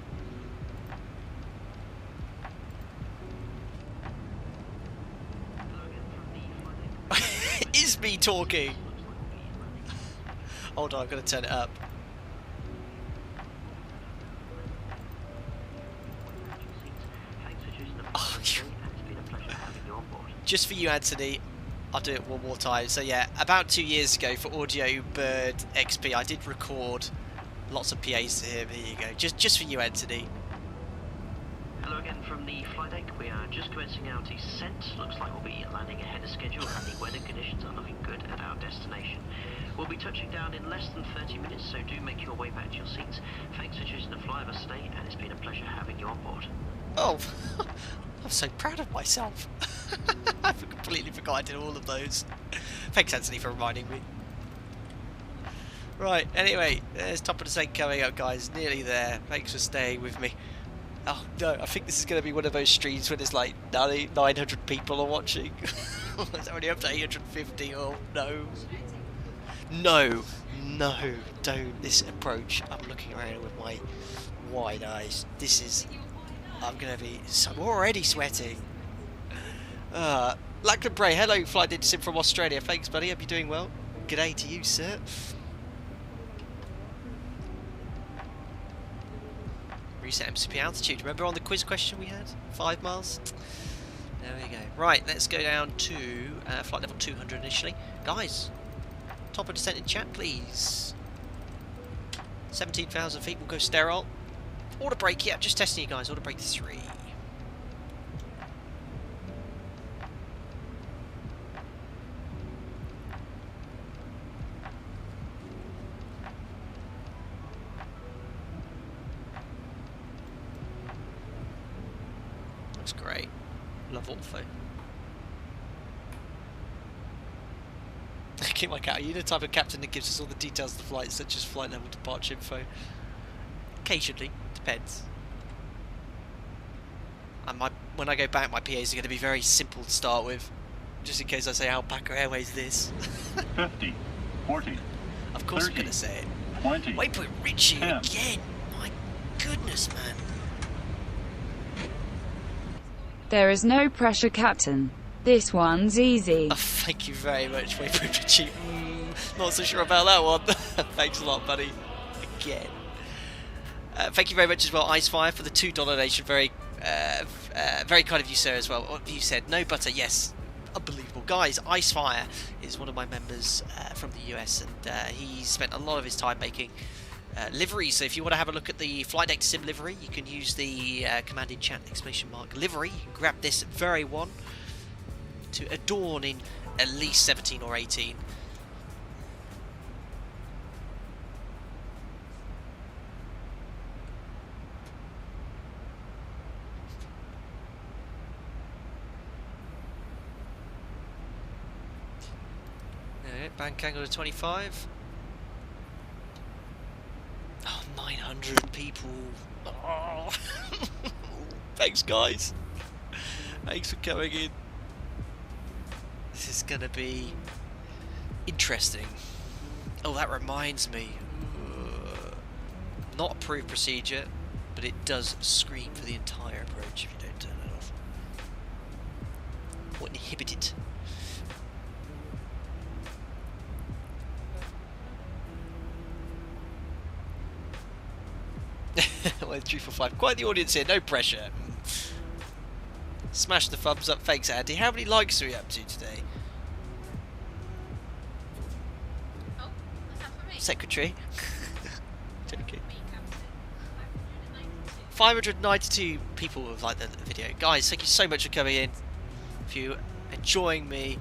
It is me talking. Hold on, I'm going to turn it up. Oh, just for you, Anthony, I'll do it one more time. So yeah, about 2 years ago for Audio Bird XP, I did record lots of PAs to hear. There you go. Just for you, Anthony. Hello again from the flight deck. We are just commencing our descent. Looks like we'll be landing ahead of schedule and the weather conditions are looking good at our destination. We'll be touching down in less than 30 minutes, so do make your way back to your seats. Thanks for choosing to fly with us today, and it's been a pleasure having you on board. Oh, I'm so proud of myself. I've completely forgotten all of those. Thanks, Anthony, for reminding me. Right, anyway, there's top of the descent coming up, guys. Nearly there. Thanks for staying with me. Oh, no, I think this is going to be one of those streams where there's like 900 people are watching. It's already up to 850. Oh, no. No, don't. This approach, I'm looking around with my wide eyes. This is... I'm going to be... I'm already sweating. Lachlan Bray, hello, flight sim from Australia. Thanks, buddy. Hope you're doing well. G'day to you, sir. Reset MCP altitude. Remember on the quiz question we had? 5 miles? There we go. Right, let's go down to flight level 200 initially. Guys, top of descent in chat, please. 17,000 feet, we'll go sterile. Auto brake, yeah, just testing you guys. Auto brake 3. looks great. Love Ortho. Keep my cat. You're the type of captain that gives us all the details of the flight, such as flight level, departure info. Occasionally, depends. And when I go back, my PAs are going to be very simple to start with, just in case I say Alpaca Airways this. 50, 40, Of course 30, I'm going to say it. 20, Wait for Richie 10. again. My goodness, man. There is no pressure, Captain. This one's easy. Oh, thank you very much, wait for Richie. Not so sure about that one. Thanks a lot, buddy. Again. Thank you very much as well, Icefire, for the $2 donation. Very kind of you, sir, as well. What you said, no butter, yes. Unbelievable. Guys, Icefire is one of my members from the US, and he spent a lot of his time making liveries. So if you want to have a look at the Flight Deck Sim livery, you can use the command in chat ! Livery. You can grab this very one to adorn in at least 17 or 18. Bank angle to 25. Oh, 900 people. Oh. Thanks, guys. Thanks for coming in. This is going to be interesting. Oh, that reminds me. Not approved procedure, but it does scream for the entire approach if you don't turn it off. Or inhibit it. Well, 345. Quite the audience here, no pressure. Smash the thumbs up, thanks Andy. How many likes are we up to today? Oh, what's that for me? Secretary. Joking. 592 people have liked the video. Guys, thank you so much for coming in. If you're enjoying me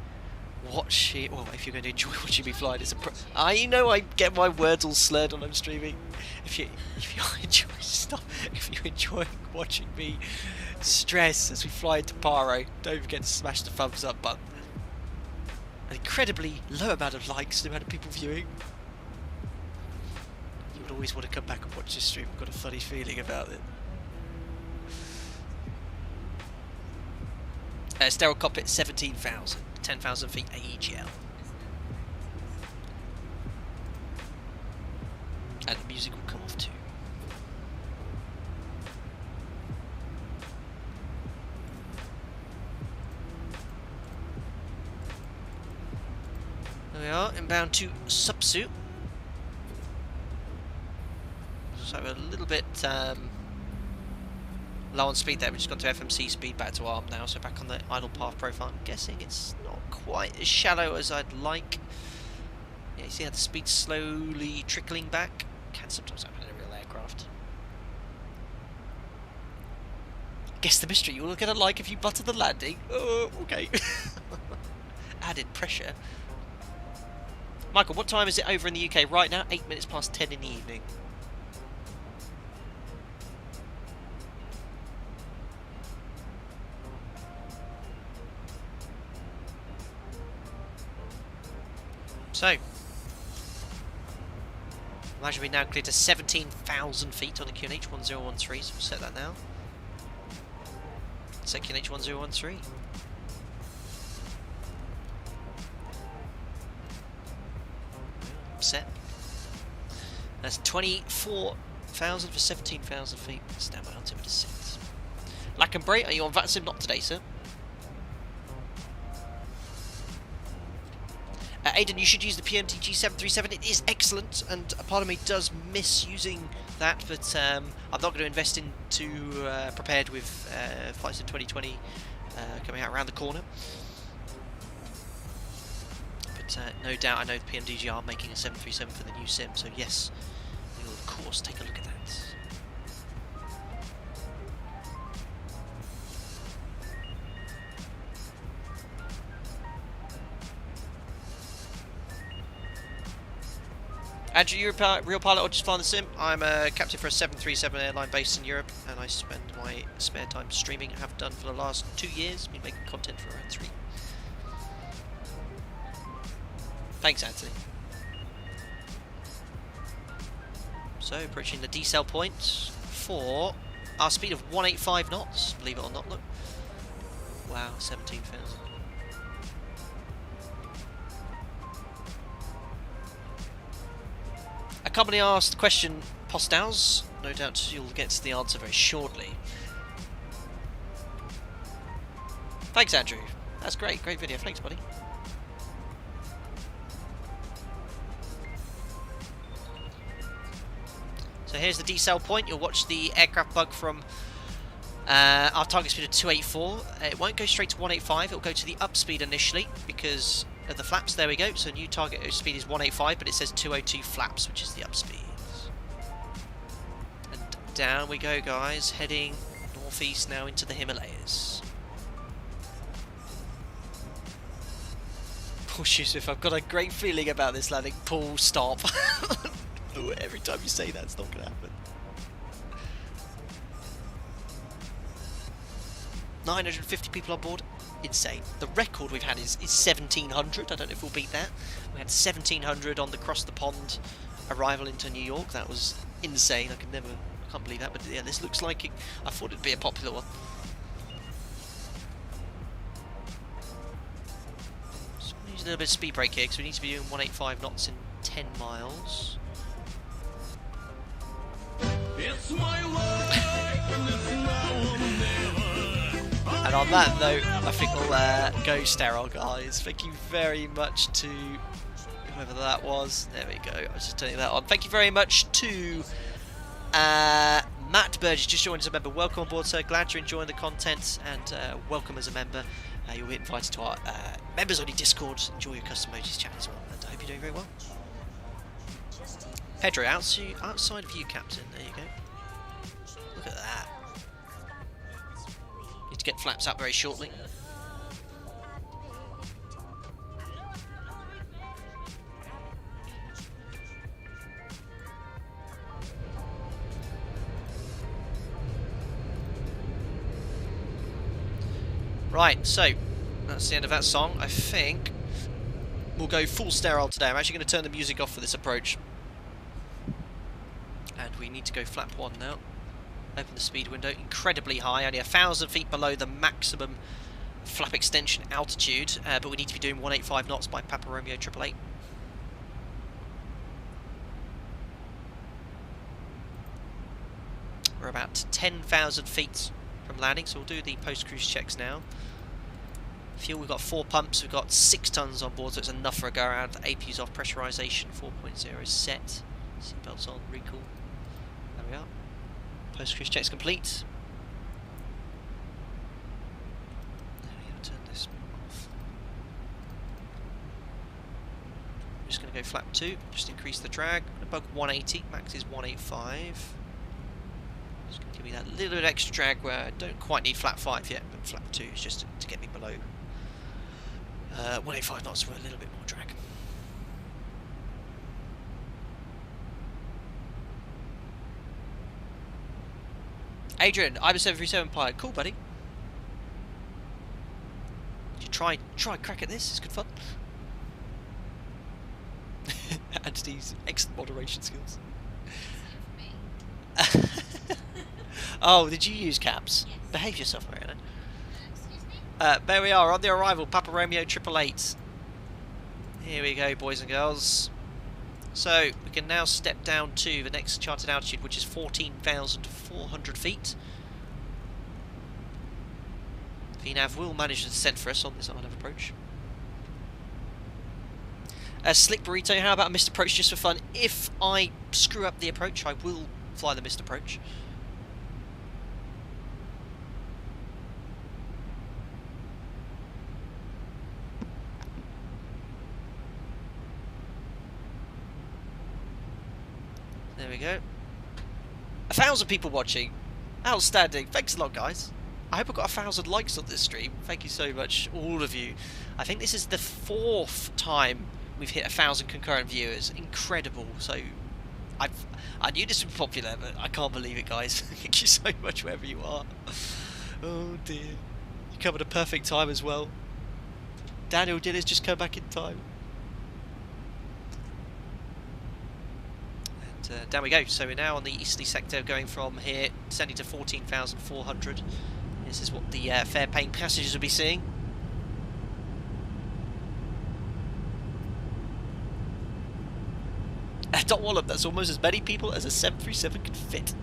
watching, well, if you're going to enjoy watching me fly, it's I know I get my words all slurred when I'm streaming. If you enjoy watching me stress as we fly into Paro, don't forget to smash the thumbs up button. An incredibly low amount of likes, the amount of people viewing. You would always want to come back and watch this stream. I've got a funny feeling about it. Sterile cockpit 17,000, 10,000 feet AEGL. And the music will come off too. There we are, inbound to Subsuit. So we're a little bit low on speed there. We've just gone to FMC speed, back to ARM now, so back on the idle path profile. I'm guessing it's not quite as shallow as I'd like. Yeah, you see how the speed's slowly trickling back? Can sometimes happen in a real aircraft. Guess the mystery, you'll get a like if you butter the landing. Oh, okay. Added pressure. Michael, what time is it over in the UK right now? 8 minutes past 10 in the evening. So, imagine we now clear to 17,000 feet on the QNH 1013, so we'll set that now. Set QNH 1013. Set. That's 24,000 for 17,000 feet. Stand by altimeter 6. Lackenbray, are you on VATSIM? Not today, sir. Aidan, you should use the PMTG 737. It is excellent, and a part of me does miss using that, but I'm not going to invest into prepared with Flight Sim 2020 coming out around the corner. But no doubt, I know the PMDG are making a 737 for the new sim, so yes, we will of course take a look at that. Andrew, you're a real pilot or just flying the sim? I'm a captain for a 737 airline based in Europe, and I spend my spare time streaming. I have done for the last 2 years. Been making content for around 3. Thanks, Anthony. So, approaching the decel point for our speed of 185 knots, believe it or not, look. Wow, 17,000. A company asked question postals. No doubt you'll get to the answer very shortly. Thanks, Andrew. That's great. Great video. Thanks, buddy. So here's the decel point. You'll watch the aircraft bug from our target speed of 284. It won't go straight to 185. It'll go to the up speed initially because of the flaps. There we go. So new target speed is 185, but it says 202 flaps, which is the up speed. And down we go, guys, heading northeast now into the Himalayas. Paul Yusuf, I've got a great feeling about this landing. Paul, stop. Every time you say that, it's not going to happen. 950 people on board. Insane. The record we've had is 1,700. I don't know if we'll beat that. We had 1,700 on the cross the pond arrival into New York. That was insane. I can't believe that. But yeah, this looks like it. I thought it'd be a popular one. So we use a little bit of speed brake here because we need to be doing 185 knots in 10 miles. It's my And on that note, I think we'll go sterile, guys. Thank you very much to whoever that was. There we go. I was just turning that on. Thank you very much to Matt Burgess, just joined as a member. Welcome on board, sir. Glad you're enjoying the content, and welcome as a member. You'll be invited to our members-only Discord. Enjoy your custom emojis chat as well, and I hope you're doing very well. Pedro, outside of you, Captain. There you go. Look at that. Need to get flaps up very shortly. Right, so that's the end of that song. I think we'll go full sterile today. I'm actually going to turn the music off for this approach. And we need to go flap 1 now. Open the speed window, incredibly high, only 1,000 feet below the maximum flap extension altitude, but we need to be doing 185 knots by Papa Romeo 888. We're about 10,000 feet from landing, so we'll do the post-cruise checks now. Fuel, we've got 4 pumps, we've got 6 tons on board, so it's enough for a go around. APU's off, pressurization 4.0 is set. Seatbelts on, recall. There we are. Post-cruise checks complete. There we go, turn this off. I'm just going to go flap 2, just increase the drag. Above 180, max is 185. Just going to give me that little bit extra drag where I don't quite need flap 5 yet, but flap 2 is just to get me below 185 knots for a little bit more drag. Adrian, I'm a 737 pilot. Cool, buddy. You try crack at this. It's good fun. Anthony's excellent moderation skills. Oh, did you use caps? Yes. Behave yourself, Mariana. Excuse me? There we are on the arrival, Papa Romeo 888. Here we go, boys and girls. So we can now step down to the next charted altitude, which is 14,400 feet. VNAV will manage to descend for us on this line of approach. Slick Burrito, how about a missed approach just for fun? If I screw up the approach, I will fly the missed approach. There we go. 1,000 people watching. Outstanding. Thanks a lot, guys. I hope I got 1,000 likes on this stream. Thank you so much, all of you. I think this is the 4th time we've hit 1,000 concurrent viewers. Incredible. So I knew this would be popular, but I can't believe it, guys. Thank you so much wherever you are. Oh dear. You come at a perfect time as well. Daniel Diller's just come back in time. And down we go. So we're now on the easterly sector, going from here, descending to 14,400. This is what the fare-paying passengers will be seeing. Dot Wallop, that's almost as many people as a 737 could fit.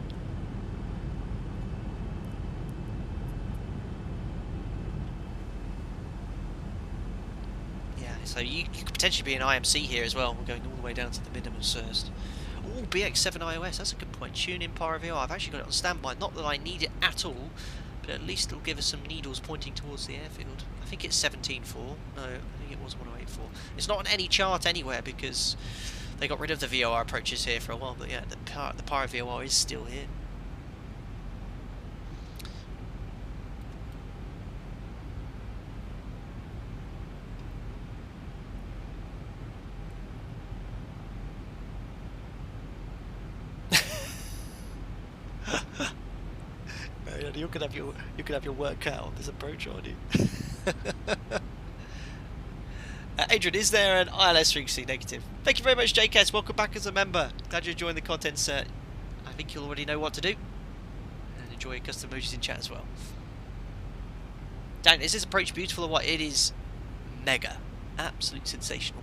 Yeah, so you could potentially be an IMC here as well. We're going all the way down to the minimums first. Oh, BX7 iOS, that's a good point. Tune in Paro VR. I've actually got it on standby. Not that I need it at all, but at least it'll give us some needles pointing towards the airfield. I think it's 17.4. No, I think it was 108.4. It's not on any chart anywhere because they got rid of the VOR approaches here for a while, but yeah, the Paro VOR is still here. You could have your work cut on this approach, aren't you? Adrian, is there an ILS frequency negative? Thank you very much, JKS. Welcome back as a member. Glad you're enjoying the content, sir. I think you'll already know what to do. And enjoy your custom emojis in chat as well. Dan, is this approach beautiful or what? It is mega. Absolute sensational.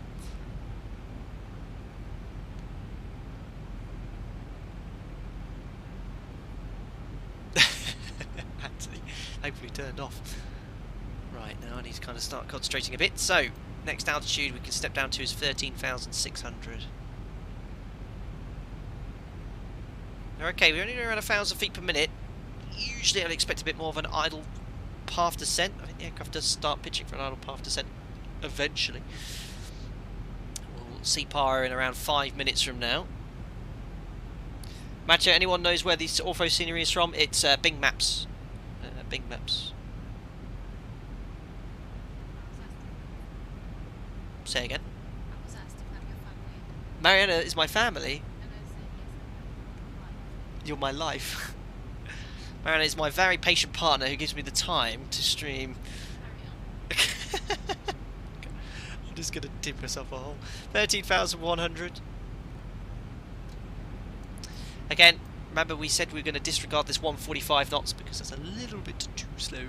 Anthony, hopefully turned off. Right, now I need to kind of start concentrating a bit. So, next altitude we can step down to is 13,600. Okay, we're only around 1,000 feet per minute. Usually I'd expect a bit more of an idle path descent. I think the aircraft does start pitching for an idle path descent eventually. We'll see Paro in around 5 minutes from now. Matcha, anyone knows where this ortho scenery is from? It's Bing Maps. Bing Maps. Say again. Mariana is my family. You're my life. Mariana is my very patient partner who gives me the time to stream. I'm just going to dip myself a hole. 13,100. Again, remember we said we were going to disregard this 145 knots because that's a little bit too slow.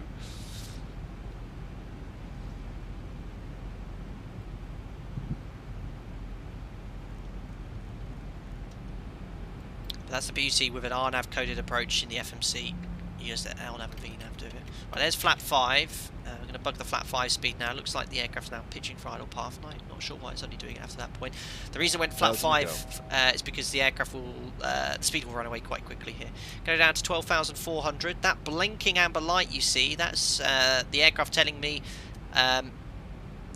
But that's the beauty with an RNAV coded approach in the FMC. You just let LNAV and VNAV do it. Right, there's flap 5. We're going to bug the flap 5 speed now. It looks like the aircraft's now pitching for idle path. I'm not sure why it's only doing it after that point. The reason it went flap 5 is because the aircraft will, the speed will run away quite quickly here. Go down to 12,400. That blinking amber light you see, that's the aircraft telling me,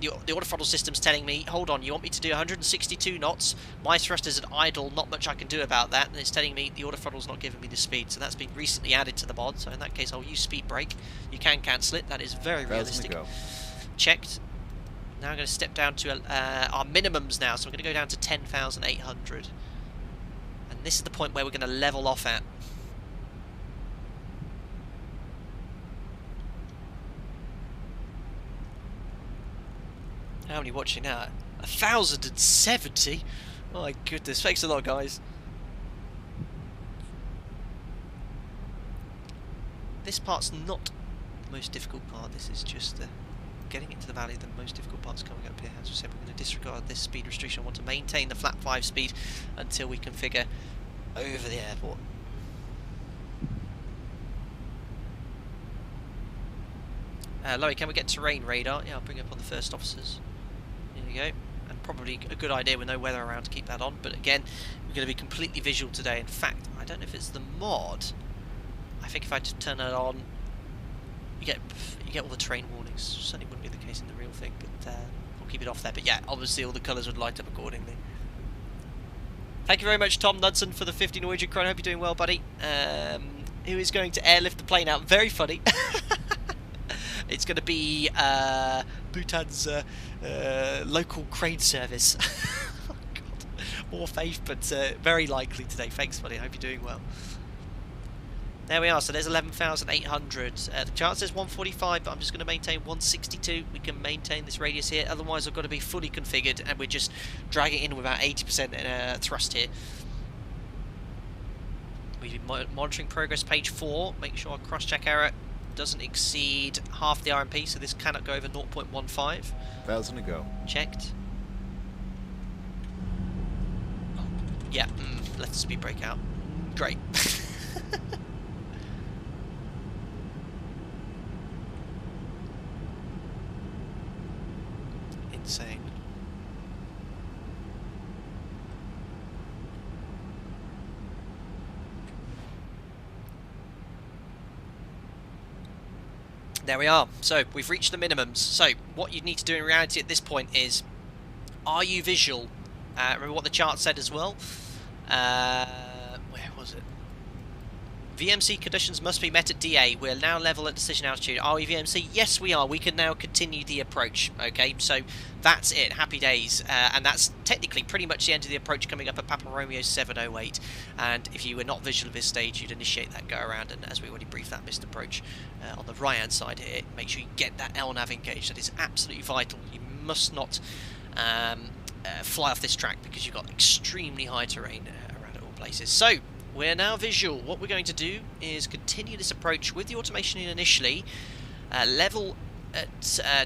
the autothrottle system's telling me, hold on, you want me to do 162 knots? My thrusters at idle, not much I can do about that, and it's telling me the autothrottle's not giving me the speed, so that's been recently added to the mod, so in that case I'll use speed brake. You can cancel it, that is very realistic. Checked. Now I'm going to step down to our minimums now, so I'm going to go down to 10,800. And this is the point where we're going to level off at. How many watching now? 1,070? Oh my goodness, thanks a lot, guys. This part's not the most difficult part, this is just getting into the valley. The most difficult part's coming up here. As we said, we're going to disregard this speed restriction. I want to maintain the flap 5 speed until we configure over the airport. Lowy, can we get terrain radar? Yeah, I'll bring it up on the first officers. There you go. And probably a good idea with no weather around to keep that on. But again, we're going to be completely visual today. In fact, I don't know if it's the mod. I think if I just turn it on, you get all the terrain warnings. Certainly wouldn't be the case in the real thing, but we'll keep it off there. But yeah, obviously all the colours would light up accordingly. Thank you very much, Tom Knudsen, for the 50 Norwegian krone. Hope you're doing well, buddy. Who is going to airlift the plane out? Very funny. It's going to be Bhutan's local crane service. Oh, God. More faith, but very likely today. Thanks, buddy. I hope you're doing well. There we are. So there's 11,800. The chart says 145, but I'm just going to maintain 162. We can maintain this radius here. Otherwise, I've got to be fully configured, and we're just dragging in with about 80% thrust here. We've been monitoring progress page 4. Make sure our cross-check error doesn't exceed half the RMP, so this cannot go over 0.15. 1,000 to go. Checked. Oh, yeah, left speed brake out. Great. Insane. There we are. So we've reached the minimums. So what you need to do in reality at this point is, are you visual? Remember what the chart said as well. Where was it? VMC conditions must be met at DA. We're now level at decision altitude. Are we VMC? Yes, we are. We can now continue the approach. Okay, so that's it. Happy days. And that's technically pretty much the end of the approach coming up at Papa Romeo 708. And if you were not visual at this stage, you'd initiate that go around. And as we already briefed that missed approach on the right-hand side here, make sure you get that LNAV engaged. That is absolutely vital. You must not fly off this track because you've got extremely high terrain around at all places. So we're now visual. What we're going to do is continue this approach with the automation in initially, level at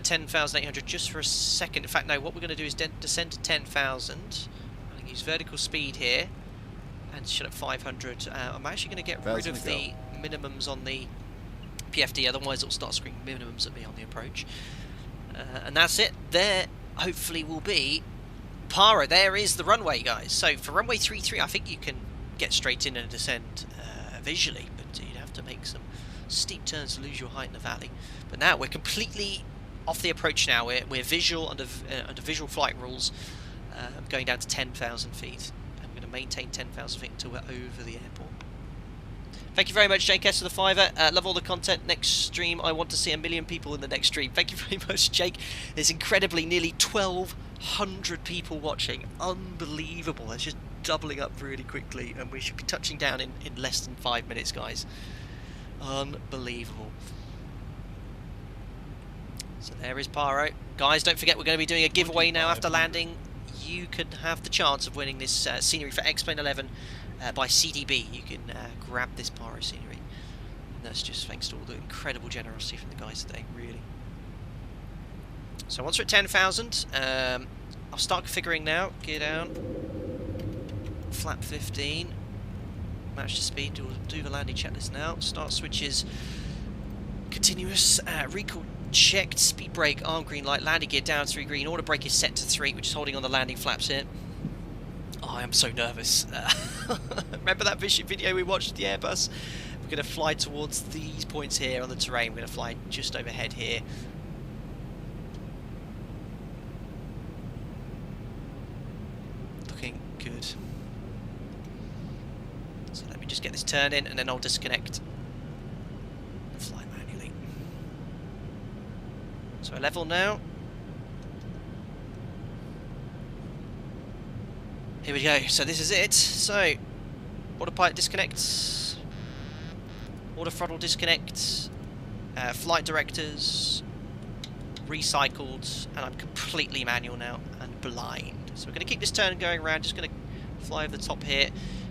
10,800 just for a second. In fact, no, what we're going to do is descend to 10,000. I'm going to use vertical speed here and shut at 500. I'm actually going to get rid of the minimums on the PFD, otherwise it'll start screaming minimums at me on the approach. And that's it. There hopefully will be Paro. There is the runway, guys. So for runway 33, I think you can get straight in and descend visually, but you'd have to make some steep turns to lose your height in the valley. But now we're completely off the approach now. We're visual under visual flight rules, going down to 10,000 feet. I'm going to maintain 10,000 feet until we're over the airport. Thank you very much, Jake S for the $5. Love all the content. Next stream, I want to see 1 million people in the next stream. Thank you very much, Jake. There's incredibly nearly 1,200 people watching. Unbelievable. That's just doubling up really quickly, and we should be touching down in less than 5 minutes, guys. Unbelievable. So there is Paro. Guys, don't forget we're going to be doing a giveaway now after landing. You can have the chance of winning this scenery for X-Plane 11 by CDB. You can grab this Paro scenery. And that's just thanks to all the incredible generosity from the guys today, really. So once we're at 10,000, I'll start configuring now. Gear down. Flap 15. Match the speed. Do the landing checklist now. Start switches. Continuous. Recall checked. Speed brake. Arm green light. Landing gear down 3 green. Order brake is set to 3, which is holding on the landing flaps here. Oh, I am so nervous. Remember that video we watched at the Airbus? We're going to fly towards these points here on the terrain. We're going to fly just overhead here. Looking good. So let me just get this turn in and then I'll disconnect and fly manually. So we're level now. Here we go. So this is it. So autopilot disconnects, auto throttle disconnect, flight directors recycled, and I'm completely manual now and blind. So we're going to keep this turn going around. Just going to fly over the top here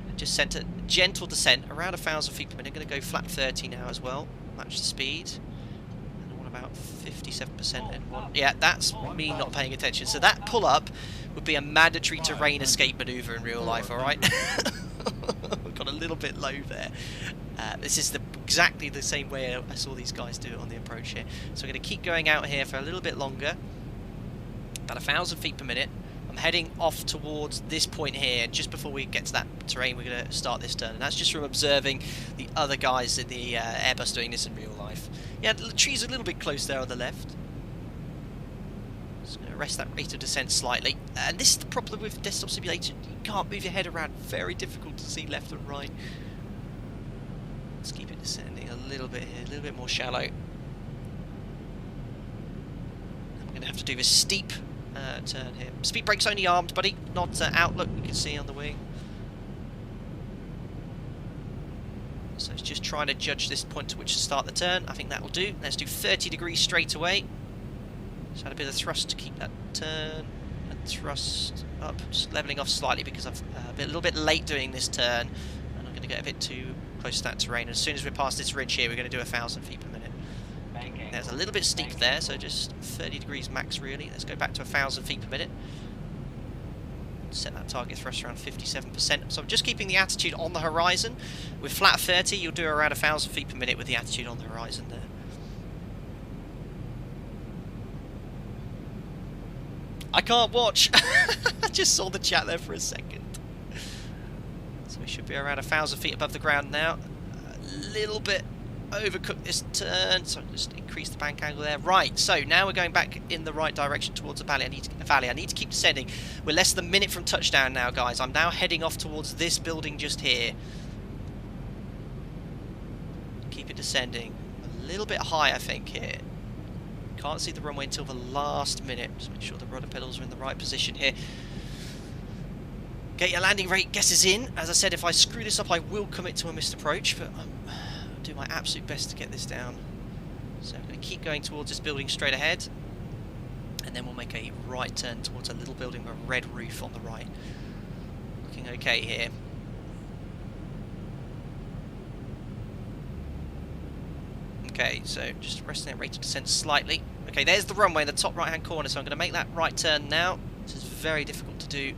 and just send a gentle descent around 1,000 feet per minute. Going to go flap 30 now as well. Match the speed. And I want about 57% in one. Yeah, that's me not paying attention. So that pull up would be a mandatory terrain escape maneuver in real life, alright? We've got a little bit low there. This is exactly the same way I saw these guys do it on the approach here. So we're going to keep going out here for a little bit longer. About 1,000 feet per minute. I'm heading off towards this point here. Just before we get to that terrain, we're going to start this turn. And that's just from observing the other guys in the Airbus doing this in real life. Yeah, the tree's a little bit close there on the left. Just going to arrest that rate of descent slightly. And this is the problem with desktop simulation. You can't move your head around. Very difficult to see left and right. Let's keep it descending a little bit here, a little bit more shallow. And we're going going to have to do this steep turn here. Speed brake's only armed, buddy, not outlook, you can see on the wing. So it's just trying to judge this point to which to start the turn. I think that will do. Let's do 30 degrees straight away. Just had a bit of thrust to keep that turn and thrust up. Just levelling off slightly because I've been a little bit late doing this turn, and I'm going to get a bit too close to that terrain. As soon as we're past this ridge here, we're going to do 1,000 feet per minute. There's a little bit steep there, so just 30 degrees max really. Let's go back to 1,000 feet per minute. Set that target thrust around 57%. So I'm just keeping the attitude on the horizon. With flat 30, you'll do around 1,000 feet per minute with the attitude on the horizon there. I can't watch. I just saw the chat there for a second. So we should be around 1,000 feet above the ground now. A little bit overcooked this turn, so just increase the bank angle there. Right, so now we're going back in the right direction towards the valley. I need to keep descending. We're less than a minute from touchdown now, guys. I'm now heading off towards this building just here. Keep it descending. A little bit high, I think, here. Can't see the runway until the last minute. Just make sure the rudder pedals are in the right position here. Get your landing rate guesses in. As I said, if I screw this up, I will commit to a missed approach, but I'll do my absolute best to get this down. So I'm going to keep going towards this building straight ahead, and then we'll make a right turn towards a little building with a red roof on the right. Looking okay here. Okay, so just resting that rate of descent slightly. Okay, there's the runway in the top right hand corner, so I'm going to make that right turn now. This is very difficult to do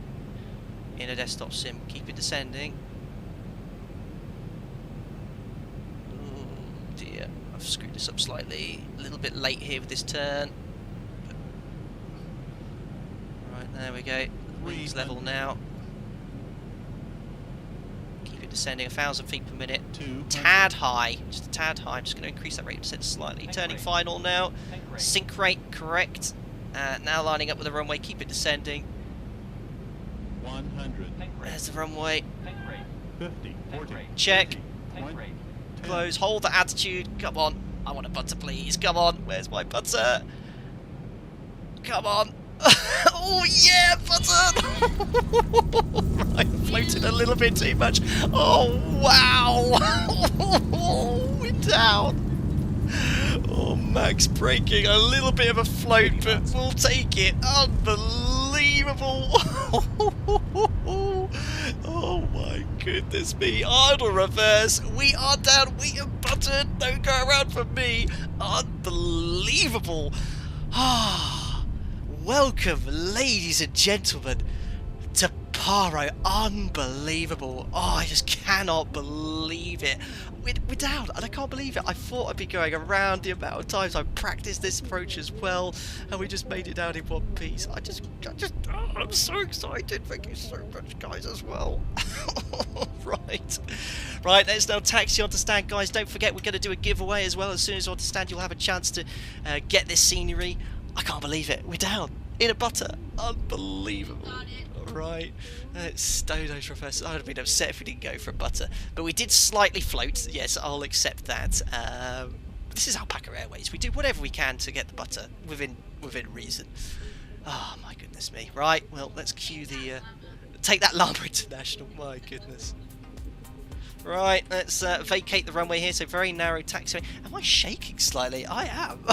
in a desktop sim. Keep it descending. Oh dear, I've screwed this up slightly. A little bit late here with this turn. Right, there we go. Wings level now. Keep it descending 1,000 feet per minute. Tad high, just a tad high. I'm just going to increase that rate of descent slightly. Turning final now. Sync rate correct. Now lining up with the runway. Keep it descending. 100. There's the runway. 50. 40. Check. 10. Close. Hold the attitude. Come on. I want a butter, please. Come on. Where's my butter? Come on. Oh yeah, butter! I floated a little bit too much. Oh wow! We're down. Oh, max braking. A little bit of a float, but we'll take it. Unbelievable! Oh my goodness me! Idle reverse. We are down. We are buttered. Don't go around for me. Unbelievable! Ah. Welcome, ladies and gentlemen, to Paro. Unbelievable. Oh, I just cannot believe it. We're down, and I can't believe it. I thought I'd be going around the amount of times I've practiced this approach as well, and we just made it down in one piece. I'm so excited. Thank you so much, guys, as well. Right, let's now taxi onto stand, guys. Don't forget, we're going to do a giveaway as well. As soon as onto stand, you'll have a chance to get this scenery. I can't believe it. We're down in a butter. Unbelievable. Right. It's Stono's Professor. I would have been upset if we didn't go for a butter. But we did slightly float. Yes, I'll accept that. This is Alpaca Airways. We do whatever we can to get the butter within reason. Oh, my goodness me. Right, well, let's cue the... take that Llama International. My goodness. Right, let's vacate the runway here. So very narrow taxiway. Am I shaking slightly? I am.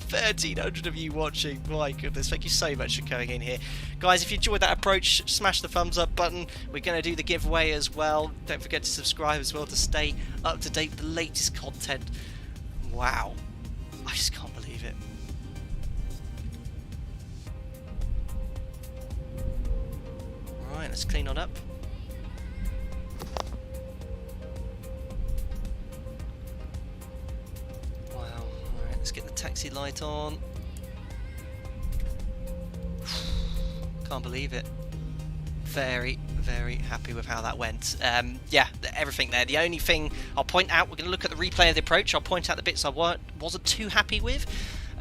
1,300 of you watching. My goodness, thank you so much for coming in here, guys. If you enjoyed that approach, smash the thumbs up button. We're going to do the giveaway as well. Don't forget to subscribe as well to stay up to date with the latest content. Wow, I just can't believe it. Right, let's clean on up. Let's get the taxi light on. Can't believe it. Very, very happy with how that went. Yeah, everything there. The only thing I'll point out, we're going to look at the replay of the approach. I'll point out the bits I wasn't too happy with.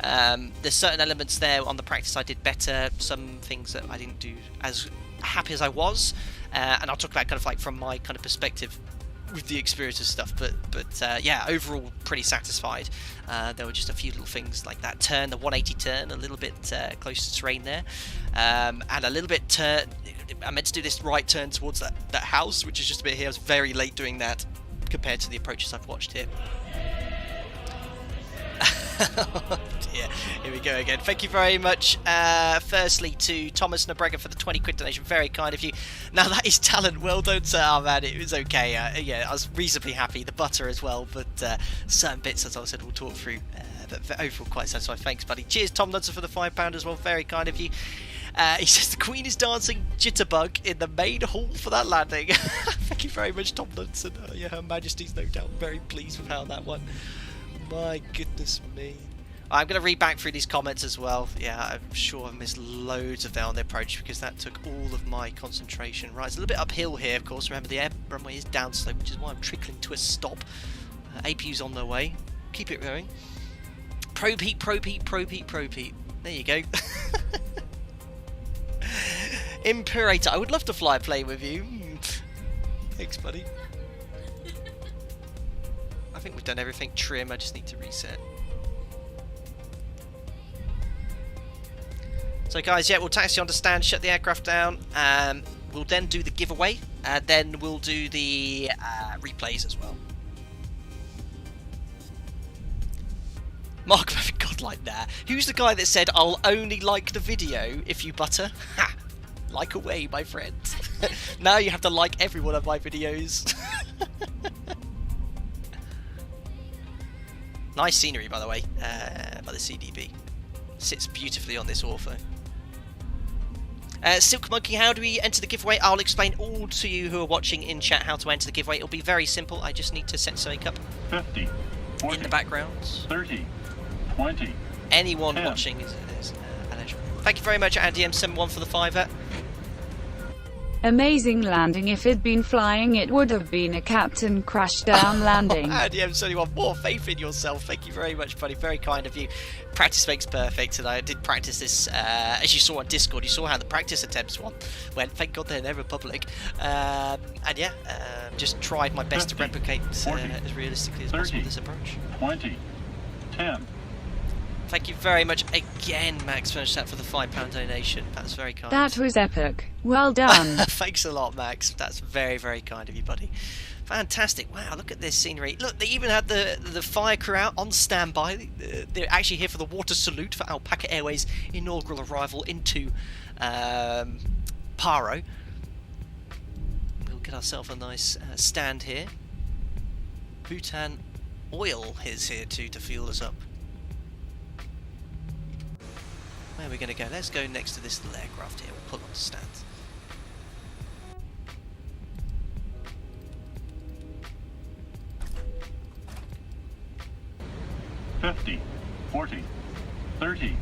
There's certain elements there on the practice I did better. Some things that I didn't do as happy as I was. And I'll talk about kind of like from my kind of perspective with the experience of stuff, but yeah, overall pretty satisfied. There were just a few little things like that turn, the 180 turn, a little bit close to terrain there, and a little bit turn. I meant to do this right turn towards that house, which is just a bit here. I was very late doing that compared to the approaches I've watched here. Oh dear. Here we go again. Thank you very much, firstly, to Thomas Nabrega for the 20 quid donation. Very kind of you. Now, that is talent. Well done, sir. Oh, man, it was okay. Yeah, I was reasonably happy. The butter as well, but certain bits, as I said, we'll talk through. But overall, quite satisfied. Thanks, buddy. Cheers, Tom Ludson, for the £5 as well. Very kind of you. He says, the Queen is dancing jitterbug in the main hall for that landing. Thank you very much, Tom Ludson. Yeah, Her Majesty's no doubt very pleased with how that went. My goodness me. I'm going to read back through these comments as well. Yeah, I'm sure I've missed loads of that on the approach because that took all of my concentration. Right, it's a little bit uphill here, of course. Remember, the air runway is downslope, which is why I'm trickling to a stop. APU's on their way. Keep it going. Probe heat, probe heat, probe heat, probe heat. There you go. Imperator, I would love to fly a plane with you. Thanks, buddy. I think we've done everything trim, I just need to reset. So guys, yeah, we'll taxi on to stand, shut the aircraft down, we'll then do the giveaway, and then we'll do the replays as well. Mark, God, like that. Who's the guy that said, I'll only like the video if you butter? Ha! Like away, my friend. Now you have to like every one of my videos. Nice scenery, by the way, by the CDB. Sits beautifully on this ortho. Silk Monkey, how do we enter the giveaway? I'll explain all to you who are watching in chat how to enter the giveaway. It'll be very simple. I just need to set something up 50, 40, in the background. 30, 20. Anyone 10. watching is eligible. Thank you very much, Andy M71 for the $5. Amazing landing. If it'd been flying, it would have been a captain crash down landing. Andy M71, more faith in yourself. Thank you very much, buddy. Very kind of you. Practice makes perfect, and I did practice this, as you saw on Discord. You saw how the practice attempts went. Thank God they're never public. And yeah, just tried my best 50, to replicate 40, as realistically as 30, possible this approach. 20, 10. Thank you very much again, Max, for the £5 donation. That's very kind. That was epic. Well done. Thanks a lot, Max. That's very, very kind of you, buddy. Fantastic. Wow, look at this scenery. Look, they even had the fire crew out on standby. They're actually here for the water salute for Alpaca Airways' inaugural arrival into Paro. We'll get ourselves a nice stand here. Bhutan Oil is here too to fuel us up. Where are we going to go? Let's go next to this little aircraft here. We'll pull on to stand. $50, 40, 30,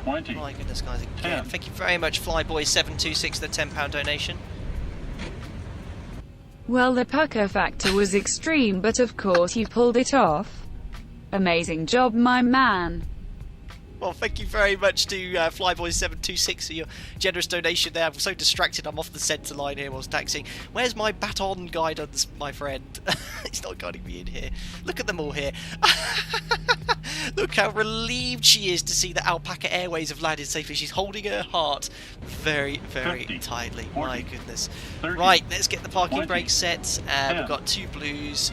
20. My goodness, guys, again. 10. Thank you very much, Flyboy726, the £10 donation. Well, the pucker factor was extreme, but of course you pulled it off. Amazing job, my man. Well, thank you very much to Flyboy726 for your generous donation there. I'm so distracted, I'm off the centre line here whilst taxiing. Where's my baton guidance, my friend? It's not guiding me in here. Look at them all here. Look how relieved she is to see that Alpaca Airways have landed safely. She's holding her heart very, very 50, tightly. 40, My goodness. 30, Right, let's get the parking 20, brake set. 10. We've got 2 blues,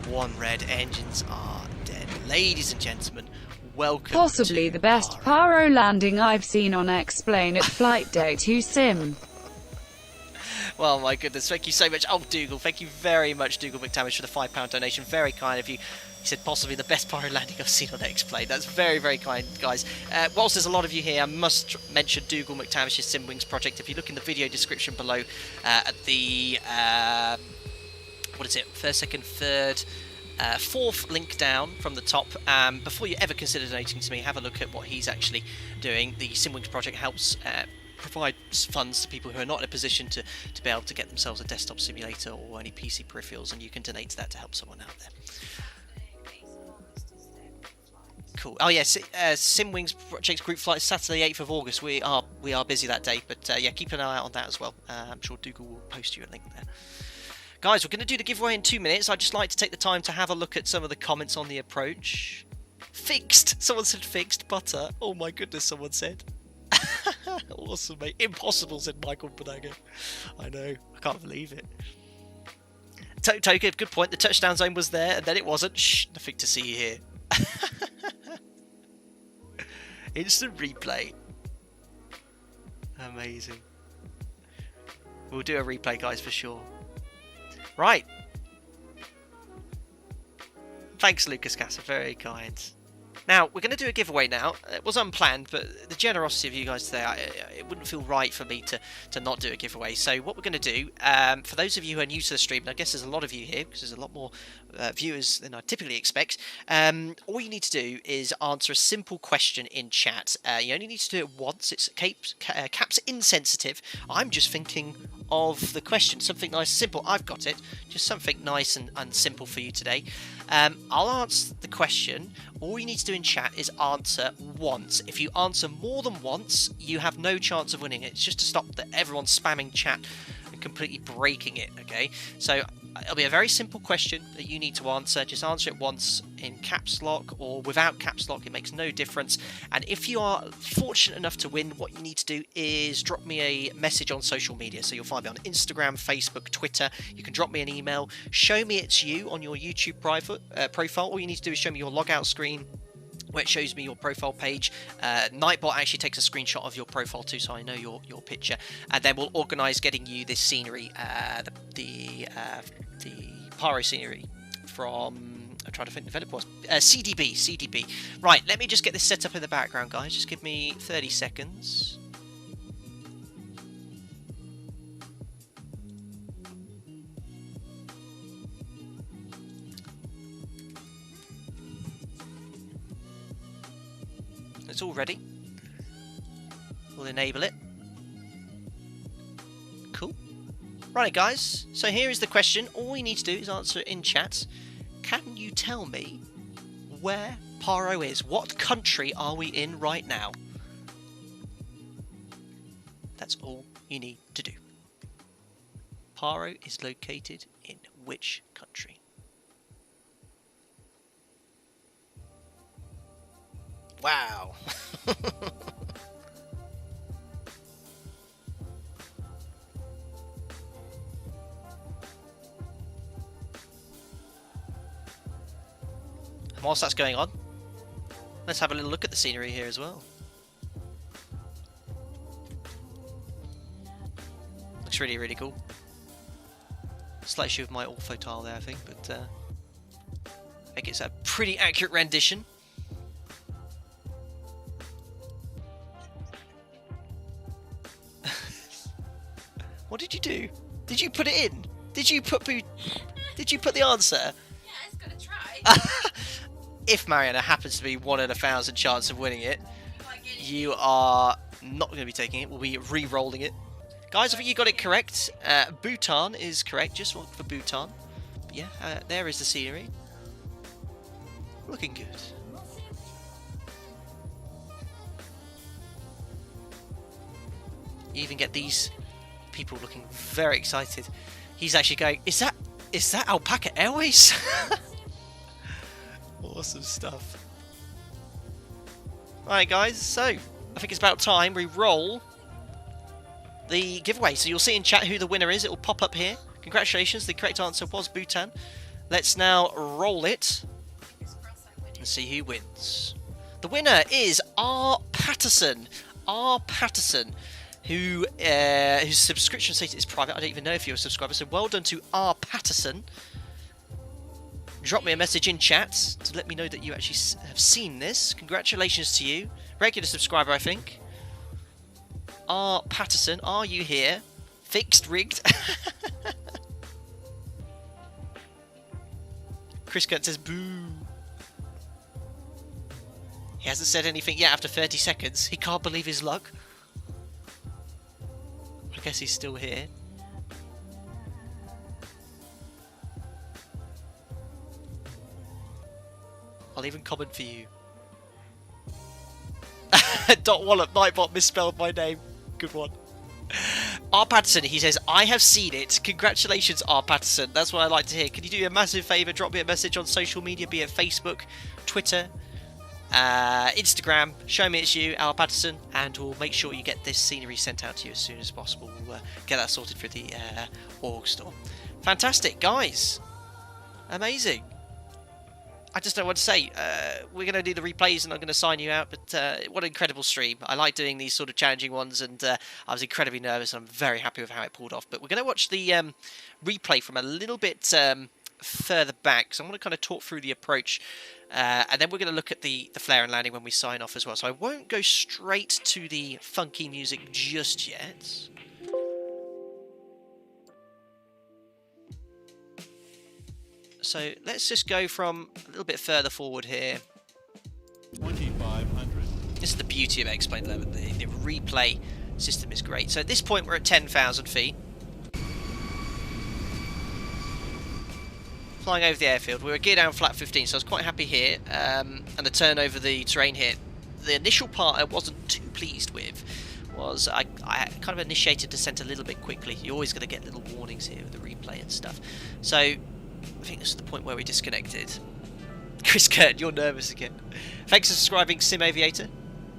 1 red. Engines are dead. Ladies and gentlemen, welcome. Possibly the best Paro landing I've seen on X-Plane at Flight Day 2 Sim. Well, my goodness, thank you so much. Oh, Dougal, thank you very much, Dougal McTavish, for the £5 donation. Very kind of you. He said possibly the best Paro landing I've seen on X-Plane. That's very, very kind, guys. Whilst there's a lot of you here, I must mention Dougal McTavish's SimWings project. If you look in the video description below at the, what is it, first, second, third, 4th link down from the top, before you ever consider donating to me, have a look at what he's actually doing. The SimWings project helps provide funds to people who are not in a position to be able to get themselves a desktop simulator or any PC peripherals, and you can donate to that to help someone out there. Cool. Oh yes, SimWings project group flight Saturday 8th of August. We are busy that day, but yeah, keep an eye out on that as well. I'm sure Dougal will post you a link there. Guys, we're going to do the giveaway in 2 minutes. I'd just like to take the time to have a look at some of the comments on the approach. Fixed! Someone said fixed. Butter. Oh my goodness, someone said. Awesome, mate. Impossible, said Michael Bonaga. I know. I can't believe it. Toka, good point. The touchdown zone was there, and then it wasn't. Shh, nothing to see here. Instant replay. Amazing. We'll do a replay, guys, for sure. Right. Thanks, Lucas Casa. Very kind. Now, we're going to do a giveaway now. It was unplanned, but the generosity of you guys today, it wouldn't feel right for me to not do a giveaway. So what we're going to do, for those of you who are new to the stream, and I guess there's a lot of you here, because there's a lot more viewers than I typically expect, all you need to do is answer a simple question in chat. You only need to do it once. It's caps insensitive. I'm just thinking of the question, something nice and simple. I've got it. Just something nice and simple for you today. I'll answer the question. All you need to do in chat is answer once. If you answer more than once, you have no chance of winning it. It's just to stop everyone spamming chat and completely breaking it, okay? So it'll be a very simple question that you need to answer. Just answer it once in caps lock or without caps lock. It makes no difference. And if you are fortunate enough to win, what you need to do is drop me a message on social media. So you'll find me on Instagram, Facebook, Twitter. You can drop me an email. Show me it's you on your YouTube profile. All you need to do is show me your logout screen where it shows me your profile page. Nightbot actually takes a screenshot of your profile too, so I know your picture, and then we'll organise getting you this scenery, the Paro scenery from, I'm trying to think the developer was, CDB. Right, let me just get this set up in the background, guys. Just give me 30 seconds. It's all ready. We'll enable it. Cool. Right, guys. So here is the question. All we need to do is answer it in chat. Can you tell me where Paro is? What country are we in right now? That's all you need to do. Paro is located in which country? Wow. And whilst that's going on, let's have a little look at the scenery here as well. Looks really, really cool. Slight issue with my ortho tile there, I think, but I think it's a pretty accurate rendition. What did you do? Did you put it in? Did you put the answer? Yeah, it's got to try. If Mariana happens to be 1 in 1,000 chance of winning it, you are not going to be taking it. We'll be re-rolling it. Guys, I think you got it correct. Bhutan is correct, just one for Bhutan. But yeah, there is the scenery. Looking good. You even get these people looking very excited. He's actually going, is that Alpaca Airways? Awesome stuff. Alright guys, so I think it's about time we roll the giveaway. So you'll see in chat who the winner is. It will pop up here. Congratulations, the correct answer was Bhutan. Let's now roll it and see who wins. The winner is R. Patterson. R. Patterson, whose subscription status is private. I don't even know if you're a subscriber, so well done to R. Patterson. Drop me a message in chat to let me know that you actually have seen this. Congratulations to you. Regular subscriber, I think. R. Patterson, are you here? Fixed, rigged. Chris Kurt says boo. He hasn't said anything yet after 30 seconds. He can't believe his luck. I guess he's still here. I'll even comment for you. Dot Wallop, Nightbot misspelled my name. Good one. R. Patterson, he says, I have seen it. Congratulations, R. Patterson. That's what I like to hear. Can you do me a massive favour? Drop me a message on social media, be it Facebook, Twitter, Instagram. Show me it's you, R. Patterson, and we'll make sure you get this scenery sent out to you as soon as possible. We'll get that sorted through the org store. Fantastic, guys. Amazing. I just don't know what to say. We're going to do the replays and I'm going to sign you out, but what an incredible stream. I like doing these sort of challenging ones, and I was incredibly nervous and I'm very happy with how it pulled off. But we're going to watch the replay from a little bit further back, so I'm going to kind of talk through the approach, and then we're going to look at the flare and landing when we sign off as well. So I won't go straight to the funky music just yet. So let's just go from a little bit further forward here. 2,500. This is the beauty of X-Plane 11. The replay system is great. So at this point we're at 10,000 feet. Flying over the airfield. We were geared down flat 15, so I was quite happy here. And the turn over the terrain here. The initial part I wasn't too pleased with was I kind of initiated descent a little bit quickly. You're always going to get little warnings here with the replay and stuff. So I think this is the point where we disconnected. Chris Kurt, you're nervous again. Thanks for subscribing, Sim Aviator.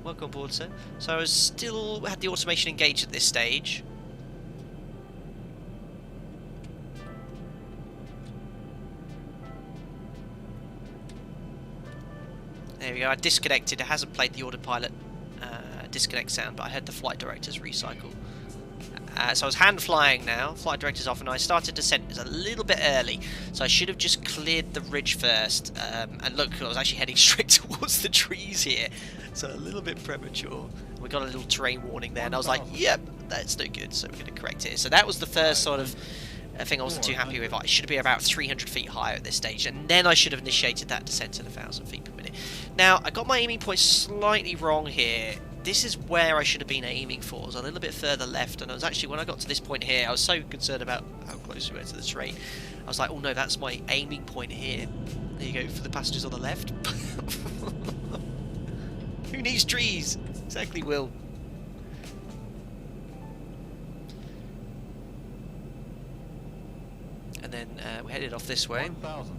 Welcome aboard, sir. So I was still had the automation engaged at this stage. There we go. I disconnected. It hasn't played the autopilot disconnect sound, but I heard the flight director's recycle. So I was hand flying now, flight director's off, and I started descent. It's a little bit early, so I should have just cleared the ridge first. And look, I was actually heading straight towards the trees here, so a little bit premature. We got a little terrain warning there, and I was like, yep, that's no good, so we're going to correct it. So that was the first sort of thing I wasn't too happy with. I should be about 300 feet higher at this stage, and then I should have initiated that descent at 1,000 feet per minute. Now, I got my aiming point slightly wrong here. This is where I should have been aiming for. It was a little bit further left, and I was actually, when I got to this point here, I was so concerned about how close we were to the terrain. I was like, oh no, that's my aiming point here. There you go, for the passengers on the left. Who needs trees? Exactly, Will. And then we headed off this way. 1,000.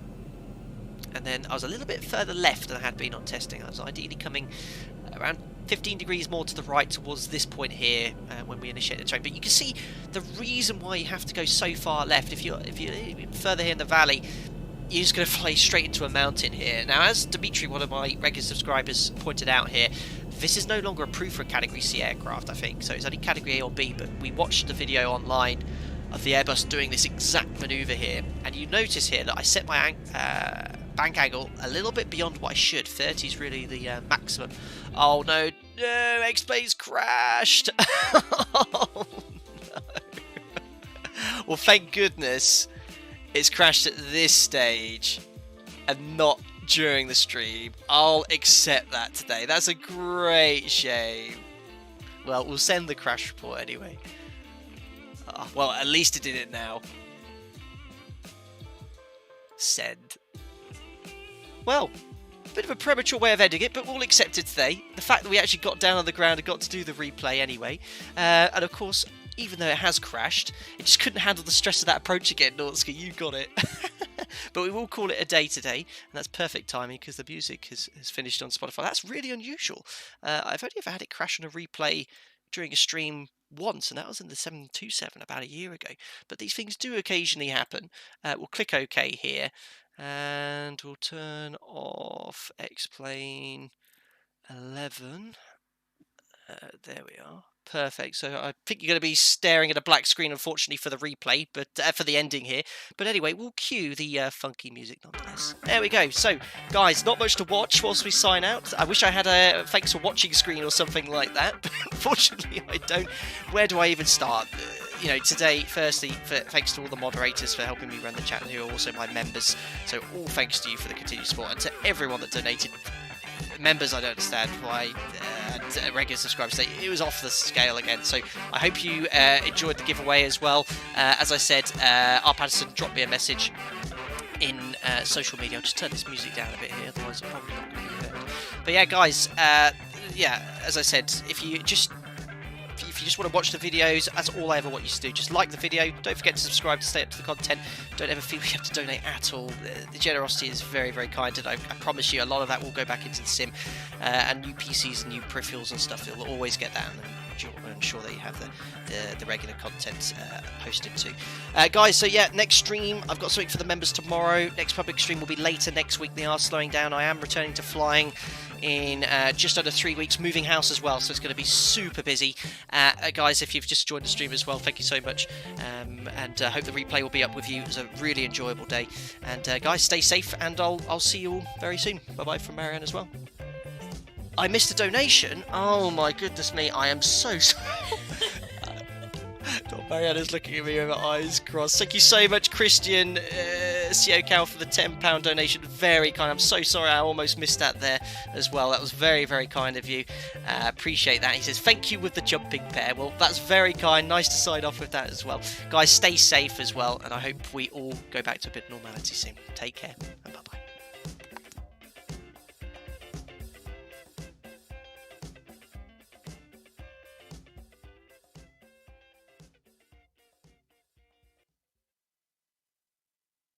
And then I was a little bit further left than I had been on testing. I was ideally coming around 15 degrees more to the right towards this point here when we initiate the terrain. But you can see the reason why you have to go so far left. If you're further here in the valley, you're just going to fly straight into a mountain here. Now, as Dimitri, one of my regular subscribers, pointed out here, this is no longer approved for a Category C aircraft, I think. So it's only Category A or B, but we watched the video online of the Airbus doing this exact manoeuvre here. And you notice here that I set my bank angle a little bit beyond what I should. 30 is really the maximum. Oh no, no, X-Plane's crashed. Oh no. Well, thank goodness it's crashed at this stage and not during the stream. I'll accept that today. That's a great shame. Well, we'll send the crash report anyway. Well, at least it did it now. Send. Well, a bit of a premature way of ending it, but we'll accept it today. The fact that we actually got down on the ground and got to do the replay anyway. And of course, even though it has crashed, it just couldn't handle the stress of that approach again, Nortska. You got it. But we will call it a day today, and that's perfect timing because the music has finished on Spotify. That's really unusual. I've only ever had it crash on a replay during a stream once, and that was in the 727 about a year ago. But these things do occasionally happen. We'll click OK here. And we'll turn off X-Plane 11. There we are. Perfect. So I think you're going to be staring at a black screen, unfortunately, for the replay, but for the ending here. But anyway, we'll cue the funky music nonetheless. There we go. So, guys, not much to watch whilst we sign out. I wish I had a thanks for watching screen or something like that, but unfortunately I don't. Where do I even start? You know, today, firstly, thanks to all the moderators for helping me run the channel, who are also my members. So all thanks to you for the continued support, and to everyone that donated. Members, I don't understand why, regular subscribers say it was off the scale again. So I hope you enjoyed the giveaway as well. As I said, R. Patterson dropped me a message in social media. I'll just turn this music down a bit here, otherwise I'm probably not going to be heard. But yeah, guys, yeah, as I said, if you you just want to watch the videos, that's all I ever want you to do. Just like the video. Don't forget to subscribe to stay up to the content. Don't ever feel you have to donate at all. The generosity is very, very kind, and I promise you a lot of that will go back into the sim. And new PCs and new peripherals and stuff, you'll always get that, and ensure that you have the regular content posted too. Guys, so yeah, next stream, I've got something for the members tomorrow. Next public stream will be later next week. They are slowing down. I am returning to flying in just under 3 weeks, moving house as well, so it's going to be super busy. Guys, if you've just joined the stream as well, thank you so much, and hope the replay will be up with you. It was a really enjoyable day, and guys, stay safe, and I'll see you all very soon. Bye bye from Marianne as well. I missed a donation. Oh my goodness me, I am so sorry. Marianne is looking at me with her eyes crossed. Thank you so much, Christian Cal, for the £10 donation. Very kind. I'm so sorry I almost missed that there as well. That was very, very kind of you. Appreciate that. He says, thank you with the jumping pair. Well, that's very kind. Nice to sign off with that as well. Guys, stay safe as well, and I hope we all go back to a bit of normality soon. Take care, and bye-bye.